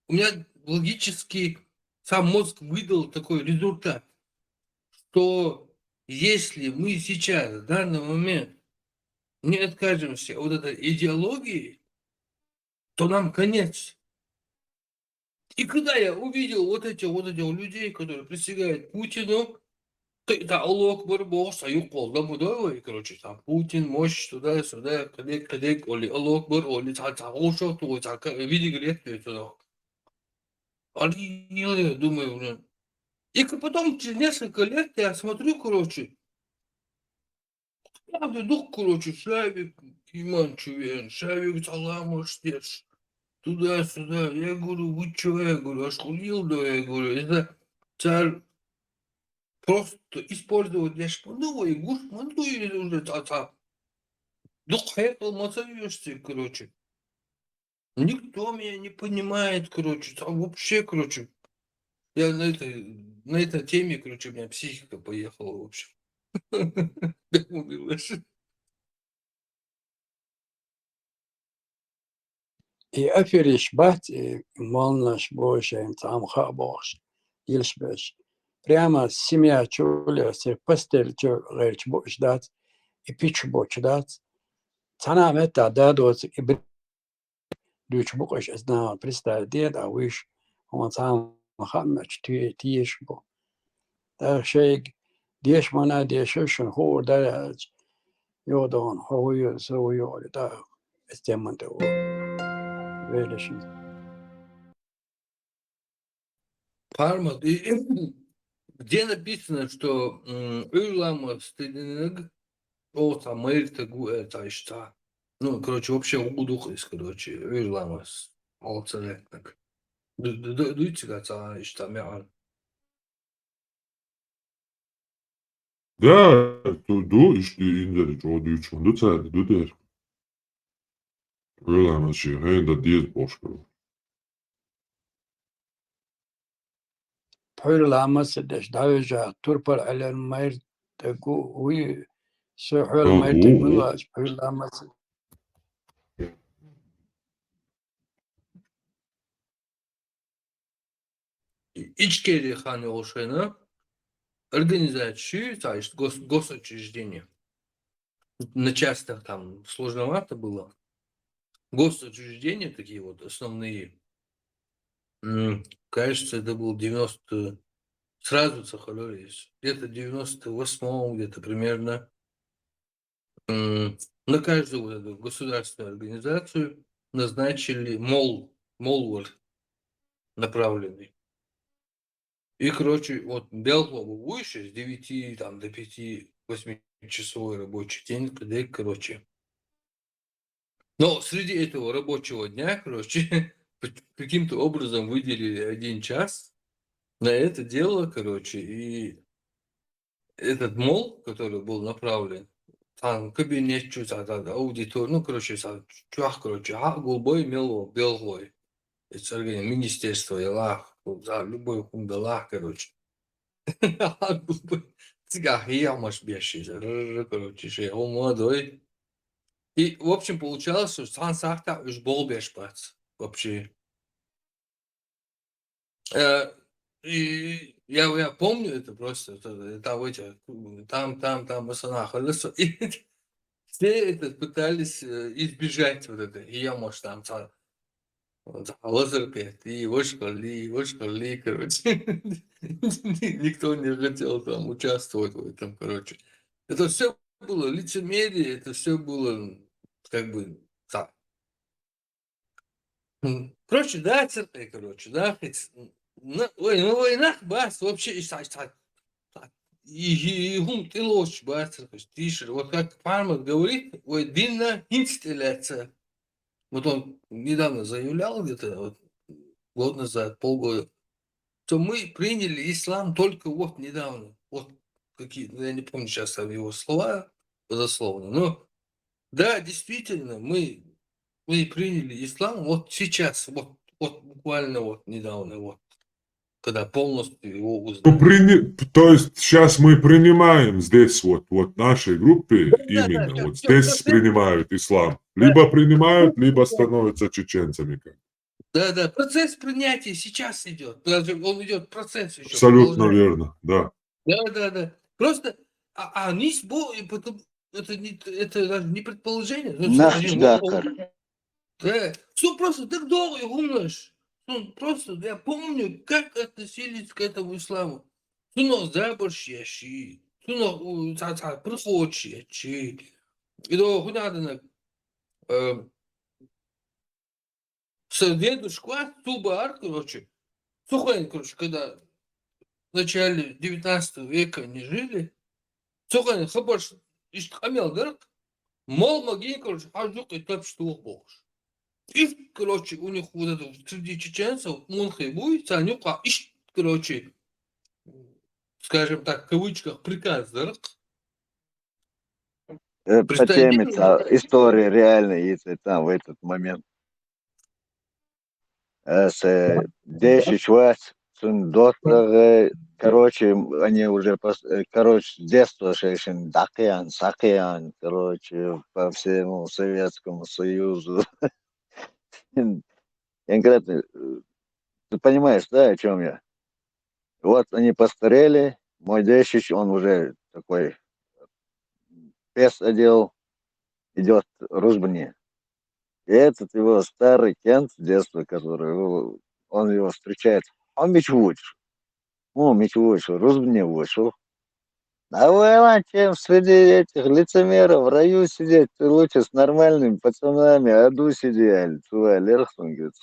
Speaker 2: меня логически сам мозг выдал такой результат, что если мы сейчас, в данный момент, не откажемся от этой идеологии, то нам конец. И когда я увидел вот этих людей, которые присягают Путину, это Аллах Акбар, Бог, Союз, Колдам, Удовой, короче, там Путин, мощь, туда-сюда, кадек, Оли, Аллах Акбар, Оли, Цалша, твой, види, говорит, туда. Я думаю, блин. И потом, через несколько лет, я смотрю, короче, правда, дух, короче, Шавик, Иман Чувен, Шавик, Салам, Штеш. туда-сюда. Я говорю, вы что, я говорю, ошкурил, да, я говорю, это царь просто использовать для шпану, и гуш, манду, или уже та-та. Дух хэкл, мацаешься, короче. Никто меня не понимает, короче, там вообще, короче. Я на этой теме, короче, у меня психика поехала, в общем. Как умилась.
Speaker 5: И афериш бать, и молнаш больше, им там хабош, ильшбеш. Прямо семья чуля, се постель чу речь боч дать, и пич боч дать. Цана мета дадот, и дучь боч знал, представь, дед, а виш, он там хамач, тиеш бо. Так шейк, деш мана, дешушен, хор, да, йодон, хойо, зойо, да, стеманте, велишин.
Speaker 2: Парма, где написано, что Уйлама стыднег, о, там, мэрта это что? Ну, короче, вообще удухлись, короче, Уйлама с молцелетник. Дуйте, как что мян.
Speaker 15: Да, du işte indirdik o düçün du tane du der. Öyle ama şey heyda değil boş kuru.
Speaker 5: Puyurlama sedeş daveja turpar alen mayr tegu uy suhul
Speaker 15: Ha
Speaker 5: mayr
Speaker 15: o
Speaker 5: tegulaş puyurlama
Speaker 2: Ичкери ханы Олшена организацию, то есть госучреждение. На частях там сложновато было. Госучреждения такие вот основные. Кажется, это был 90... Сразу Сахалёрис. Где-то 98-м, где-то примерно. На каждую вот эту государственную организацию назначили молвар направленный. И, короче, вот Белгова выше с 9 там, до 5-8 часовой рабочий день, когда, короче. Но среди этого рабочего дня, короче, каким-то образом выделили 1 час на это дело, короче, и этот мол, который был направлен, там кабинет, что-то, аудитория, ну, короче, чувак, короче, голубой мело, белгой. Это министерство, ялах, за любой хундалах, короче. Цыгах, я маш беший, короче, он молодой. И, в общем, получалось, что сан сахта уж был бешпац, вообще. И я помню это просто, там, басанах, и все это пытались избежать вот это, и я, может, там, лазерпет, и вошкали, короче. Никто не хотел там участвовать в этом, короче. Это все было лицемерие, это все было как бы так. Короче, да, церковь, короче, да, ой, ну война, бас, вообще, и гум ты ложь, бас, тише, вот как Пармат говорит, ой, длинно инстилляция. Вот он недавно заявлял, где-то вот, год назад, полгода, что мы приняли ислам только вот недавно. Вот какие, я не помню сейчас там его слова дословно, но да, действительно, мы приняли ислам вот сейчас, вот буквально вот недавно, вот, когда полностью его узнали.
Speaker 15: То есть сейчас мы принимаем здесь вот в нашей группе именно вот здесь принимают ислам. Либо принимают, либо становятся чеченцами.
Speaker 2: Да, процесс принятия сейчас идет. Даже он идет процесс еще.
Speaker 15: Абсолютно верно, да.
Speaker 2: Да. Просто они с Богом, это даже не предположение.
Speaker 14: Нахчгакар.
Speaker 2: Да, все просто так долго умножь. Ну, просто я помню, как относились к этому исламу. Суно заборщащий, суно приходящий. И до худадана дедушка, Тубар, короче, Сухань, короче, когда в начале 19 века они жили, Сухань, хабаш, ишт хамел, да? Мол, маги, короче, ажук и топ что бог. И, короче, у них вот это среди чеченцев, будет, они, короче, скажем так, в кавычках, приказ, да?
Speaker 14: По теме истории реальной, если там в этот момент. С 10 вас, доктор, короче, они уже, короче, с детства шейшин, Дакиян, Сакиян, короче, по всему Советскому Союзу. Конкретно, ты понимаешь, да, о чем я? Вот они постарели, мой Дещич, он уже такой пес одел, идет ружбани. И этот его старый кент с детства, который, он его встречает, он мечвуч. Ну, мечвуч, ружбани вышел. Давай, ладно, чем среди этих лицемеров в раю сидеть, ты лучше с нормальными пацанами, аду сидели, твоя лерхтун, говорит,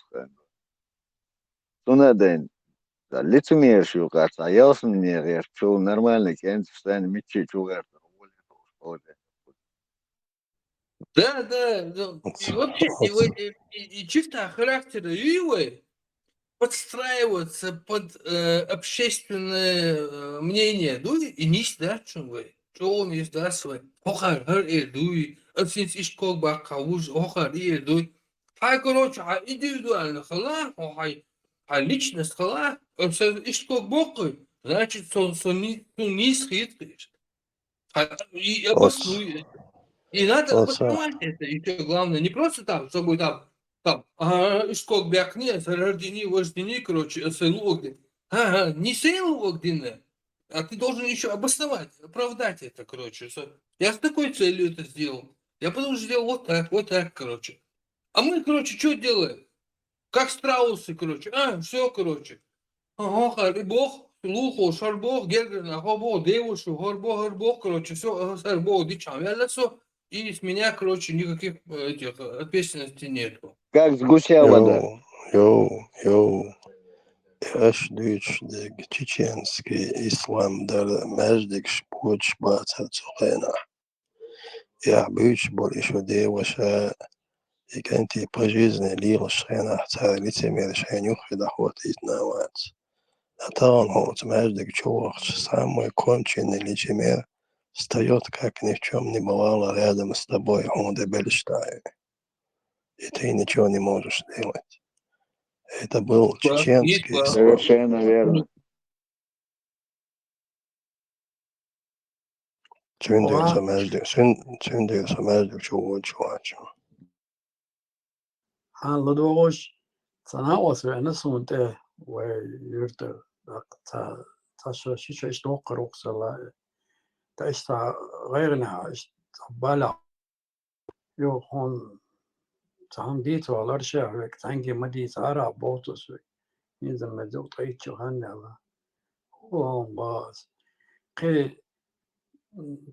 Speaker 14: Тунаден. Лицемер шукаться, а я мне, я что нормальный, кент встань, мечи, чугар.
Speaker 2: Да, да. И вообще, и чисто характера Юевой подстраиваться под общественное мнение, и не да, чем вы. Что он есть, да, свой. Хохар, дуй, отсинс ишкол бакауж, хохар, дуй. Короче, индивидуально хала, личность хала, ишкол бокой, значит, сон низ хитрый. И обоснуй. И надо обосновать это, и что главное, не просто там, чтобы там, сколько бякни, рождени, вождени, короче, селугды. Не селугдины, а ты должен еще обосновать, оправдать это, короче. Я с такой целью это сделал. Я потому что сделал вот так, короче. А мы, короче, что делаем? Как страусы, короче. Все, короче. Бог, лухо, шарбог, герген, ахобо, девушу, горбо, короче, все, шарбо, дичам. Я все. И с меня, короче, никаких этих ответственностей нету.
Speaker 14: Как с гуся вода.
Speaker 19: Йоу. Яш дүйчдик чеченский ислам дала мәждик шпуч баца цухена. Я бүйч бол еще деваша и канти по жизни лил шена царь лицемер шенюх и доход изнавать. А там вот мәждик чувак самый конченый лицемер встает, как ни в чем не бывало, рядом с тобой, он дебельштайн. И ты ничего не можешь делать. Это был чеченский.
Speaker 14: Совершенно верно.
Speaker 19: Sündüyorsa məzdük çoğu çoğaçı.
Speaker 5: لدوغوش تناوس بأن سونته ويرتر تا شيش إيش توقر وقصلا تا إيش تا غيرنا إيش بالا يو هون تهم ديت ولا رشة وك تانجي مديت عرب بوتوس ينزل مدوق طيب شو هنلا هون باز قي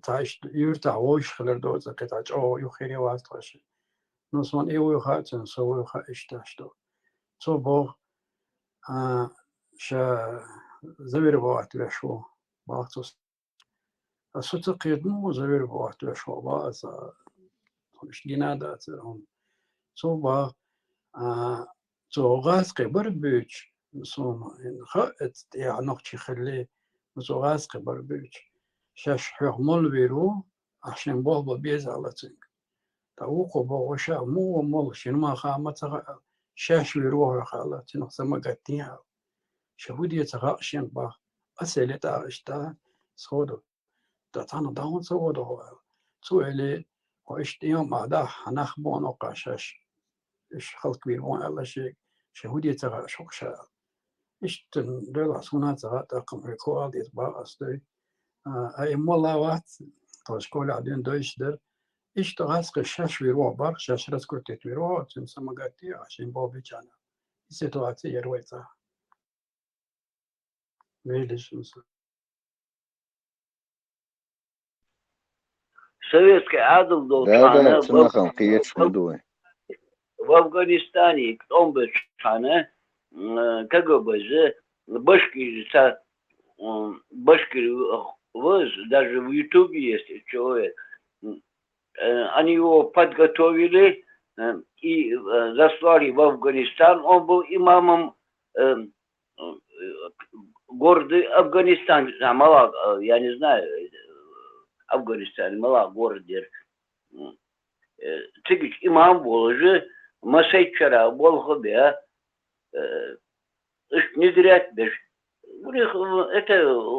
Speaker 5: تعيش يرتع وش خلر دوزة قطع أو يخيري واسطة نصون إيو يخاتن سو يخاش تاشتو سو بو شا زبير بوات بشو باختوس أصدق مو زبير بوات بشو باز مش جنادات هم سو با سو غاز قبر بيج سو خات يعني نقطة خلي سو غاز قبر بيج شاش حمل بيرو عشان بابا بيزعلتك تاوكو بوشا مو مول شنو ما خامت شاش بيروح خالتي نقسم قتيها شهودية تغاشين با أسئلة أشتا سودو تانا داون سودو سؤالي وإشتيام بعدها هنخبون وقاشاش إيش خلق بيرون الله شيء شهودية تغاشوك شا إيش تندل عصونا تغاقم ريكوال يتبع أصدي أي ملاوات تشكول عدين دويش در إيش تغاسق الشاش ويروح بار شاش رسكوتت ويروح تنسى مقاتي عشان بابي كان السيتواتي يرويتها ويلش مثلا
Speaker 4: Советский адл был
Speaker 14: Да, цунахам киец медуй.
Speaker 4: в Афганистане, кто бы чана, КГБ, башки даже в Ютубе есть человек. Они его подготовили и заслали в Афганистан. Он был имамом города Афганистан, Мала, я не знаю, Афганистан, Мала город. Цигич имам был же, Масайчара, Болхобе, не зря у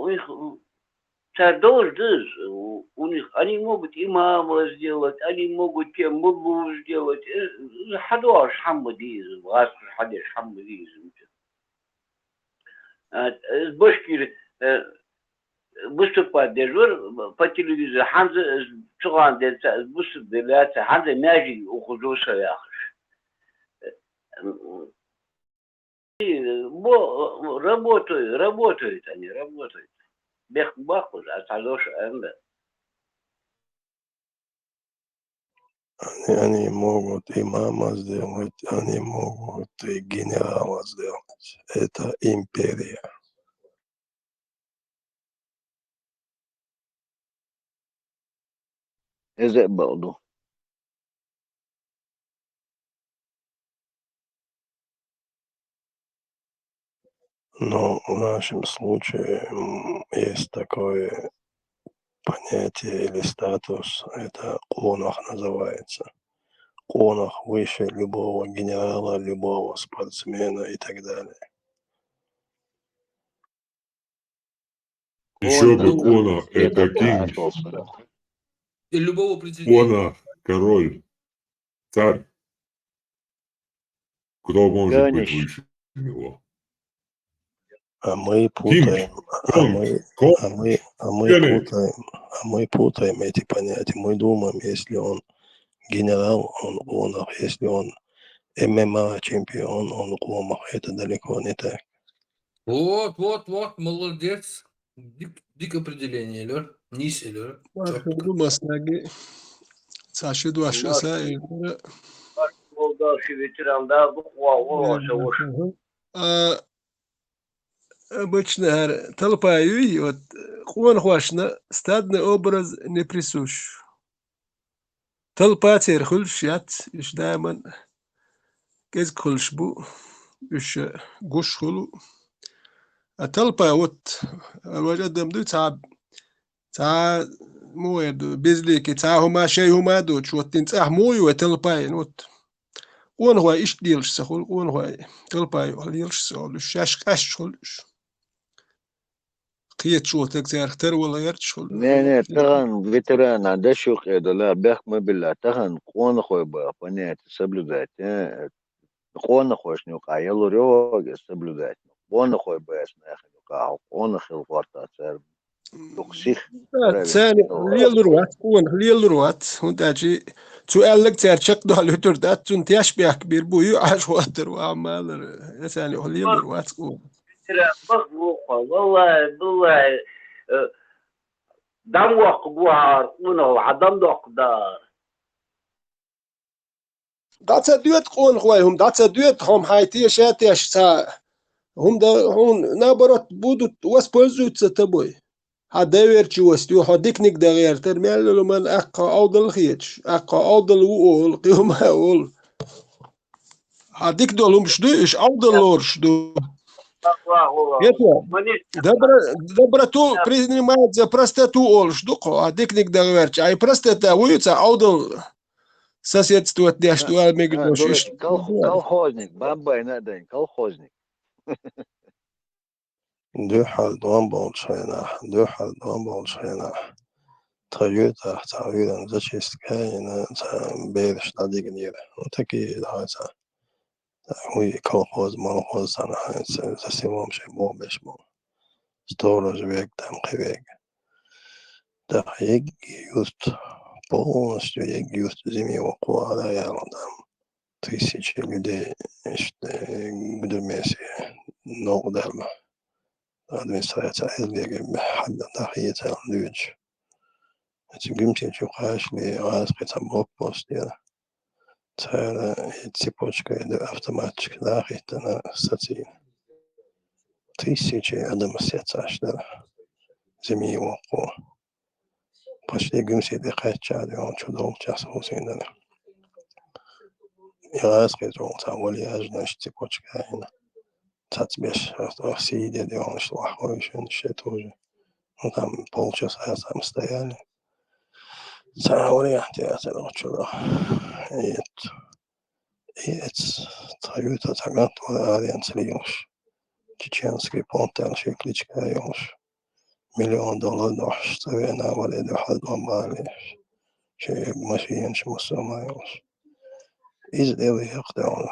Speaker 4: них у них они могут имама сделать, они могут тем муллу сделать. Хадуаш хаммадизм, гаср хадиш хаммадизм. Башкир выступает дежур по телевизору. Ханза чуган дельца выступает, Ханза мяжи ухудуша яхш. Работают они, работают. Бехбаху, а Салош Энда.
Speaker 19: Они могут имама сделать, они могут и генерала сделать. Это империя.
Speaker 14: إذا برضه
Speaker 19: Но в нашем случае есть такое понятие или статус, это конах называется. Конах выше любого генерала, любого спортсмена и так далее.
Speaker 15: Еще бы Конах, это кинг.
Speaker 2: И любого президента.
Speaker 15: Конах, король, царь. Кто может быть
Speaker 14: Конечно.
Speaker 15: выше него?
Speaker 19: А мы путаем, мы путаем эти понятия. Мы думаем, если он генерал, он конах, если он ММА чемпион, он конах. Это далеко не так.
Speaker 2: Вот, молодец. Дик определение, Лёр. Низ, Лёр.
Speaker 19: Маснаги, Сашиду Ашаса,
Speaker 4: Молдавский ветеран, да,
Speaker 19: обычно толпаю, вот он хочет, стадный образ не присущ. Толпа терхульш, ят, иш дайман, кез хульшбу, иш гуш хулу. А толпа вот, الوجه دمدو تا مويد بزليكي تا هما شيء هما دوتش وتين تا موي وتلباي نوت وان هو ايش ديلش سخول وان هو تلباي وليلش سول شاش قاش شولش قيت شو تكتر اختر ولا يرتش
Speaker 14: Не, таган ветеран, а да шух это ла бях мы bila таган кон хой ба понятие соблюдать. Кон хой шню каялу рёге соблюдать. Кон хой ба яснах кау кон хил форта цер токсих.
Speaker 19: ثاني ليل روات ونتاجي سؤالك ترشق ده لتر ده تنتيش بيك بيربوي عاش واتر وعمال ثاني ليل روات
Speaker 4: والله دم وقبوها ونه عدم دقدار
Speaker 19: داتا دوت قون خويهم داتا دوت هم هايتي شاتيش تا هم ده هون نبرت بودت واسبوزوت ستبوي هداير تشوستو هديكنيك ده غير ترميل له من اقا اودل خيتش اقا اودل وول قيوم هول هديك دولهم شدوش اودل لورش دو Добро ту принимает за простоту олш дуко, а дикник доверч, а и простота уются аудал соседствует не что алмигдош.
Speaker 14: Колхозник, бабай надо, колхозник.
Speaker 19: Дюхал дом болшайна, дюхал дом болшайна. Таюта, таюта, зачистка, на бейдш надигнир. Вот такие, да, Ой, колхоз, молхоз, она совсем вообще бомбиш был. Сторож век, там век. Да, я юст полностью, я юст зимой около, я там тысячи людей, гудермеси, много дама. Администрация Эльбега, хадда тахиета, львич. Эти гимти чухашли, распри там блокпост, я. Цепочка автоматчик нахита на статьи. Тысячи адамасяца что зими око. Почти гимси дехачали, он чудом час усиндали. Я скажу, там вольяж, значит, цепочка, цацбеш, сидя, делал, что охой, еще тоже. Ну, там полчаса там стояли. Вариант, я это чудо. И Toyota tagad viens līnš. Čečenski pontelši kličkājums. $1,000,000 došs. Vienā varēja atdomāties. Šie mašīnas musumājums. Izdevi iektaunu.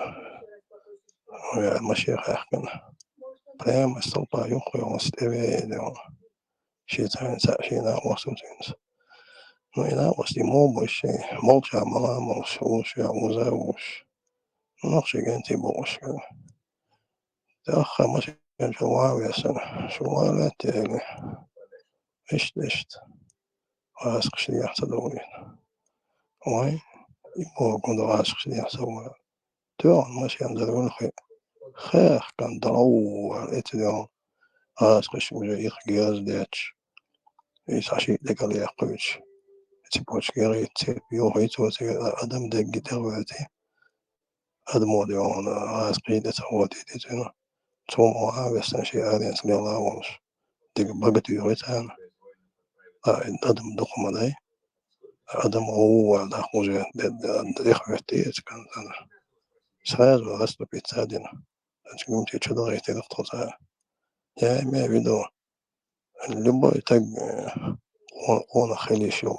Speaker 19: Ja mašīna hēkana. Prēma stolpā junkujums tevēja. Šī nav osutins. Nu, ja nav osti mūbuši. Molčā malā mums uzšā uzēvuši. Nu, šī genti būs. تأخر مش شوال يا سنة شوال تاني إشت واسق شدي يحصلون وين يبغوا كندو واسق شدي يحصلون تون مش ينزلون خير كان ضرور إتدون واسق شوجي إخجاز ديتش يسعشي لقال يقوش تبوش كيري تبيو هيتو أدم دقي تغوتي أدمو ديون واسق شدي تغوتي ديتنا Tom Harvestan şey arayans gala olmuş. Dik bagat yürüten. Adam dokumaday. Adam o da hoca de rekveti kan sana. Сразу раступить один. Значит, тебе что дорогой ты кто-то. Я имею в виду, любой так он охренел,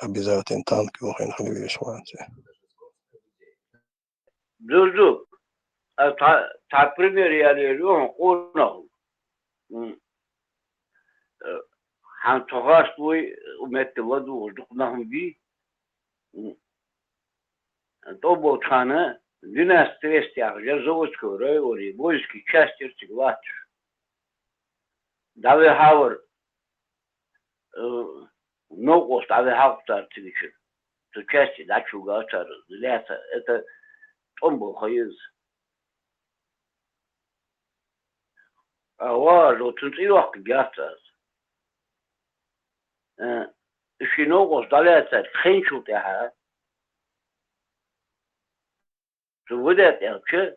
Speaker 19: обязательно танки он охренел.
Speaker 4: Dur. Ta premier yerleri onu. Han tohast bu umette vadu uzduknahum bi. To bolçanı dünastres ya zavodsko rayori boyski частер цигват. Davi havur no kost davi havtar tigich. To части да чуга чар. Это tombo hayız. Awaz o tünti vakti gâtaz. Şinogos daletser khençut ya. Tuvdet ya ki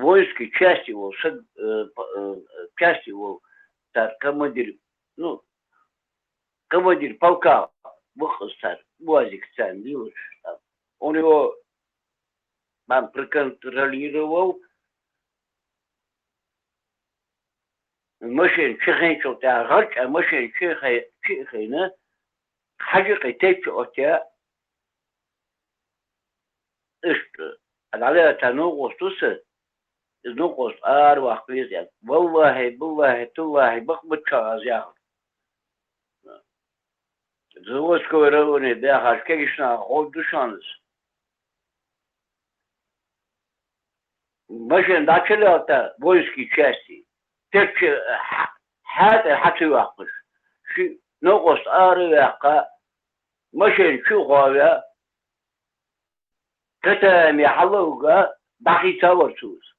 Speaker 4: войски части его так командир полка выхостар Буазик Цан Билыч. Он его проконтролировал. Машин чехенчут я гарч, а машин чехена хажик течь от я. Что? على تنوع توسع نقص أروح بيزيد والله تالله بخبط شازيا زوج كوروني ده هالكيشنا خود دوشانس ماشين داخله بويسكي части تك هذا حتى وقت شي نقص أروح ماشين شو غاية كتام يحلوها باقي تورتوز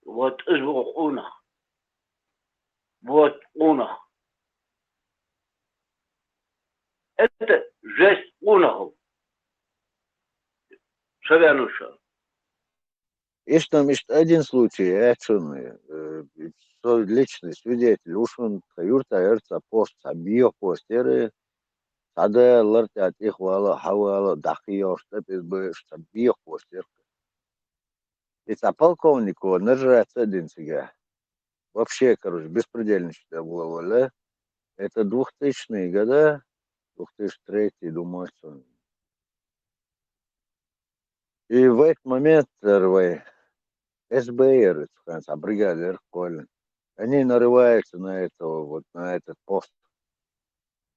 Speaker 4: вот أسبوع قونا это жесть قونه совершенно.
Speaker 14: Есть там один случай, личный свидетель, уж он юрта эрца пост, биопостеры, Сада лартят их вала хавала дахио, что без что биопостер. И полковнику нажрать один сега. Вообще, короче, беспредельно что было, валя. Это 2000-е года, 2003, думаю, что. И в этот момент СБР, бригадир Колин, они нарываются на этого, на этот пост.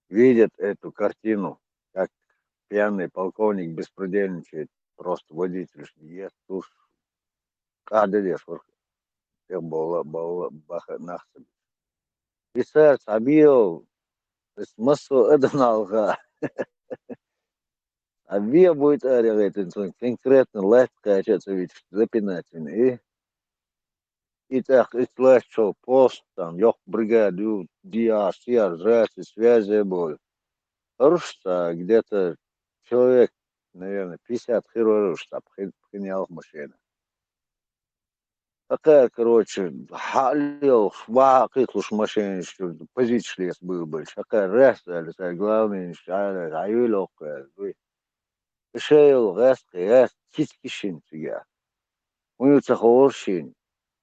Speaker 14: Видят эту картину, как пьяный полковник беспредельничает, просто водитель ест, уж кадырешь, всех баха нахсен. И сэр, объел, смысл это налга. Объел будет аревать, конкретно легко, запинательный. И так, и слышал пост, там, ёх бригаду, диар, связи, боль. Хорошо, где-то человек, наверное, 50 хирургов, чтобы принял машину. Такая, короче, халил, швакит уж машина, что позиция был больше. Такая реста, главное, аюлок, шейл, рест, тискишин тебя. Уются хорошин,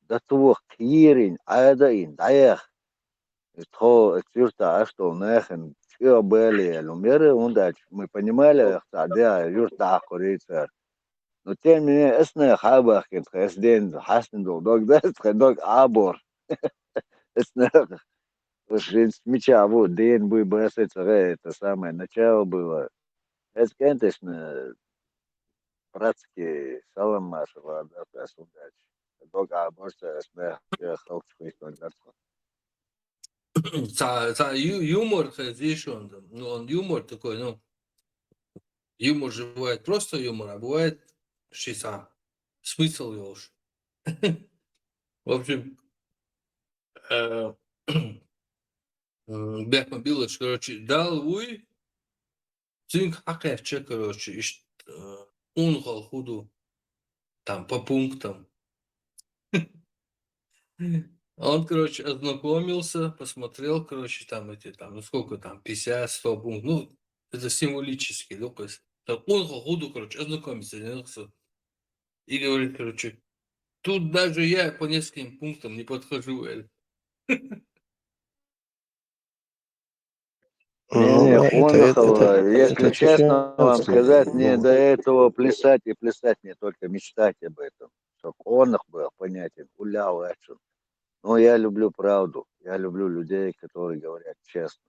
Speaker 14: да твох кирин, айдаин, даях. Что, это что, нахен, все были, умеры, мы понимали, что да, юрта, курица. Но тем не менее, эсне хабах, эсден, хасен, дог, дог, абор. Эсне, с меча, вот, день был, это самое начало было. Это, конечно, братские салам нашего, да, судач. Дог, абор, эсне, халчку, и так
Speaker 2: Юмор, видишь, он юмор такой, ну, юмор же бывает просто юмор, а бывает шиса. Смысл его уж. В общем, Бехма Билыч, короче, дал уй, цинк хакерче, короче, унхал худу, там, по пунктам. Он, короче, ознакомился, посмотрел, короче, там эти, там, ну сколько там, 50, 100 пунктов, ну, это символически, ну, то есть, он худу, короче, ознакомиться, и говорит, короче, тут даже я по нескольким пунктам не подхожу,
Speaker 14: Не, Хонохова, если
Speaker 19: это
Speaker 14: честно вам
Speaker 19: чеченский.
Speaker 14: сказать, мне до этого плясать и плясать, мне только мечтать об этом. Чтоб Хонох был понятен, гулял, экшен. Но я люблю правду, я люблю людей, которые говорят честно.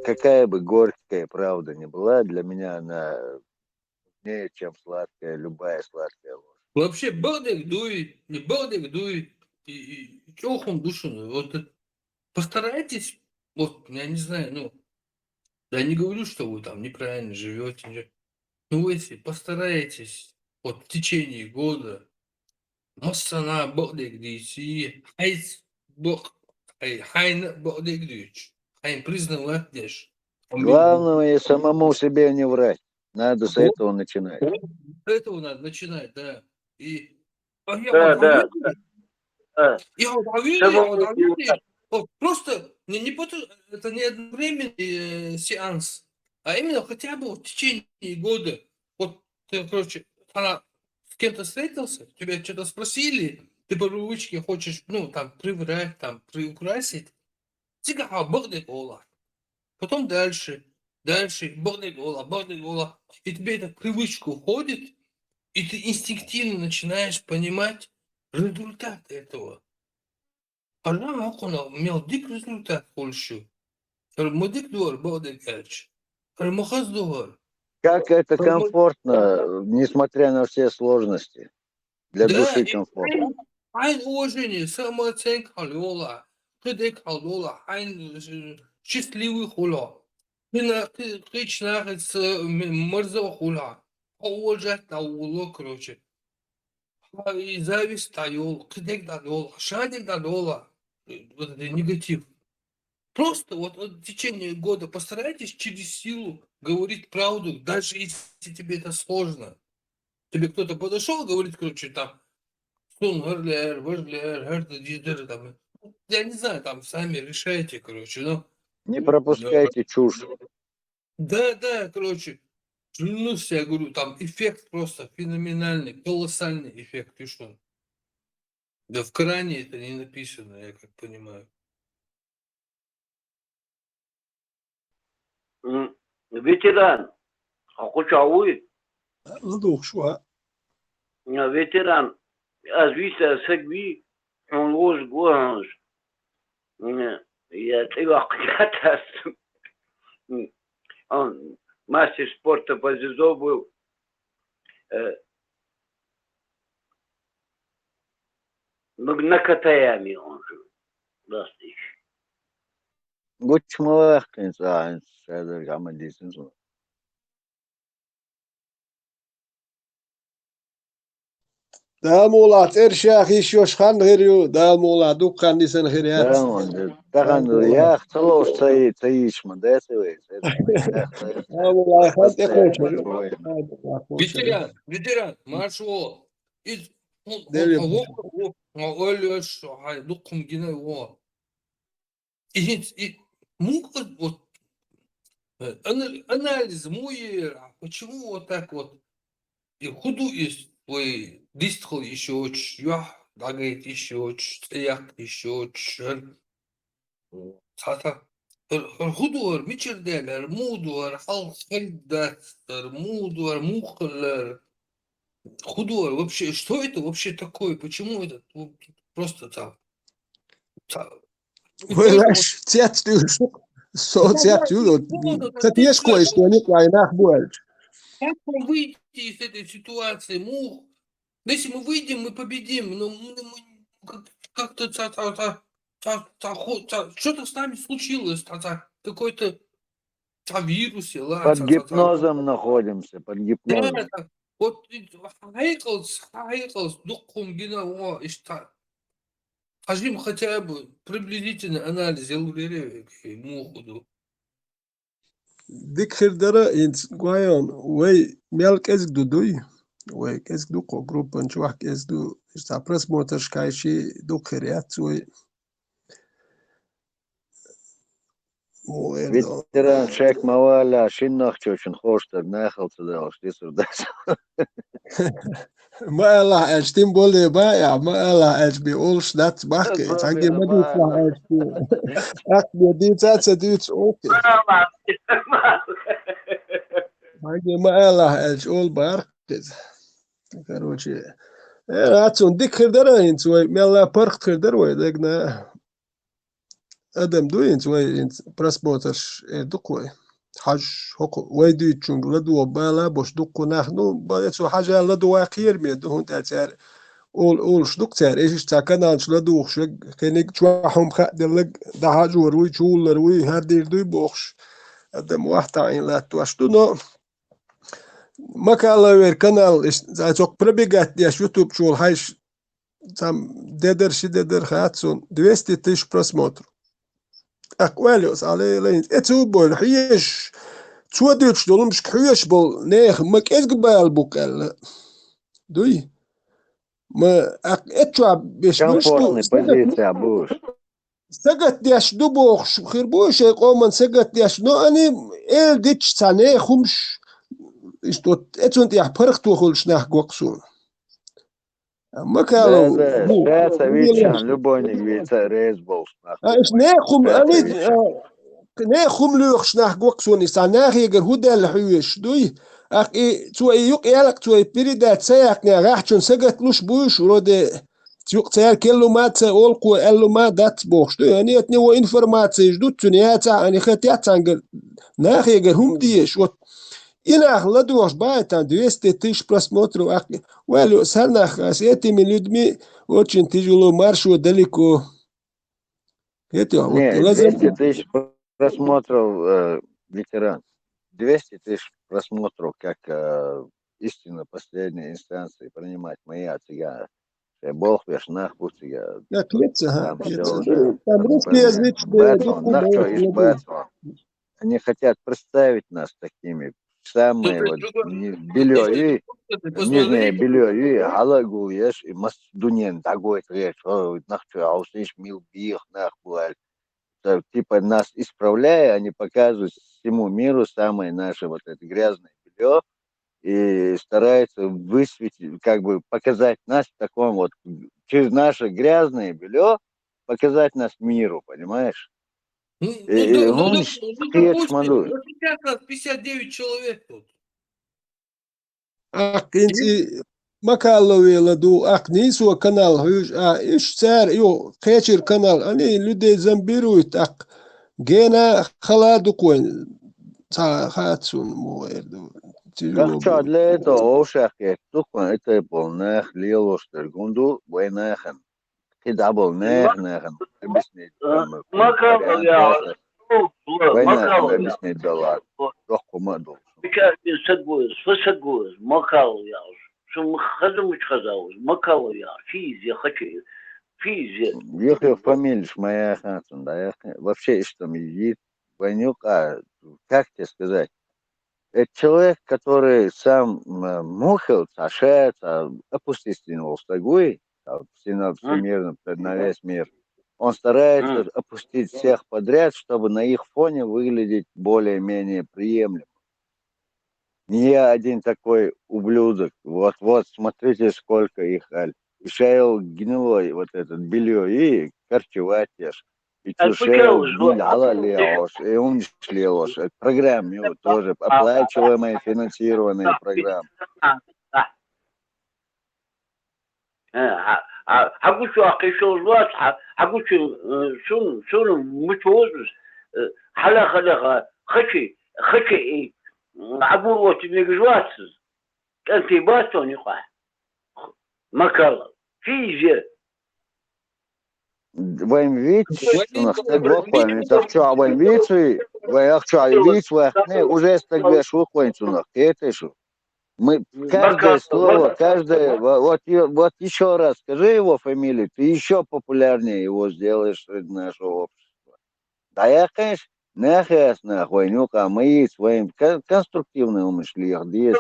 Speaker 14: Какая бы горькая правда ни была, для меня она важнее, чем сладкая, любая сладкая ложь.
Speaker 2: Вообще, балдек дуй, не балдек дуй, и чохом душину. Вот постарайтесь, вот, я не знаю, ну, я не говорю, что вы там неправильно живете, но вы если постарайтесь, вот, в течение года, массана балдек дийси, хайс бог, хайн балдек дүйч, хайн признавать деш.
Speaker 14: Главное, самому себе не врать. Надо с этого начинать.
Speaker 2: С этого надо начинать, да. И я
Speaker 4: Да,
Speaker 2: вот
Speaker 4: да.
Speaker 2: Я вот уверен, вот просто не это не одновременный сеанс, а именно хотя бы в течение года. Вот ты, короче, она с кем-то встретился, тебя что-то спросили, ты по привычке хочешь, ну, там, приврать, там, приукрасить. Потом дальше, богдыгола. И тебе эта привычка уходит, и ты инстинктивно начинаешь понимать результат этого. Она окуна мелдик результат Польшу. Мудик двор, бодик эльч. Мухаздуар.
Speaker 14: Как это комфортно, несмотря на все сложности. Для
Speaker 2: Да,
Speaker 14: души
Speaker 2: и
Speaker 14: комфортно.
Speaker 2: айн уважение, самооценка халёла, хыдек халёла, айн счастливый хула. Ты начинаешь морзого хула. Уважать на уло, короче. И зависть дайол, хыдек дайол, шадик дайола. Вот это негатив. Просто вот в течение года постарайтесь через силу говорить правду, даже если тебе это сложно. Тебе кто-то подошел, говорит, короче, там, там, я не знаю, там сами решайте, короче, но...
Speaker 14: Не пропускайте чушь.
Speaker 2: Да, короче, клянусь, я говорю, там эффект просто феноменальный, колоссальный эффект, ты что? Да в Коране это не написано, я как понимаю.
Speaker 4: Ветеран, Хучауи,
Speaker 19: Вдруг шва.
Speaker 4: ветеран, Азвиса Сагви, он ложь гуанж. Я тебя он мастер спорта по дзюдо был. На Катаями он жил. Достаточно.
Speaker 14: Гучмалах, конечно, это гамадисин.
Speaker 19: دامولا ترشاخ يشوش خان غيريو دامولا دوكان نيسان غيريات
Speaker 14: تغن ياخ تلوش تيش من ده سوي
Speaker 19: دامولا خان تخوش
Speaker 2: ветеран, маршал. Из
Speaker 19: ديري
Speaker 2: Ольш, духом гина его. И вот анализ мой, почему вот так вот и худу есть твой дистхл еще очень, да говорит еще очень, стояк еще очень. Сата. Худуар, мичерделер, мудуар, халхельдастер, мудуар, мухлер. Худуар, вообще, что это вообще такое? Почему это просто там?
Speaker 19: ولاش تياتلو صوت تياتلو تتيشكو что они клайнах больше
Speaker 2: Как нам выйти из этой ситуации, мух? Если мы выйдем, мы победим, но мы как-то что-то с нами случилось, какой-то вирус,
Speaker 14: под гипнозом находимся, под гипнозом.
Speaker 2: Да, вот хайкалс, духом гина, скажи хотя бы приблизительный анализ, я уверен, муху.
Speaker 19: ديك خير درا انت قايون وي ميالك ازك دو دوي وي ازك دو جروب انت واحد ازك دو استا بريس موترش كايشي دو خيريات وي
Speaker 14: Ветеран шек маваля шиннах чочун хоштер нахал туда штисур дас.
Speaker 19: ما الله ايش تيم بولي بايع ما الله ايش بيقولش نات بحكي تاجي ما بيطلع ايش اكبر دي تاتsa ديتس اوكي تاجي ما الله ايش اول باركز короче اتون ديك خير درا انت وي ميلا بارك خير درا وي دغنا ادم دوين وي انت برسبوتش دقوي حاج حقوق ويدي تشونغ لدو بالا باش دقو نحنو بايتو حاجه لدو واقير ميدو هون تاعر اول شدوك تاعر ايش تاع كانانش لدو خش كينيك تشواحهم خدلك دا حاجور وي تشولر وي هادير دوي بوخش ادم واحد عين لا تواشتو نو ما كان كانال اذا توك بربيغات ديش يوتيوب شول هايش там дедер хатсон 200 тысяч просмотров. أقواليوس على لين اتوبول حيش توديتش دول مش حيش بول نيخ ما كيس قبال بوكال دوي ما اتشوا بيش
Speaker 14: Комфортная позиция будешь.
Speaker 19: سقط ديش دوبوخ خير بوش يقومن سقط ديش نو اني ال ديتش تاني خمش استوت اتون تيح فرختو خلش ناح قوقسون ما كانوا
Speaker 14: Да, Швеция, любой не видится, рейсбол.
Speaker 19: ايش ناخم اني ناخم لوخش ناح قوقسون يساناخ يقر هودا الحيش دوي اخي تو يوق يالك تو بيريدات سياق راحتون سقط لوش بوش ورود تيوق تيار كيلو مات اولقو الو ما دات بوخش دوي يعني اتني و انفورماتسي جدود تنياتا اني خطيات انقل ناخ يقر هم ديش وت إنах ладуаш байта 200 тысяч просмотров. Well, санах с этими людьми очень тяжело маршу далеко. Это вот
Speaker 14: Не, 200 тысяч просмотров, ветеран. 200 тысяч просмотров, как истинно последней инстанции принимать мои отцыганы. Бог веш нах пусть я.
Speaker 19: Как леца,
Speaker 14: Там всё
Speaker 19: там русскоязычные.
Speaker 14: Они хотят представить нас такими. Самые вот белёй, нижнее белёй, халагу еш, и мастудунен такой речь, нахчу, а уж ишь мил бих, нахуй. Типа нас исправляя, они показывают всему миру самое наше вот это грязное белье и стараются высветить, как бы показать нас в таком вот, через наше грязное белье показать нас миру, понимаешь?
Speaker 2: Допустим, 59 человек тут.
Speaker 19: انت مكالوي لدو نيسو كانال هوج ايش صار يو خيشر كانال اني لدي زنبيرو تاق جينا خلادو كوين تا خاتسون مو
Speaker 14: Как для этого ошаки, только это был нах лилоштер гунду, войнахан. Когда был нах, объяснить. Войнахан объяснить дала. Рох команду.
Speaker 4: Because you said was, what said was, Makal, شو خدم مش خذاوز مكاويا فيزياء خشي فيزياء
Speaker 14: يخي фамилия моя хатун, да, вообще что медит, Ванюка, как тебе сказать, это человек, который сам мухал, общается, опустил стагуй, всемирно, на весь мир. Он старается опустить всех подряд, чтобы на их фоне выглядеть более-менее приемлемо. Не я один такой ублюдок. Вот, смотрите, сколько их, аль. И шейл гнилой, вот этот белье, и корчевать ешь. И шейл гниляла леош, и умнишь леош. Это программы тоже, оплачиваемые, финансированные программы.
Speaker 4: حقول شو أخي شو الوقت حقول شو متوزن حلا خشي عبور وقت بيجوات أنت باتوني قا مكلا فيزياء
Speaker 14: وين فيتش نختار وين تحشوا وين فيتش وين أخشوا فيتش وين уже استقبل شو وين نختار شو мы каждое слово, каждое, вот еще раз скажи его фамилию, ты еще популярнее его сделаешь среди нашего общества. Да я, конечно, нахуй, мы своим конструктивным мышлением здесь.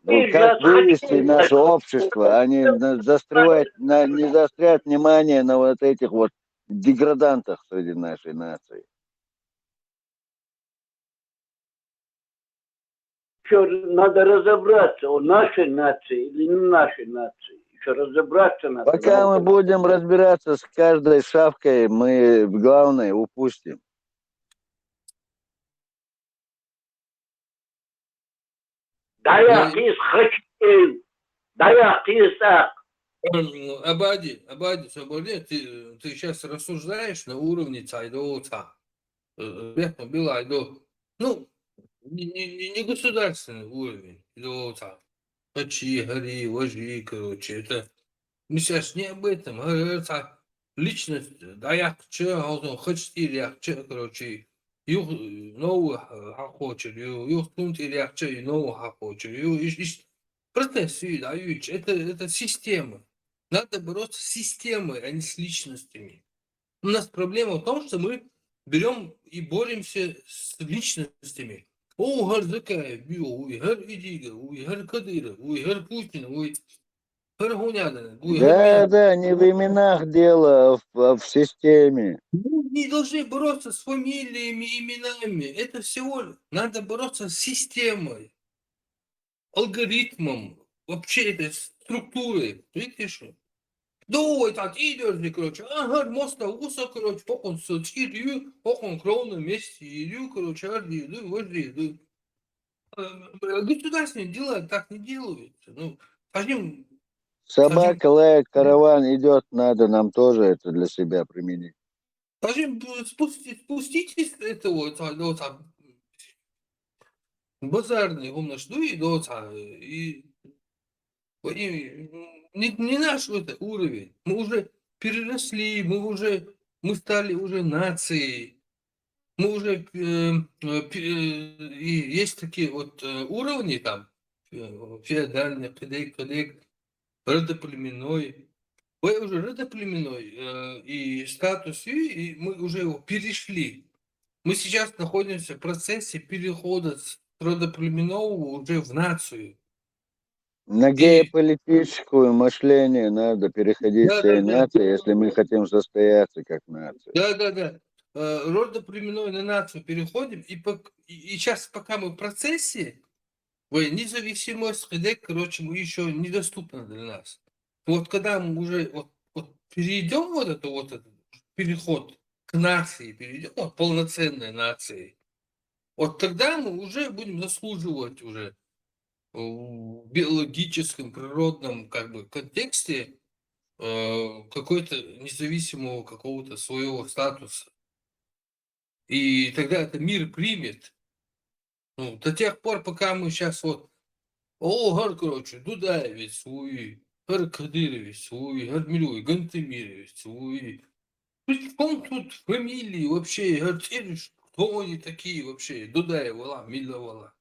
Speaker 14: Вот как вывести наше общество, а не не заострять внимание на вот этих вот деградантах среди нашей нации.
Speaker 4: Надо разобраться, у нашей нации или не нашей нации. Еще разобраться надо.
Speaker 14: Пока мы будем разбираться с каждой шавкой, мы главное упустим.
Speaker 4: Да я хочу, да я
Speaker 2: Абади, Соболе, ты сейчас рассуждаешь на уровне цайдоца. Было айдо. Ну, не государственный уровень. Хачи, гори, вожи, короче, это мы сейчас не об этом. Это личность, да я хочу, короче, юг новых хочет, юг тунт или акче новых хочет, процесс, да, это система. Надо бороться с системой, а не с личностями. У нас проблема в том, что мы берем и боремся с личностями. О, Гарзакаев, Гар Идига, Гар Кадыров, Гар Путин, Гар Гунядин.
Speaker 14: Да, не в именах дело, а в системе.
Speaker 2: Мы не должны бороться с фамилиями, именами. Это всего надо бороться с системой, алгоритмом, вообще этой структурой. Видишь? Давай так идешь, короче, ага, мост на уса, короче, покон соцкирью, покон кровно вместе, идю, короче, вожди. Государственные дела так не делаются. Ну, пойдем.
Speaker 14: Собака лает, караван идет, надо нам тоже это для себя применить.
Speaker 2: Скажем, спуститесь с этого, там, базарный, и не наш это уровень. Мы уже переросли, мы стали уже нацией. Мы уже и есть такие вот уровни там, феодальный, кадек, родоплеменной. Вы уже родоплеменной и статус, и мы уже его перешли. Мы сейчас находимся в процессе перехода с родоплеменного уже в нацию.
Speaker 14: На геополитическое мышление надо переходить всей нации, если мы хотим состояться как нация.
Speaker 2: Да. Родоплеменной на нацию переходим, и сейчас, пока мы в процессе, независимость, короче, мы еще недоступна для нас. Вот когда мы уже вот перейдем этот переход к нации, перейдем к полноценной нации, вот тогда мы уже будем заслуживать уже в биологическом, природном как бы контексте какой-то независимого какого-то своего статуса. И тогда это мир примет. Ну, до тех пор, пока мы сейчас короче, Дудаевич свой, Кадырович свой, Милюй, Гантемирович свой. При чем тут фамилии вообще? Кто они такие вообще? Дудаева, Миловала.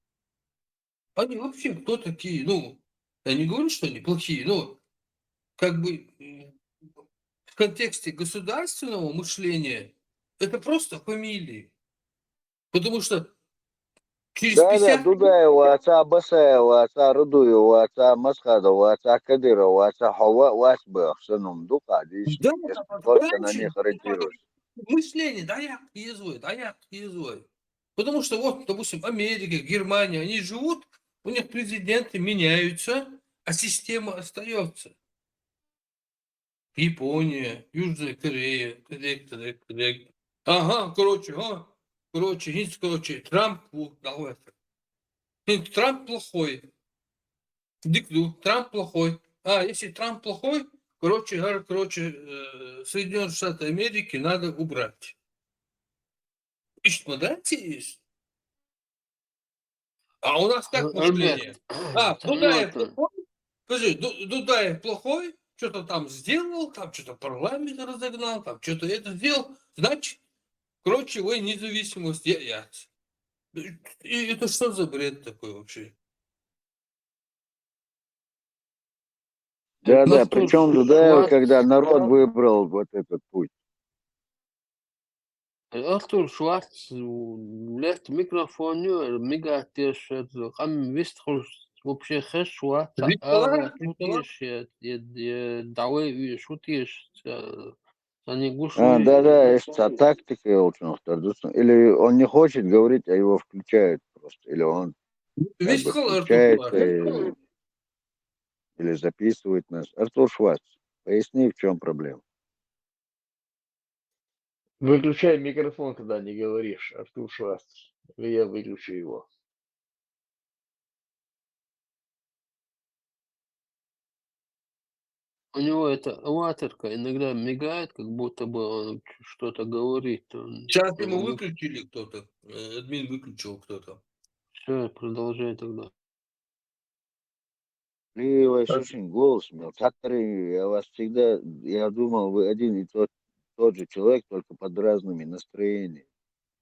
Speaker 2: Они вообще кто такие? Ну, Я не говорю, что они плохие, но как бы в контексте государственного мышления это просто фамилии. Потому что через
Speaker 14: Да,
Speaker 2: 50 лет
Speaker 14: Дудаева, отца Басаева, отца Рудуева, отца Масхадова, отца Кадырова, отца Хава, Васбах, сыном Дука,
Speaker 2: да,
Speaker 14: если только на
Speaker 2: раньше
Speaker 14: них ориентируешься.
Speaker 2: мышление, даyak езует. Потому что вот, допустим, Америка, Германия, они живут, у них президенты меняются, а система остается. Япония, Южная Корея, тыдык. Ага, короче, Трамп, давай. Трамп плохой. Дикду, Трамп плохой. А, если Трамп плохой, Соединенные Штаты Америки надо убрать. Есть. А у нас как мышление? Дудаев плохой? Скажи, Дудаев плохой? Что-то там сделал, там что-то парламент разогнал, там что-то это сделал. Значит, вы независимость. И это что за бред такой вообще?
Speaker 14: Да, причем Дудаева, когда народ выбрал вот этот путь.
Speaker 13: Artur Schwarz лет микрофону мигатеш хам вистхуш вообще хэшуа шутиш давай шутиш они гушу
Speaker 14: Да, это тактика очень или он не хочет говорить, а его включают просто, или он как бы включается или записывает нас. Артур Шварц, поясни, в чем проблема.
Speaker 3: Выключай микрофон, когда не говоришь, Артур Шварц. Или я выключу его.
Speaker 13: У него эта латерка иногда мигает, как будто бы он что-то говорит.
Speaker 2: Сейчас ему выключили кто-то. Админ выключил кто-то.
Speaker 13: Все, продолжай тогда.
Speaker 14: И очень голос мел. Я думал, вы один и тот же человек, только под разными настроениями.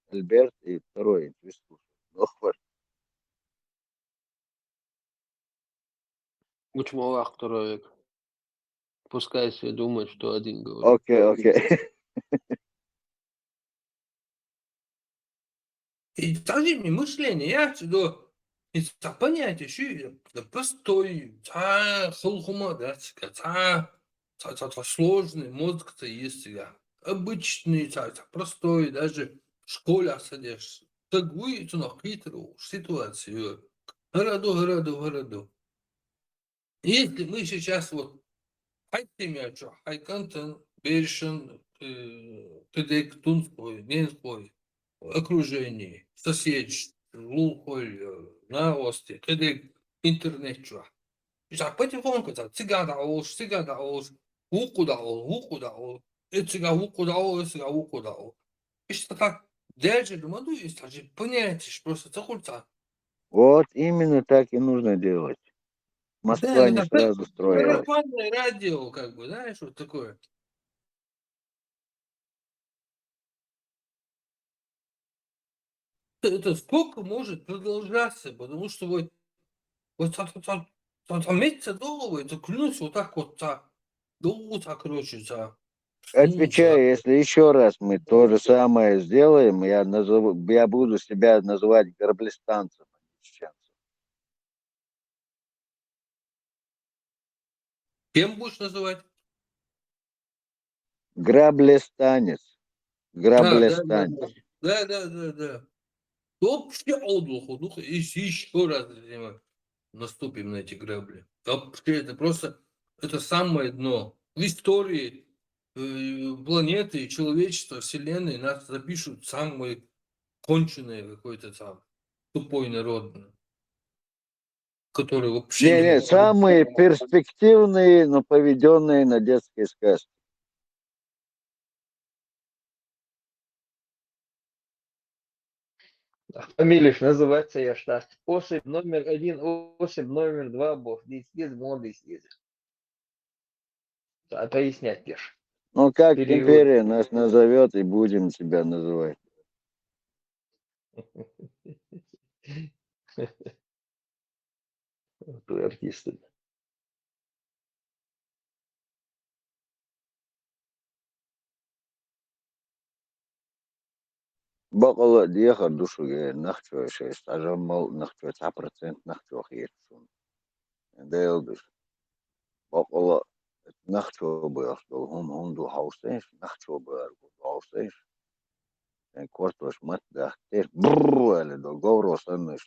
Speaker 14: Альберт и второй.
Speaker 13: Учмалах второй век. Пускай все думают, что один говорит.
Speaker 14: Окей.
Speaker 2: И также мышление, я отсюда понятие, что простой, сложный мозг-то есть всегда. Обычный, простой, даже в школе садишься. Так вы на хитрую ситуацию. Городу. Если мы сейчас вот Хайкантон, Бершин, Тедек, Тунской, Ненской, окружении, соседи, Лухоль, Наости, Тедек, интернет, чё. Потихоньку, цыган даол, уку даол, цыган уку даол. И что так, даже думаю, есть даже понятие, просто цахульца.
Speaker 14: Вот именно так и нужно делать. Москва не сразу строилась.
Speaker 2: Сарафанное радио, как бы, знаешь, вот такое. Это сколько может продолжаться, потому что вот месяца долго, это клянусь, вот так вот, короче,
Speaker 14: Отвечаю, если еще раз мы то же самое сделаем, я буду себя называть граблистанцем, а не чеченцем.
Speaker 2: Кем будешь называть?
Speaker 14: Граблестанец.
Speaker 2: Да. Вообще отдыху, еще раз наступим на эти грабли. Вообще, это просто, это самое дно. В истории планеты, человечества, Вселенной нас запишут самые конченые какой-то там тупой народ, который вообще
Speaker 14: Не, самые перспективные, но поведенные на детской сказке.
Speaker 3: Фамилия называется я штат. Особь номер 1, особь номер 2, бог, молодый съездил. А пояснять пишешь.
Speaker 14: Ну как империя нас назовет, и будем тебя называть.
Speaker 3: Артисты.
Speaker 14: بقول ديخر دوشو نخشو شيء استعجمل نخشو 9% نخشو خيرتون ديلدش بقول نخشو بيخدو هم دو هاوسيش نخشو بيرغو هاوسيش en kortos mat dachtir brrr do gauros annes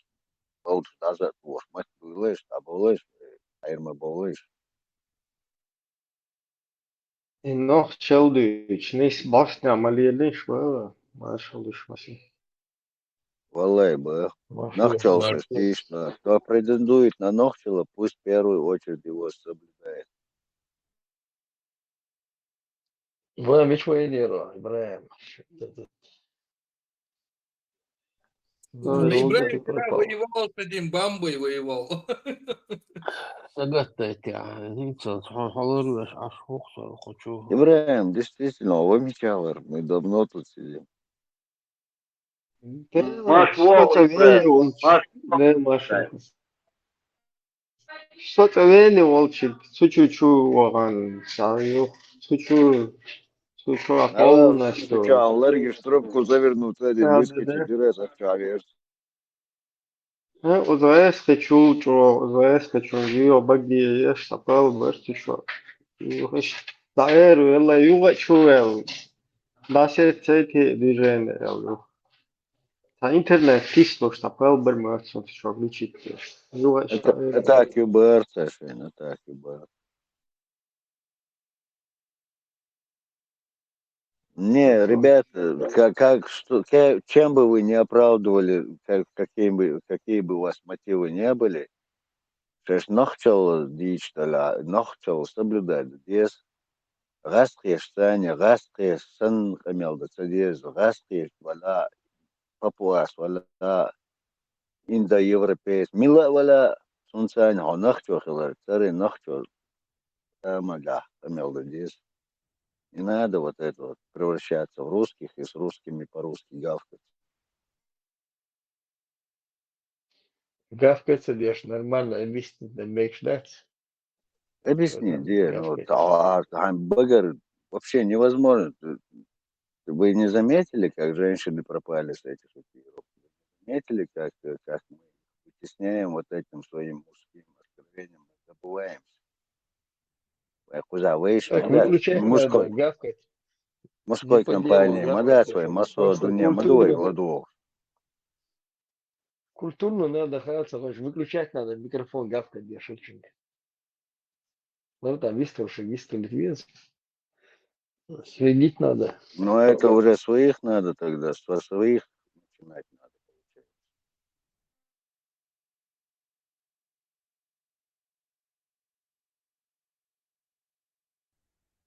Speaker 14: daudz dazat vos mat bulish abulish ayma bulish
Speaker 6: Noch Челдыч, несь башня малиелиш, маршалыш маси.
Speaker 14: Валай бы нахчал стишно. Кто претендует на нахчала, пусть в первую очередь его соблюдает.
Speaker 13: ابراهيم ايش وين يروح ابراهيم؟
Speaker 2: Ибраим когда воевал с этим Бамбой, воевал.
Speaker 13: سقطت يعني انت حضر ليش اشوق хочу.
Speaker 14: Ибраим, действительно, Вамичалар, мы давно тут сидим.
Speaker 6: Что-то вене не Маша. Что-то вене волчит, чуть-чуть ваган, саю, чуть-чуть полно что.
Speaker 14: Сначала ларгиш трубку завернуть, один выскочит, директ отчалишь.
Speaker 6: Узаес хочу, узаес хочу, ее баги ешь, сапал, берти что. Таэру, элла юга чуэл. Дасе цети движение, элла. Та интернет кисло, сапал, бермерцон, что включить.
Speaker 14: Это кюбер, Сашин, это кюбер. Не, ребята, чем бы вы не оправдывали, какие бы у вас мотивы не были, нахчал дичталя, нахчал соблюдать здесь, гастреш Саня, гастреш сан камел, цадез, гастреш вала папуас, вала индоевропейс, мила вала сунцань, нахчал хилар, цари нахчал, тамага камел здесь. Не надо вот это вот превращаться в русских и с русскими по-русски гавкать.
Speaker 13: Гавкается лишь нормально, объяснить на мечтать.
Speaker 14: Объясни, где? Хамбургер вообще невозможно. Вы не заметили, как женщины пропали с этих эфиров? Заметили, как мы вытесняем вот этим своим мужским оскорблением, мы забываемся. Куда вышли? Мужской компании, мада свой, массо, дуня, мадуй, ладу.
Speaker 13: Культурно надо хаться, выключать надо микрофон, гавкать, бешечник. Ну там виструши, литвец. Следить надо.
Speaker 14: Но это уже своих надо тогда, своих начинать надо.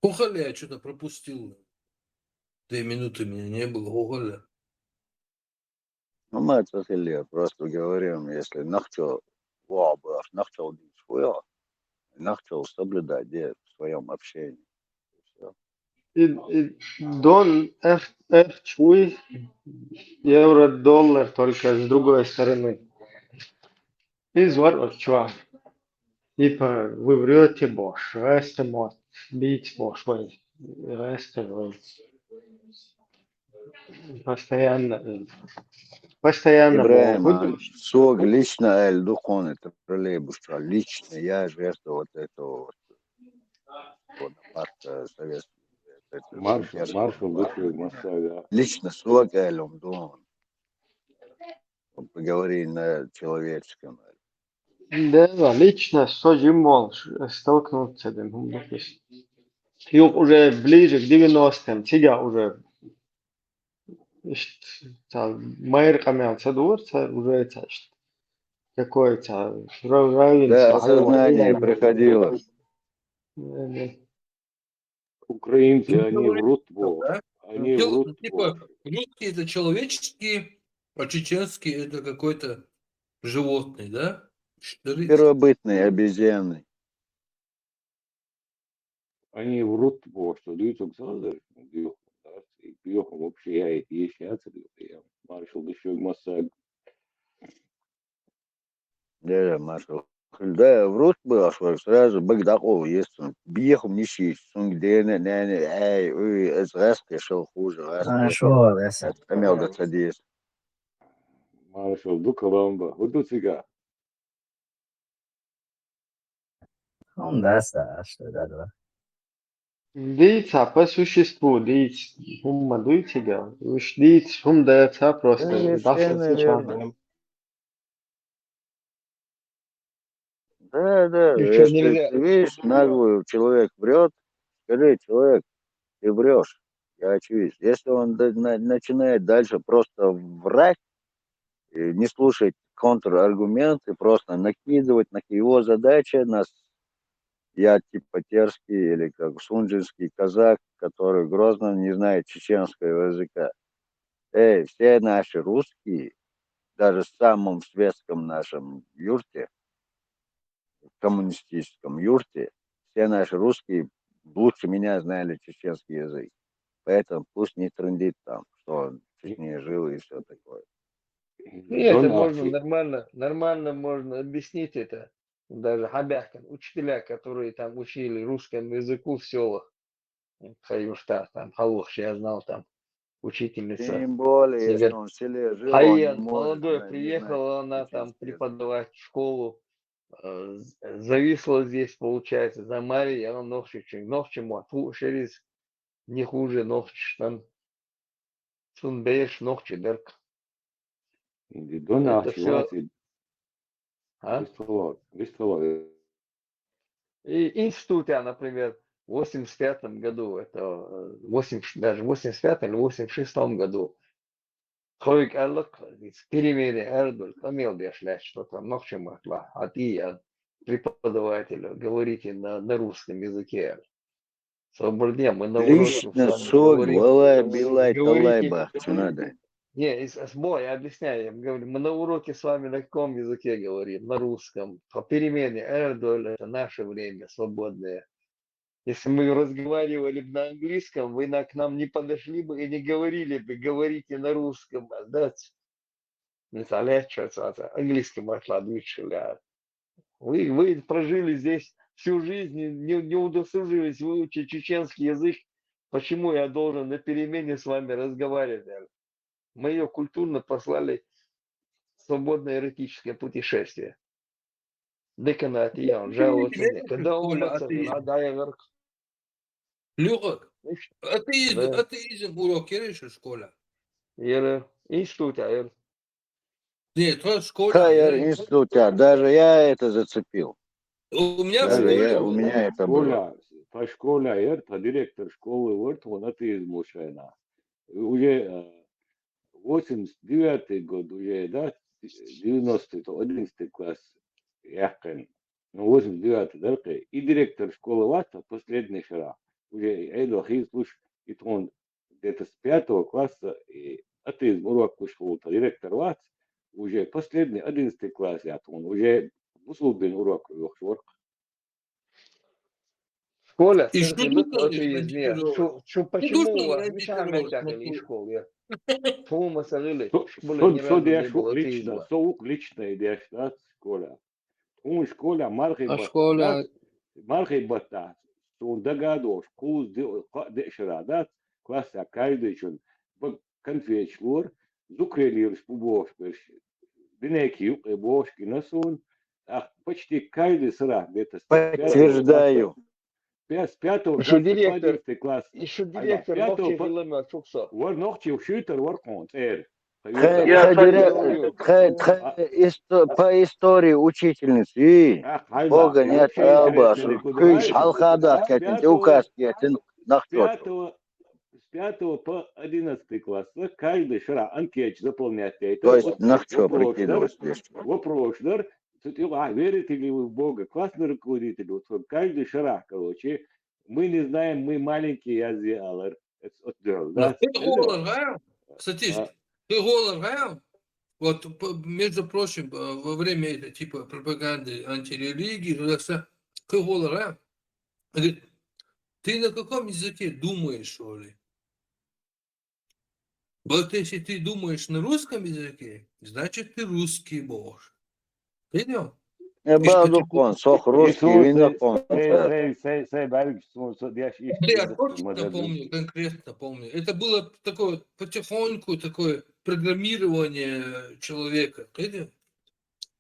Speaker 2: Гоголя я что-то пропустил. 2 минуты меня не было, Гоголя.
Speaker 14: Ну, мы отсутствовали, просто говорим, если нахчал, нахчал свое, нахчал соблюдать в своем общении.
Speaker 6: Дон F евро, доллар, только с другой стороны. Изворот, чувак. Типа, вы врете, бош, ресте мот, бить бош, вы, ресте, вы. Постоянно.
Speaker 14: Ибраим, сог лично эль духон, это троллейбус, лично я жертва вот этого Бонапарта советского.
Speaker 12: Маршал бывший Москва.
Speaker 14: Лично сог эль духон. Поговори на человеческом.
Speaker 6: Да, лично что Джиммол столкнуться с этим. Юг уже ближе к 90-м, тебя уже майр камел дворца уже это какое-то равенство.
Speaker 14: Да, осознание приходило.
Speaker 12: Украинцы, они врут Бог. Они врут
Speaker 2: типа, русские это человеческие, а чеченские это какой-то животный, да?
Speaker 14: Первобытный, обезьяны.
Speaker 12: Они врут Бог, что дают Александр, Бьехом вообще я ешняться, я маршал еще Моссад.
Speaker 14: Да, маршал да, в рот был, сразу багдаков есть, бьехом не шесть, сунгдене, это раз пришел хуже, раз
Speaker 10: Хорошо, это.
Speaker 14: имел до цадис.
Speaker 12: Маршал Дукаламба, Удуцига.
Speaker 10: Он даст, а что да.
Speaker 6: Лица по существу, лиц, хумма дуйте, уж лиц, хум дается просто,
Speaker 14: Все, наверное. Да,
Speaker 3: Еще
Speaker 14: если
Speaker 3: нельзя.
Speaker 14: ты видишь, наглую человек врет, скажи, человек, ты врешь, я очевидец. Если он начинает дальше просто врать, и не слушать контраргументы, просто накидывать, его задача, я типа терский или как сунжинский казак, который грозно не знает чеченского языка. Все наши русские, даже в самом светском нашем юрте, коммунистическом юрте, все наши русские лучше меня знали чеченский язык. Поэтому пусть не трындит там, что он в Чечне жил и все такое.
Speaker 3: И это можно нормально можно объяснить это. Даже хабякам, учителя, которые там учили русскому языку в селах, Хаюшта, там, Халухш, я знал там, учительница.
Speaker 14: Тем более, если он в селе жил, он не
Speaker 3: Хайен,
Speaker 14: может
Speaker 3: молодой,
Speaker 14: не знать
Speaker 3: приехала она там
Speaker 14: чеченский язык.
Speaker 3: преподавать в школу, зависла здесь, получается, за Марией, она ногчему, через не хуже ногч, там, сунбеешь ногчи, дерк. Это все. И институте, например, в 85 году, это даже в 85 или 86 году, Хойк Аллак, перемены Эрдуль, Камил Бешлять, что там, ногчему, а ты, преподавателю, говорите на русском языке. Свободне, мы на уроке с
Speaker 14: Лично
Speaker 3: вами
Speaker 14: сок,
Speaker 3: говорим.
Speaker 14: валай, билай,
Speaker 3: Говорите.
Speaker 14: талайба, что надо.
Speaker 3: Не, я объясняю, я говорю, мы на уроке с вами на каком языке говорим? На русском. По перемене Эрдоль, это наше время свободное. Если мы разговаривали бы на английском, вы к нам не подошли бы и не говорили бы, говорите на русском. Да? Английским отладывали. Вы прожили здесь всю жизнь, не удосужились выучить чеченский язык. Почему я должен на перемене с вами разговаривать? Мы ее культурно послали в свободное эротическое путешествие. Деканат я жаловаться не. Когда умыться, надо я верх.
Speaker 2: Люхак, атеизм урок ерешь в школе?
Speaker 3: Институт,
Speaker 2: Нет, в школе.
Speaker 14: Хайер института, даже я это зацепил.
Speaker 2: У меня в
Speaker 14: Даже
Speaker 2: школе.
Speaker 14: у меня это было.
Speaker 12: По школе, по директор школы, вот он атеизм мушена. Уже 89-й год, уже, да, 90-й, то 11-й класс, яхкан. Ну, 89-й, да, и директор школы Вата, последний шара. Уже, Эйлохи, слушай, и он где-то с 5-го класса, и атеизм урок школы, директор Ват, уже последний 11-й класс, он уже услугный урок вёхшворк.
Speaker 3: Школа,
Speaker 2: И что
Speaker 3: атеизм, почему у вас не самые школы? Фума сагили, школа ни разу не было атеизма.
Speaker 12: Соук лично идешь, да, школа. Он школа мархи бата, он догадываешь, куз дешера, да, класса каждый чун, конфечлор, зукрелирш пубош, динеки бошки насун, почти каждый сра где-то.
Speaker 14: Подтверждаю.
Speaker 12: С 5-го
Speaker 3: класса по
Speaker 12: 11 класс.
Speaker 3: Еще директор ногчи вилами чукса.
Speaker 12: Вор ногчи шутер вор концерт.
Speaker 14: По истории учительницы, Бога нет, алхада, указки,
Speaker 12: с 5 по 11 класс каждый шара анкет заполнять.
Speaker 14: То есть на что прикидывать?
Speaker 12: Вопрос, да? Верите ли вы в Бога? Классный руководитель, вот каждый шара, короче, мы не знаем, мы маленькие языки, да?
Speaker 2: Кстати, ты голос, вот, между прочим, во время типа пропаганды антирелигии, ты голос, говорит, ты на каком языке думаешь, что ли? Вот если ты думаешь на русском языке, значит ты русский бог. Понял?
Speaker 14: Badukon, sok русский винокон.
Speaker 2: Я точно помню, конкретно помню. Это было такое потихоньку, такое программирование человека. Видите?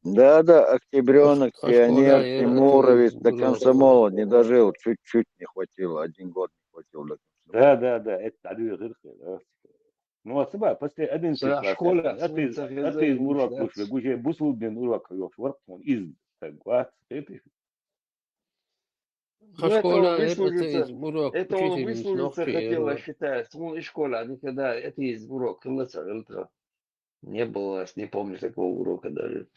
Speaker 14: Да, Октябренок, Пионер,
Speaker 13: Ашколя
Speaker 14: Тимурович, до
Speaker 13: бурок.
Speaker 14: комсомола не дожил, чуть-чуть не хватило, 1 год не хватил до комсомола.
Speaker 12: Да, это تعديل غير كده. Ну, а сама, после 11
Speaker 13: Са
Speaker 12: класса,
Speaker 13: школя,
Speaker 12: это
Speaker 13: солнце
Speaker 12: из урок
Speaker 13: да.
Speaker 12: вышли, уже бусулдин урок, ворк, он из, так, это
Speaker 13: Ну, это он
Speaker 2: это из
Speaker 13: выслужиться,
Speaker 2: бурок,
Speaker 13: это он
Speaker 2: учительница,
Speaker 13: выслужиться
Speaker 2: ногти,
Speaker 13: хотел, я
Speaker 2: это.
Speaker 13: считаю, он из школы, а никогда, это из урок, не было, не помню такого урока даже.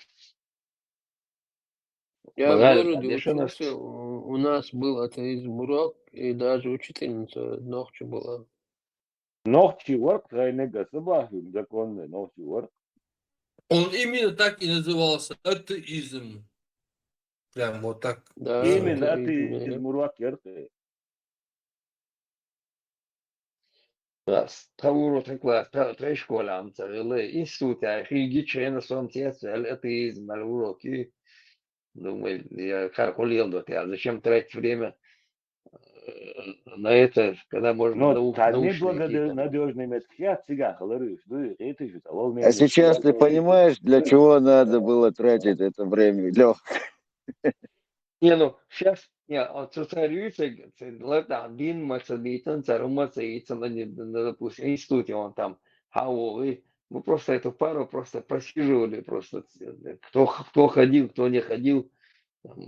Speaker 2: Я в
Speaker 13: Реально,
Speaker 2: городе
Speaker 13: бешено.
Speaker 2: учился, у нас был атеизм урок, и даже учительница ногти была.
Speaker 12: ногти ворк, райнега собахим, законный ногти ворк.
Speaker 2: Он именно так и назывался, атеизм. Прям вот так.
Speaker 13: Да,
Speaker 12: Именно
Speaker 13: атеизм,
Speaker 12: это из
Speaker 13: да.
Speaker 12: мурак яркое.
Speaker 13: Раз, тавуру класс, три школы, институт, хиги члена сон атеизм, уроки. Думаю, я как улил, а зачем тратить время на это, когда можно
Speaker 12: Но там не
Speaker 13: научные какие-то.
Speaker 12: надежный медхиат, цыган, халарыш, это же,
Speaker 14: А сейчас ты понимаешь, для чего надо было тратить это время, Лёх?
Speaker 13: Не, ну, сейчас, не, вот социализуется, это один мацабитан, второй мацабитан, допустим, институте он там, мы просто эту пару просто просиживали, просто, кто ходил, кто не ходил, там,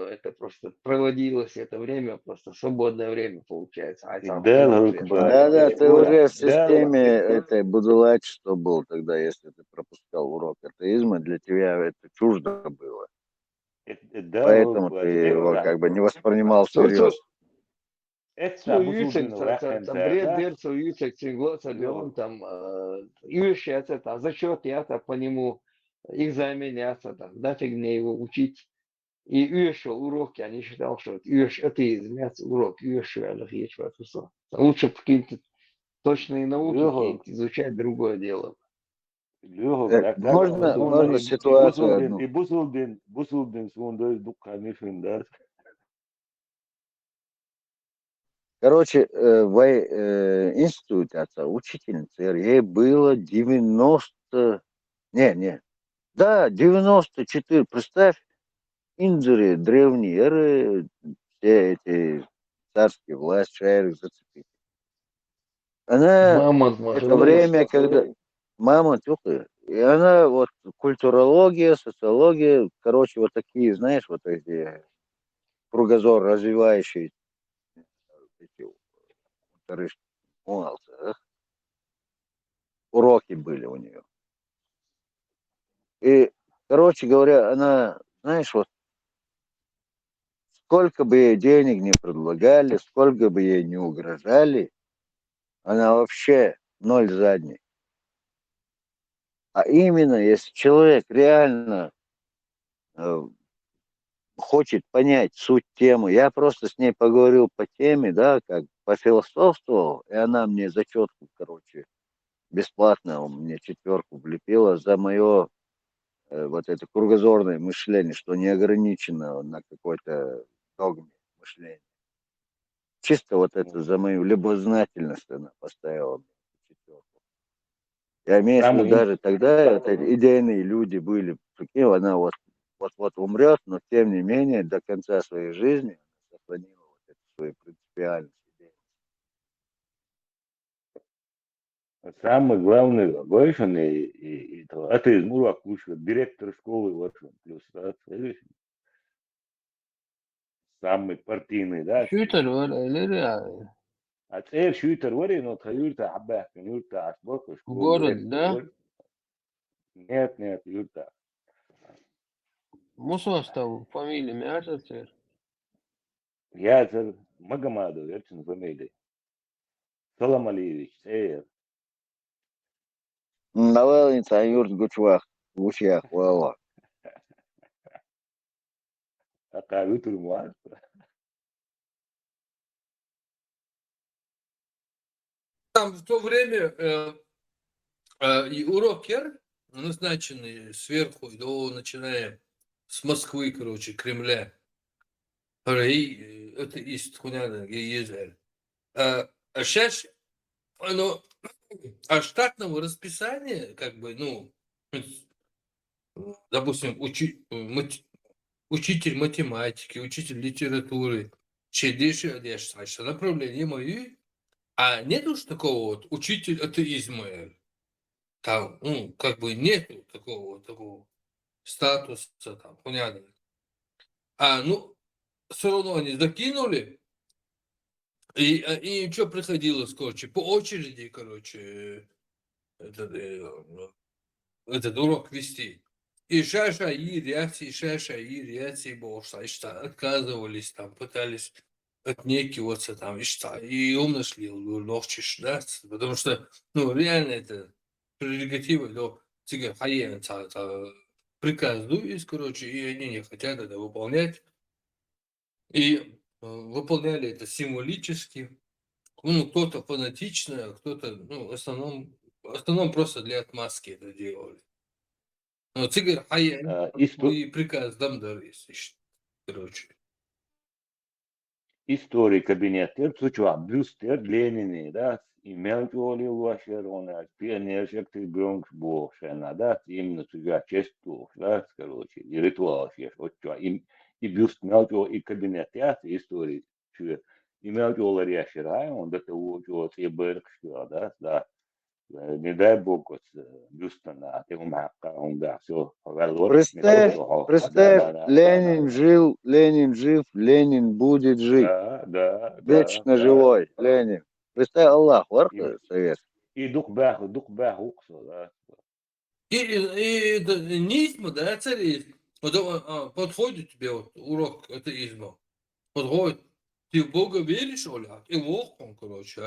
Speaker 13: это просто проводилось это время, просто свободное время получается. А там
Speaker 14: Да, ты уже в системе этой Будулач, что был тогда, если ты пропускал урок атеизма, для тебя это чуждо было. Поэтому ты его как бы не воспринимал всерьез.
Speaker 13: Бред, дверцу, юцек, цинглоца, он там, юшется, там, зачет, я по нему, экзаменяться, там, нафиг мне его учить. И юшел уроки, они считал, что это изменяется урок, юшел, лучше какие-то точные науки изучать другое дело.
Speaker 14: Можно ситуацию одну.
Speaker 12: И бусулдин, свой дух, не финдат.
Speaker 14: Короче, в институте отца учительницы, ей было 90, да, 94, представь, инджеры древние, все эти царские власти, шайрик зацепить. Она, это время, когда мама тюхая, и она вот культурология, социология, короче, вот такие, знаешь, вот эти кругозор развивающие эти уроки были у нее. И, короче говоря, она, знаешь, вот сколько бы ей денег не предлагали, сколько бы ей не угрожали, она вообще ноль задний. А именно, если человек реально хочет понять суть темы, я просто с ней поговорил по теме, да, как пофилософствовал, и она мне зачетку, короче, бесплатно мне 4 влепила за мое вот это кругозорное мышление, что не ограничено на какой-то догме мышления. Чисто вот это за мою любознательность она поставила мне 4. Я имею в виду, даже тогда вот эти идейные люди были, прикинь, она вот умрет, но тем не менее до конца своей жизни сохранила вот эту свою принципиальность.
Speaker 12: Самый главный важный, это из мурак лучше, директор школы, вот плюс, самый партийный, да.
Speaker 2: Шутер, или
Speaker 12: أتقال شويتر وري إنه تخيلتا حباه كنيوتا عسبوك وشكول
Speaker 2: город, да?
Speaker 12: نيت يوتا
Speaker 2: Му состав, фамилия, мясо,
Speaker 12: ياسر مجمادو يرسن فميلي سلام عليك سير
Speaker 14: Навалница Аюрт Гучях, вау.
Speaker 12: أقاويت المعاد.
Speaker 2: Там в то время и урок назначенный сверху, начиная с Москвы, короче, Кремля. Это ист, хуйня, езжали. А сейчас оно, а штатного расписания, как бы, ну, допустим, учитель математики, учитель литературы, чедишь, одежда, направление мои, а нет уж такого вот учитель атеизма. Там, ну, как бы нету такого статуса, там, понятно. Ну, все равно они закинули, и что приходилось, короче, по очереди, короче, этот урок вести. И реакции было, что отказывались, там, пытались отнекиваться, там, и ум нашли, ловчишь, да, потому что, ну, реально это прерогатива, но приказ есть, короче, и они не хотят это выполнять. И выполняли это символически. Ну, кто-то фанатично, а кто-то, ну, в основном просто для отмазки это делали. Ну, цигар хаян, и приказ дамдар есть, короче.
Speaker 12: Истории кабинеттер, сучва, бюстер, Ленини, да, и мелколи луашерона, пионершек бронкс бошена, да, именно сучва честь, да, короче, и ритуал шеш, вот что, и бюст мелкого, и кабинет, я, истории, что, и мелкого решера, он до того, что, и берг, что, да, не дай бог, вот, бюстана, ты умака, он, да, все,
Speaker 14: Представь, Ленин жил, Ленин жив, Ленин будет жить.
Speaker 12: Да.
Speaker 14: Вечно живой Ленин. Представь, Аллах, варка советский.
Speaker 12: И дух баху, да.
Speaker 2: И неизма, да, царь вот, подходит тебе вот урок атеизма. Подходит, ты в Бога веришь, Оля? И Бог, он, короче,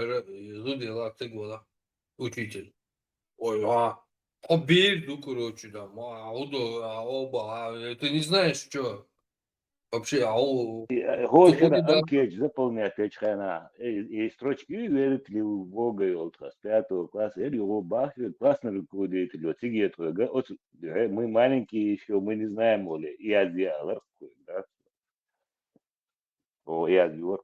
Speaker 2: зудела ты года, учитель. Ой, оберду, короче, там, ты не знаешь, что вообще,
Speaker 12: Гошер анкет заполнять печхана. И строчки верит ли в Бога и с 5 класса, или его бахет, классный руководитель, вот сигет, мы маленькие еще, мы не знаем, Оля, и адиалар, да. И адиалар.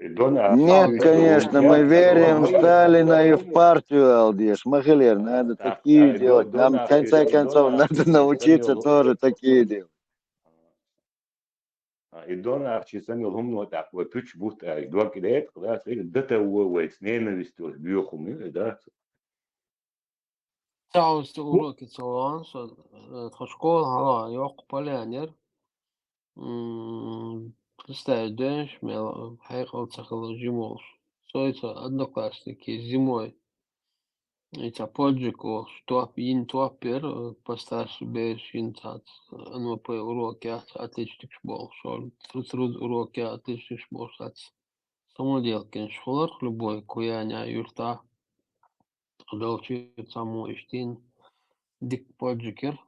Speaker 14: Нет, конечно, мы верим в Сталина и в партию, Алдеш. Махалер, надо такие делать. Нам, в конце концов, надо научиться тоже такие делать.
Speaker 12: И дона арчисанил умно так, вот туч будто два кидает, да, это уводит с ненавистью, с биохумы, да.
Speaker 13: Сауст уроки цоан, школа, hala yok полянер. Представить, да, смело, поехал цахал зимой. Соится одноклассники зимой. Это поджико, что ин топер, постарше беш интат, ну по уроки отличник школ, шол, труд уроки отличник школ, самоделки, школар любой, куяня юрта, долчи саму иштин, дик поджикер.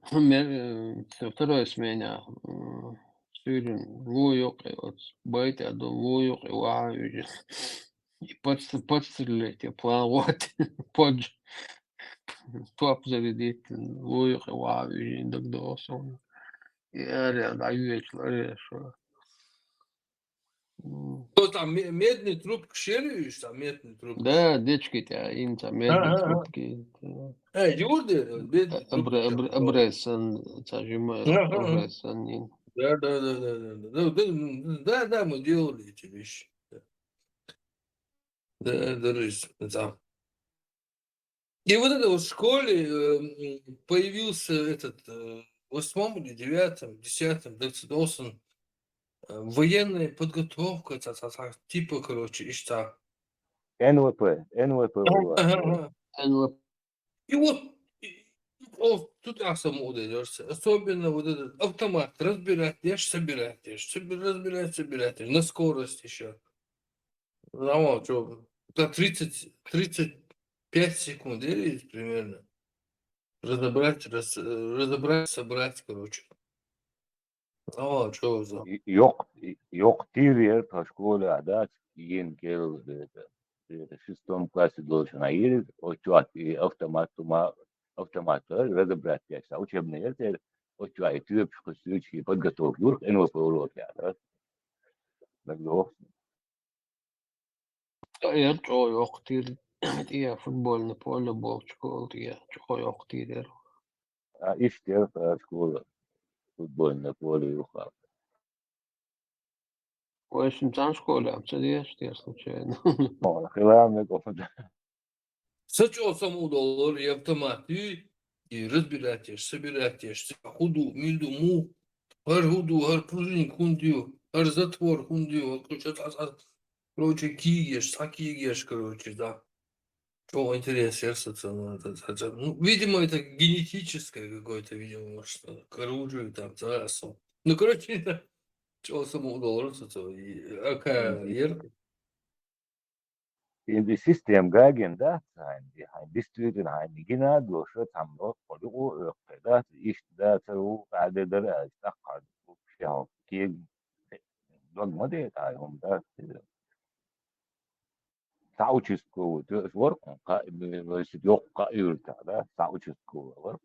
Speaker 13: Второе сменя, сюрин, вуйок, вот, байт, я думаю, вуйок, и ваю, и подстрелить, план, вот, подж. Топ зарядить, вуйок, и ваю, и догдосон. И ряд, что.
Speaker 2: Кто там, медный труп кшерюешь, там медный труп?
Speaker 13: Да, дечки-то, инта, медные трубки.
Speaker 2: Юрды, медный труп.
Speaker 13: Абрессан, цажимай, абрессан, ин.
Speaker 2: Да, мы делали эти вещи. Да, да. И вот это вот в школе появился этот в 8 или 9, 10 должен военная подготовка, типа, короче, и что.
Speaker 12: НВП была.
Speaker 2: И вот туда само даешься. Особенно вот этот автомат разбирать, собирать, на скорость еще. Ну, что, 35 секунд или примерно. Разобрать, собрать, короче. Ну, что за...
Speaker 12: Yok, tiriyer taşkola adat, yiyin gel, в 6 классе должен аирить, учат и автоматом разобрать яйца. Учебные это учат, и случаи подготовки, НВП уроки, да? Тогда
Speaker 2: Я чого кtir я футбольный поле был в школе, я чого кtir.
Speaker 12: а işte школа, футбольное поле и ухал.
Speaker 2: В общем, там школе, а я случайно.
Speaker 12: Главное, кофе.
Speaker 2: Сначала саму доллар и автоматы, и разбираешь, собираешь, худу, мильду, му, гар худу, гар пружин, хундю, гар затвор, хундю, короче, кигеш, сакигеш, короче, да. Чего интерес сердца, ну, видимо, это генетическое какое-то, видимо, что к оружию там, зараз. Ну, короче, это чего самого доллара, какая ерка.
Speaker 12: In die System gehen, da sein, die ein Distrikt ein Gina durch am Nord Polu, da ist da so gerade der ist da halt ja, die dogma de ta da Saúčesku, to je work, joka yltä, da Saúčesku work.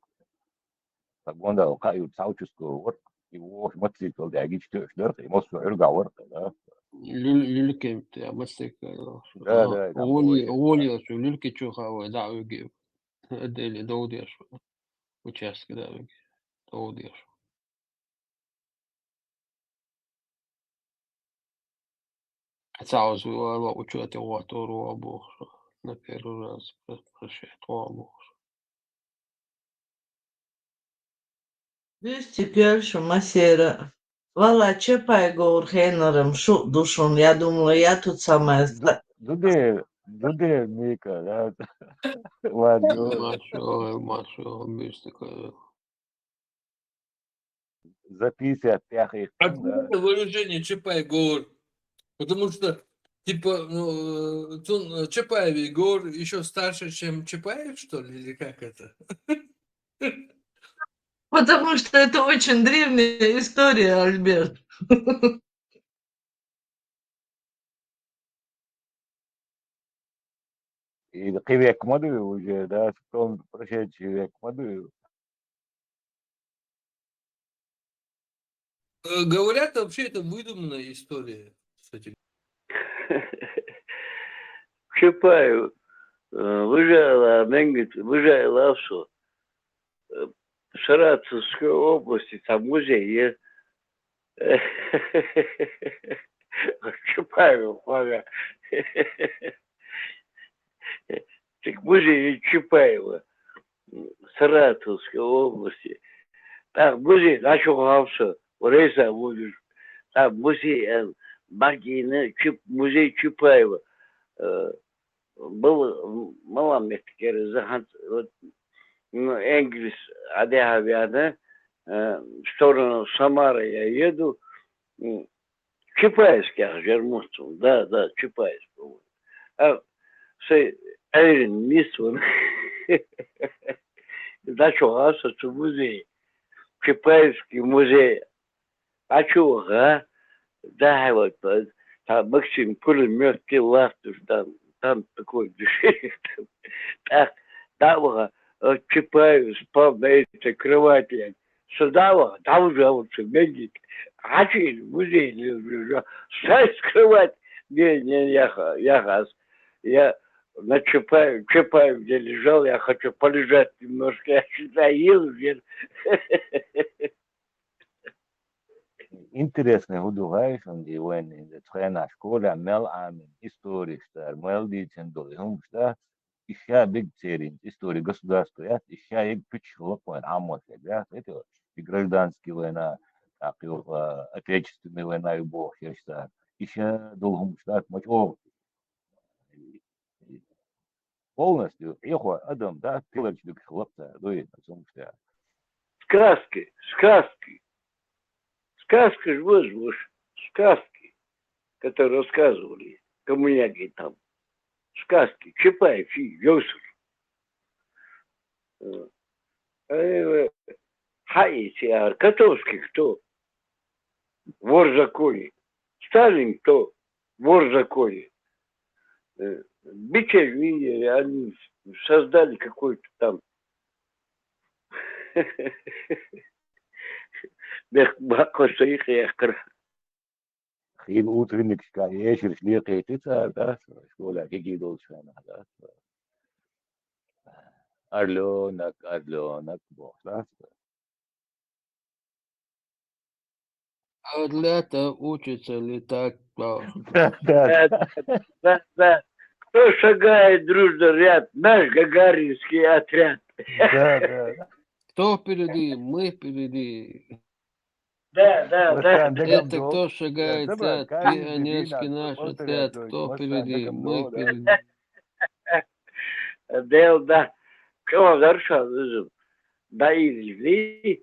Speaker 12: Tak onda ka ylt Saúčesku work. I vuosi matsi tuolta ja gitsi työstä, ei mosu ylkä work, da.
Speaker 2: Lülke ja mõtlesin, уволилась, lülke чухава, да, ügi, отдели доудеш, участки, да, ügi, доудеш. Саус было учет его туру на первый раз прощает обух.
Speaker 9: Biz теперь şu masera. Valla çepaygur henaram şu duşun. Я думала, я тут самая...
Speaker 12: Дуде, Мика, да. Ладно.
Speaker 2: Мачо, без такое.
Speaker 12: За 55 их.
Speaker 2: Откуда это выражение Чапай-Гор? Потому что, типа, ну, Чапаев Егор еще старше, чем Чапаев, что ли, или как это?
Speaker 9: Потому что это очень древняя история, Альберт.
Speaker 12: И век моду уже, да, в том прошедший век моду.
Speaker 2: Говорят, вообще это выдуманная история. Кстати.
Speaker 4: Чапаев выезжала в Саратовской области, там музей есть. Чапаев, ага. Так музей Чапаева, Саратовской области. Так, музей начался, рейса будешь. Там музей Магины, музей Чапаева. Был маламеттер захант, вот, Энгельс, Адиавиана, в сторону Самары я еду. Чапаевский, Жермустов, да, Чапаевский. А Эйрин Мисван, начался в музей, Чапаевский музей. А чего, а? Да, вот, там Максим пулемет, ластуш, там такое движение. Так, там Чапаев спал на этой кровати. Сюда, там уже вот медик. А че, музей, встать с кровати. Не, я на Чапаев, где лежал, я хочу полежать немножко. Я сюда ел уже.
Speaker 12: Интересный удугаешь, он дивен in der Trainerschule, Mel Amin, историк, Mel Дичендол, да, еще биг церин, история государства, еще и печало, амос, да, это и гражданские война, так и отечественная война и бог, я считаю, еще долгом штат, полностью, его Адам, да, пилочник хлопца, дует, о том, что
Speaker 4: Сказки. Сказка ж возьмешь, сказки, которые рассказывали коммуняки там. Сказки, Чапаев и Йосиф. Хаити, Котовский кто? Вор в законе. Сталин кто? Вор в законе. Бича видели, они создали какой-то там
Speaker 12: خيل أوترينك كايش رشليقي تسعة ده شغلة كي دول شانا ده أرلونك بوخلاص
Speaker 2: Орлята учатся летать.
Speaker 4: Да. Кто шагает дружно ряд? Наш гагаринский отряд.
Speaker 2: Кто впереди? Мы впереди.
Speaker 4: Да.
Speaker 2: Это кто шагает ряд? Пионерский наш отряд. Кто впереди? Мы впереди.
Speaker 4: Да. Кого заршал? Да, и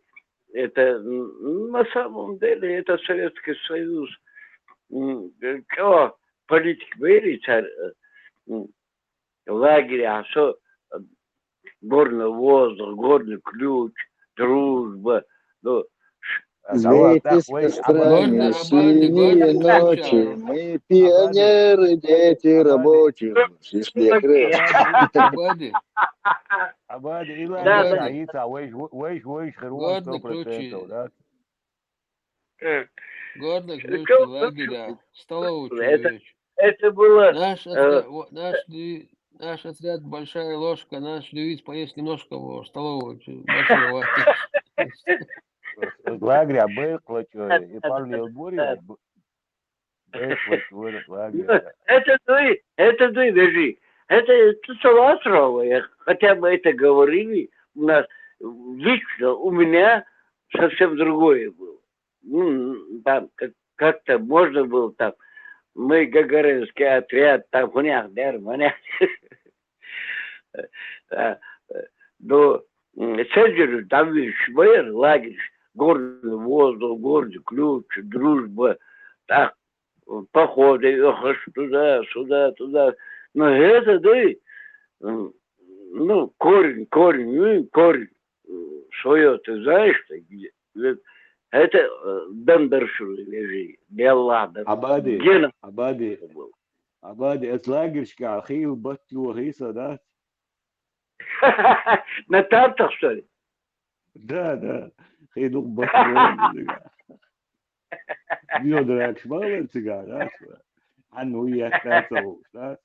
Speaker 4: это на самом деле это Советский Союз. Кого политик верит в лагере, а что горный воздух, горный ключ, дружба, ну,
Speaker 14: Светись кострами синие ночи, мы пионеры, дети рабочих, шли крест.
Speaker 12: Абади, Илай, Аица, вейш, херон, 100%, да?
Speaker 2: Гордый ключ лагеря. Столовую человечек.
Speaker 4: Это было...
Speaker 2: Наш отряд большая ложка, наш девиз поесть немножко в столовую большой лагерь.
Speaker 12: Лагеря был клочой, и пару буря,
Speaker 4: Это ты, держи. Это Салатровая, хотя мы это говорили, у нас лично у меня совсем другое было. Там как-то можно было там, мы гагаринский отряд, там хунях, но Цезарь, там видишь, лагерь, горный воздух, горный ключ, дружба, так, походы, ехаешь туда. Но это, да, корень свое, ты знаешь, где? Это Бендершул лежит, Беллада.
Speaker 12: Абади, это лагерьшка, Ахил, Батю, Риса, да?
Speaker 4: На тартах, что ли?
Speaker 12: Да. Хейдук Батю. Бьёдрак шмален цыган, да? Анну я катал, да?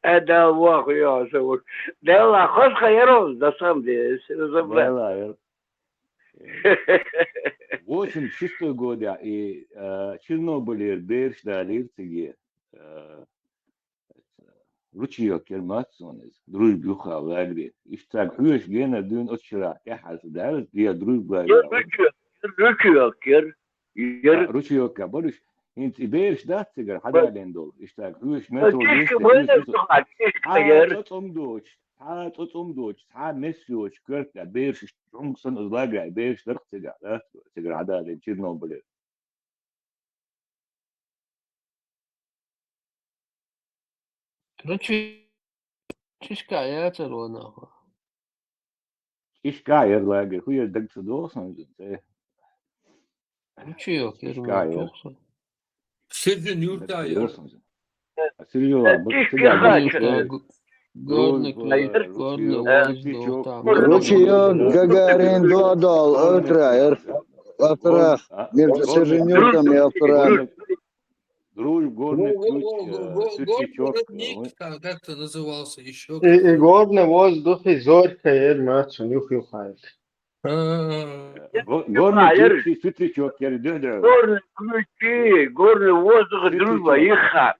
Speaker 4: Это Бог, я зовут. Да, хоть хайрон, на самом деле, если разобрать.
Speaker 12: 86 года и Чернобыль, Бершда, Лирциге, ручеек керматсонез, дружбюха в лагере. И так, хуешь гена дун от вчера, я хасдар, я дружба. Ручеек, борюсь. انت بيرش داتسجر حدا لندول اشتاق هوش مترو دوش حاد مسيوش كرت بيرش شونسن ازلاجع بيرش درتسجر تسجر حدا لين تشيرنوبل
Speaker 2: Чишка, нахуй.
Speaker 12: Чишка, лагер, хуя дагцы досан,
Speaker 2: Ручеек, я думаю, Сыржын юрта yer.
Speaker 14: Ручеек Гагарин Додол, Автора, между Сержинюком и Авторами.
Speaker 12: Дружб, горный ключ, светлячок.
Speaker 2: Как это назывался еще?
Speaker 6: И горный воздух, и зорька, и мацу, нюх-юхает.
Speaker 12: Горный ключ, светлячок, я да.
Speaker 4: Горные ключи, горный воздух, дружба, иха.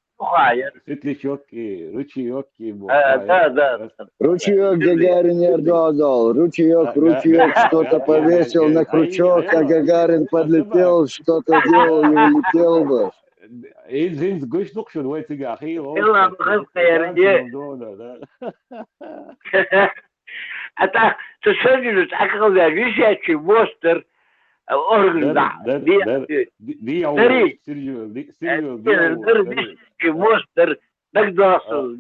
Speaker 12: Светлячки, ручеёки.
Speaker 4: Да.
Speaker 14: Ручеек Гагарин Додол, ручеек что-то повесил на крючок, а Гагарин подлетел, что-то делал и улетел бы.
Speaker 12: Sind gut noch schon heute gar hier.
Speaker 4: Это соседи, так как висячий монстр, орган, висячий монстр, так досыл.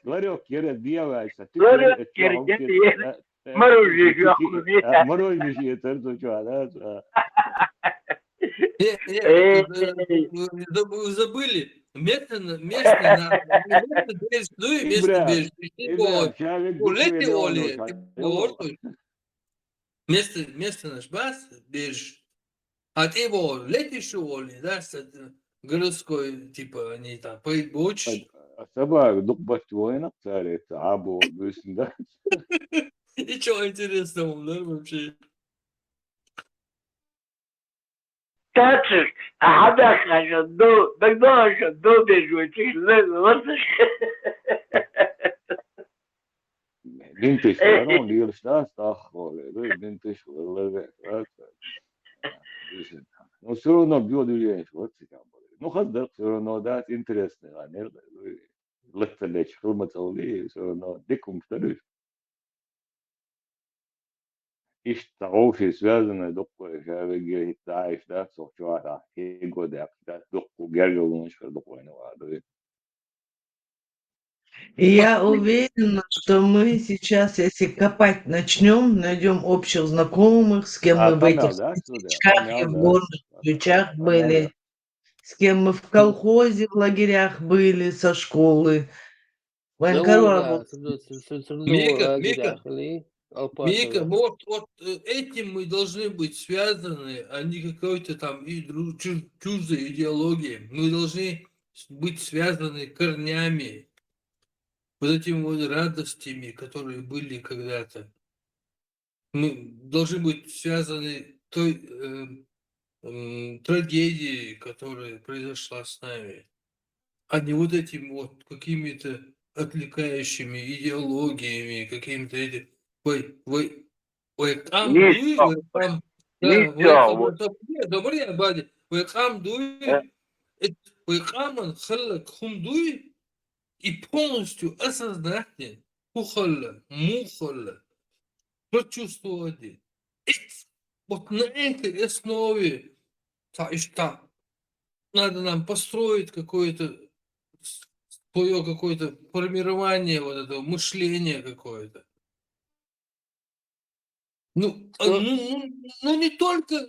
Speaker 12: Ларек, я делается.
Speaker 4: Мороженое,
Speaker 12: это что, да?
Speaker 2: Вы забыли? Местный береж, ну и местный береж. Улети оли, местный наш бас, береж. А ты его летишь оли, да, городской, типа, они там, поебучь.
Speaker 12: Sabah dukbat воинов царит, або да.
Speaker 2: И что интересного, да, вообще?
Speaker 4: Tatsächlich, habe ich schon du, schon du bist,
Speaker 12: بنتش ورون ديال شتاس تاخو بنتش ولا no все равно биодуешь вот там ну хадер все равно да интересно наверное легче хурматали все равно дикум второй اشتغل связанное докой говорит да да со вчера и года да доку герго не что докой не ладно.
Speaker 9: И я уверена, что мы сейчас, если копать начнем, найдем общих знакомых, с кем мы в этих стычках и в горных ключах были, с кем мы в колхозе, в лагерях были, со школы.
Speaker 2: Мика, вот этим мы должны быть связаны, а не какой-то там чуждой идеологией. Мы должны быть связаны корнями, вот этими вот радостями, которые были когда-то. Мы должны быть связаны той трагедией, которая произошла с нами, а не вот этими вот какими-то отвлекающими идеологиями, какими-то этими... и полностью осознать хухалла, мухалла, прочувствовать. Вот на этой основе надо нам построить какое-то свое какое-то формирование вот этого мышления какое-то. Ну не только,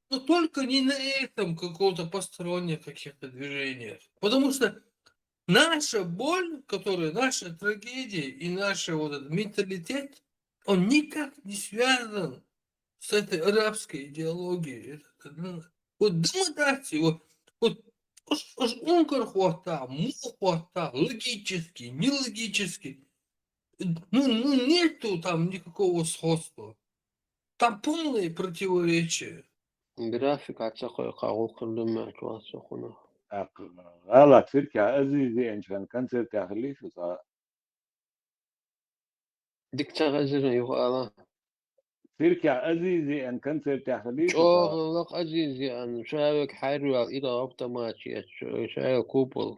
Speaker 2: но только не на этом каком-то посторонних каких-то движениях. Потому что наша боль, которая, наша трагедия и наш вот этот менталитет, он никак не связан с этой арабской идеологией. Вот демократия, вот ункар хвата, мухвата, логически, нелогически. Ну нету там никакого сходства. Там полные противоречия.
Speaker 13: Графика цахой кагул кырдым матвасохуна.
Speaker 12: غلط فكرة عزيزي إن كان كنسر تخليف وصار
Speaker 13: ديك تغزر يقالا
Speaker 12: فكرة عزيزي إن كنسر تخليف
Speaker 13: شو لك عزيزي أن شايك حيروا إلى أوتوماتيك شايك كوبل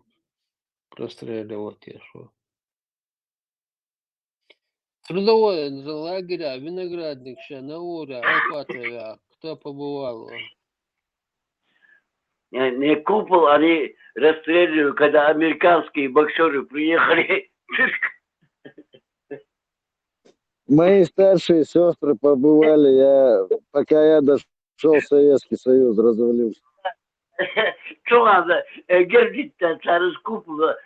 Speaker 13: прострелы دوتي شو трудовое лагеря виноградник Шанаура Экватора кто побывал?
Speaker 4: Не купол, они расстреливают, когда американские боксеры приехали.
Speaker 14: Мои старшие сестры побывали, пока я дошел в Советский Союз, развалился.
Speaker 4: Çok az gerçekten sarız kupla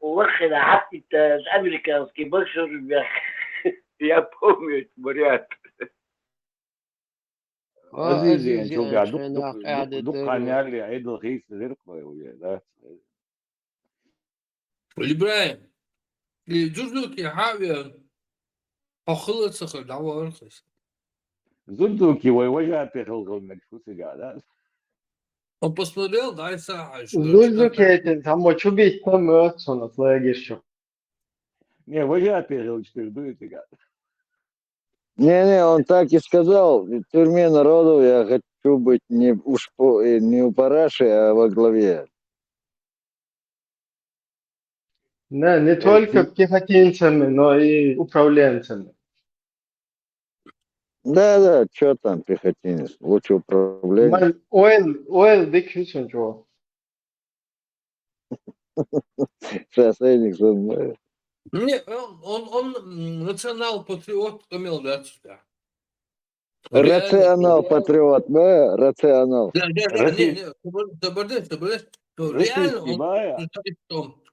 Speaker 4: ulaşına hatta американские боксеры я помню вариант.
Speaker 12: عزيزي يعني شو قاعد دق على عيد الغيث زرقاء ويا ده
Speaker 2: إبراهيم جزء حاوي أخلص سخر دعوة أرخص
Speaker 12: زندوكي وجهت خلق المكفوس قاعد
Speaker 2: Он посмотрел, дай Саха.
Speaker 6: Зузукетин, там что бить там на лагерь.
Speaker 12: Не, вожат перел 4 дует гад.
Speaker 14: Не, он так и сказал, в тюрьме народов я хочу быть не у параши, а во главе.
Speaker 6: Не только пехотинцами, но и управленцами.
Speaker 14: Да, что там пехотинец, лучше управление.
Speaker 6: Ойл диквичен чего.
Speaker 14: Шоссейник забыл.
Speaker 2: Не, он национал-патриот имел, да, сюда.
Speaker 14: Рационал, патриот, да? Рационал.
Speaker 2: Да, не, соблюдать. Ну, реально,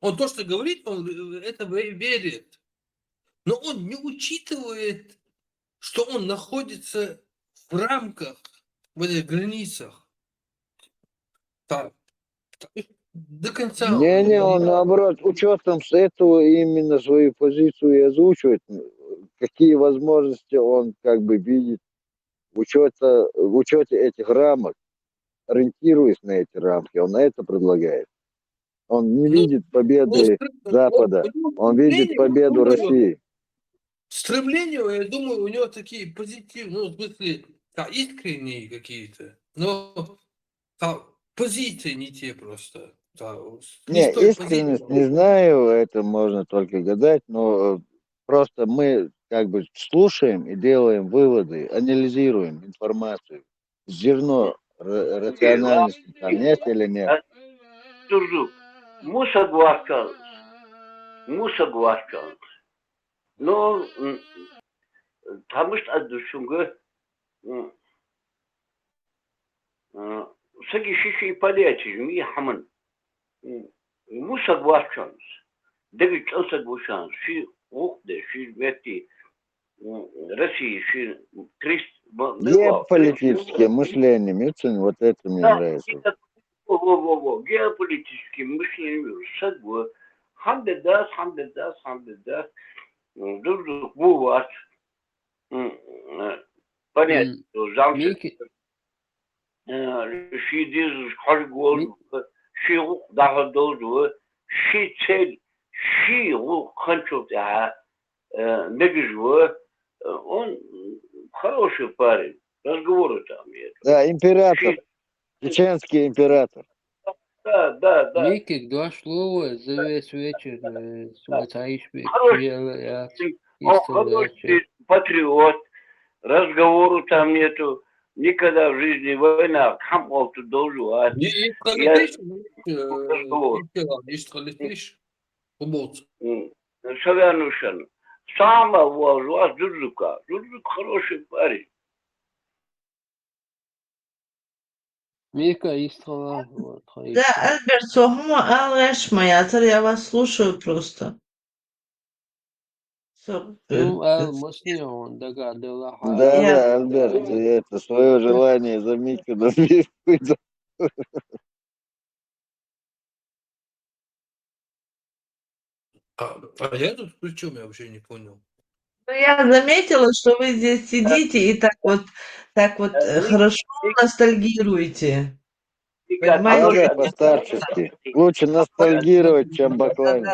Speaker 2: он то, что говорит, он это верит. Но он не учитывает, что он находится в рамках, в этих границах. Так, до конца
Speaker 14: Не, он наоборот, учетом с этого именно свою позицию и озвучивает, какие возможности он как бы видит в учете этих рамок, ориентируясь на эти рамки, он на это предлагает. Он не видит победы Запада, он видит победу России.
Speaker 2: стремления, я думаю, у него такие позитивные, ну, в смысле, да, искренние какие-то, но да, позиции не те просто. Да,
Speaker 14: Не,
Speaker 2: с той
Speaker 14: искренность
Speaker 2: позиции.
Speaker 14: не знаю, это можно только гадать, но просто мы как бы слушаем и делаем выводы, анализируем информацию. Зерно рациональности там есть или нет?
Speaker 4: Turzu. Musa Guascal. Musa Guascal. Но там что отдушунга. Саги шиши палячи, ми хаман. Musa Guascal. Дэгэ чӏэсэ гушан. Ши ухде, ши вети. России, ши 300.
Speaker 14: Геополитическое мышление, Митцин, вот это мне нравится.
Speaker 4: Во. Геополитическое мышление. Сагу. Хамдедас. Дурдук буват. Понятно, замши. Ши диз харгол. Ши дахадол. Ши цель. Ши ханчута. Нагижу. Он хороший парень. Разговоры там нет.
Speaker 14: Да, император. Чеченский император.
Speaker 4: Да.
Speaker 2: Никик, два слова за весь вечер.
Speaker 4: Он хороший патриот. Разговору там нету. Никогда в жизни война. Хам олту должу. Совернушен. Сама вожу, Дудзука. Дудзук хороший парень.
Speaker 2: Мика истрала.
Speaker 9: Да, Альберт, согма алешма, я вас слушаю просто.
Speaker 2: Ну, мысли он догадывала.
Speaker 14: Да, Альберт, это свое желание за Микку выдал.
Speaker 2: А я тут при чем, я вообще не понял.
Speaker 9: Ну, я заметила, что вы здесь сидите и так вот хорошо ностальгируете. Понимаете?
Speaker 14: Надо по-старчески. Лучше ностальгировать, чем бакланить.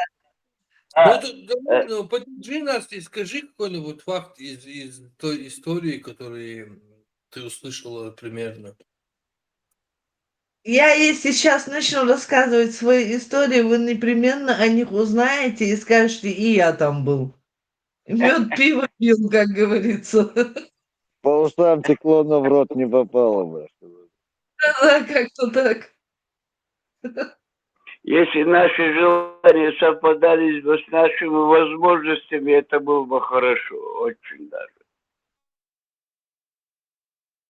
Speaker 2: Ну, поддержи нас и скажи какой-нибудь факт из той истории, которую ты услышала примерно.
Speaker 9: Я, если сейчас начну рассказывать свои истории, вы непременно о них узнаете и скажете, и я там был. Мед, пиво пил, как говорится.
Speaker 14: По устам текло, но в рот не попало бы.
Speaker 9: Да, как-то так.
Speaker 4: Если наши желания совпадали с нашими возможностями, это было бы хорошо, очень даже.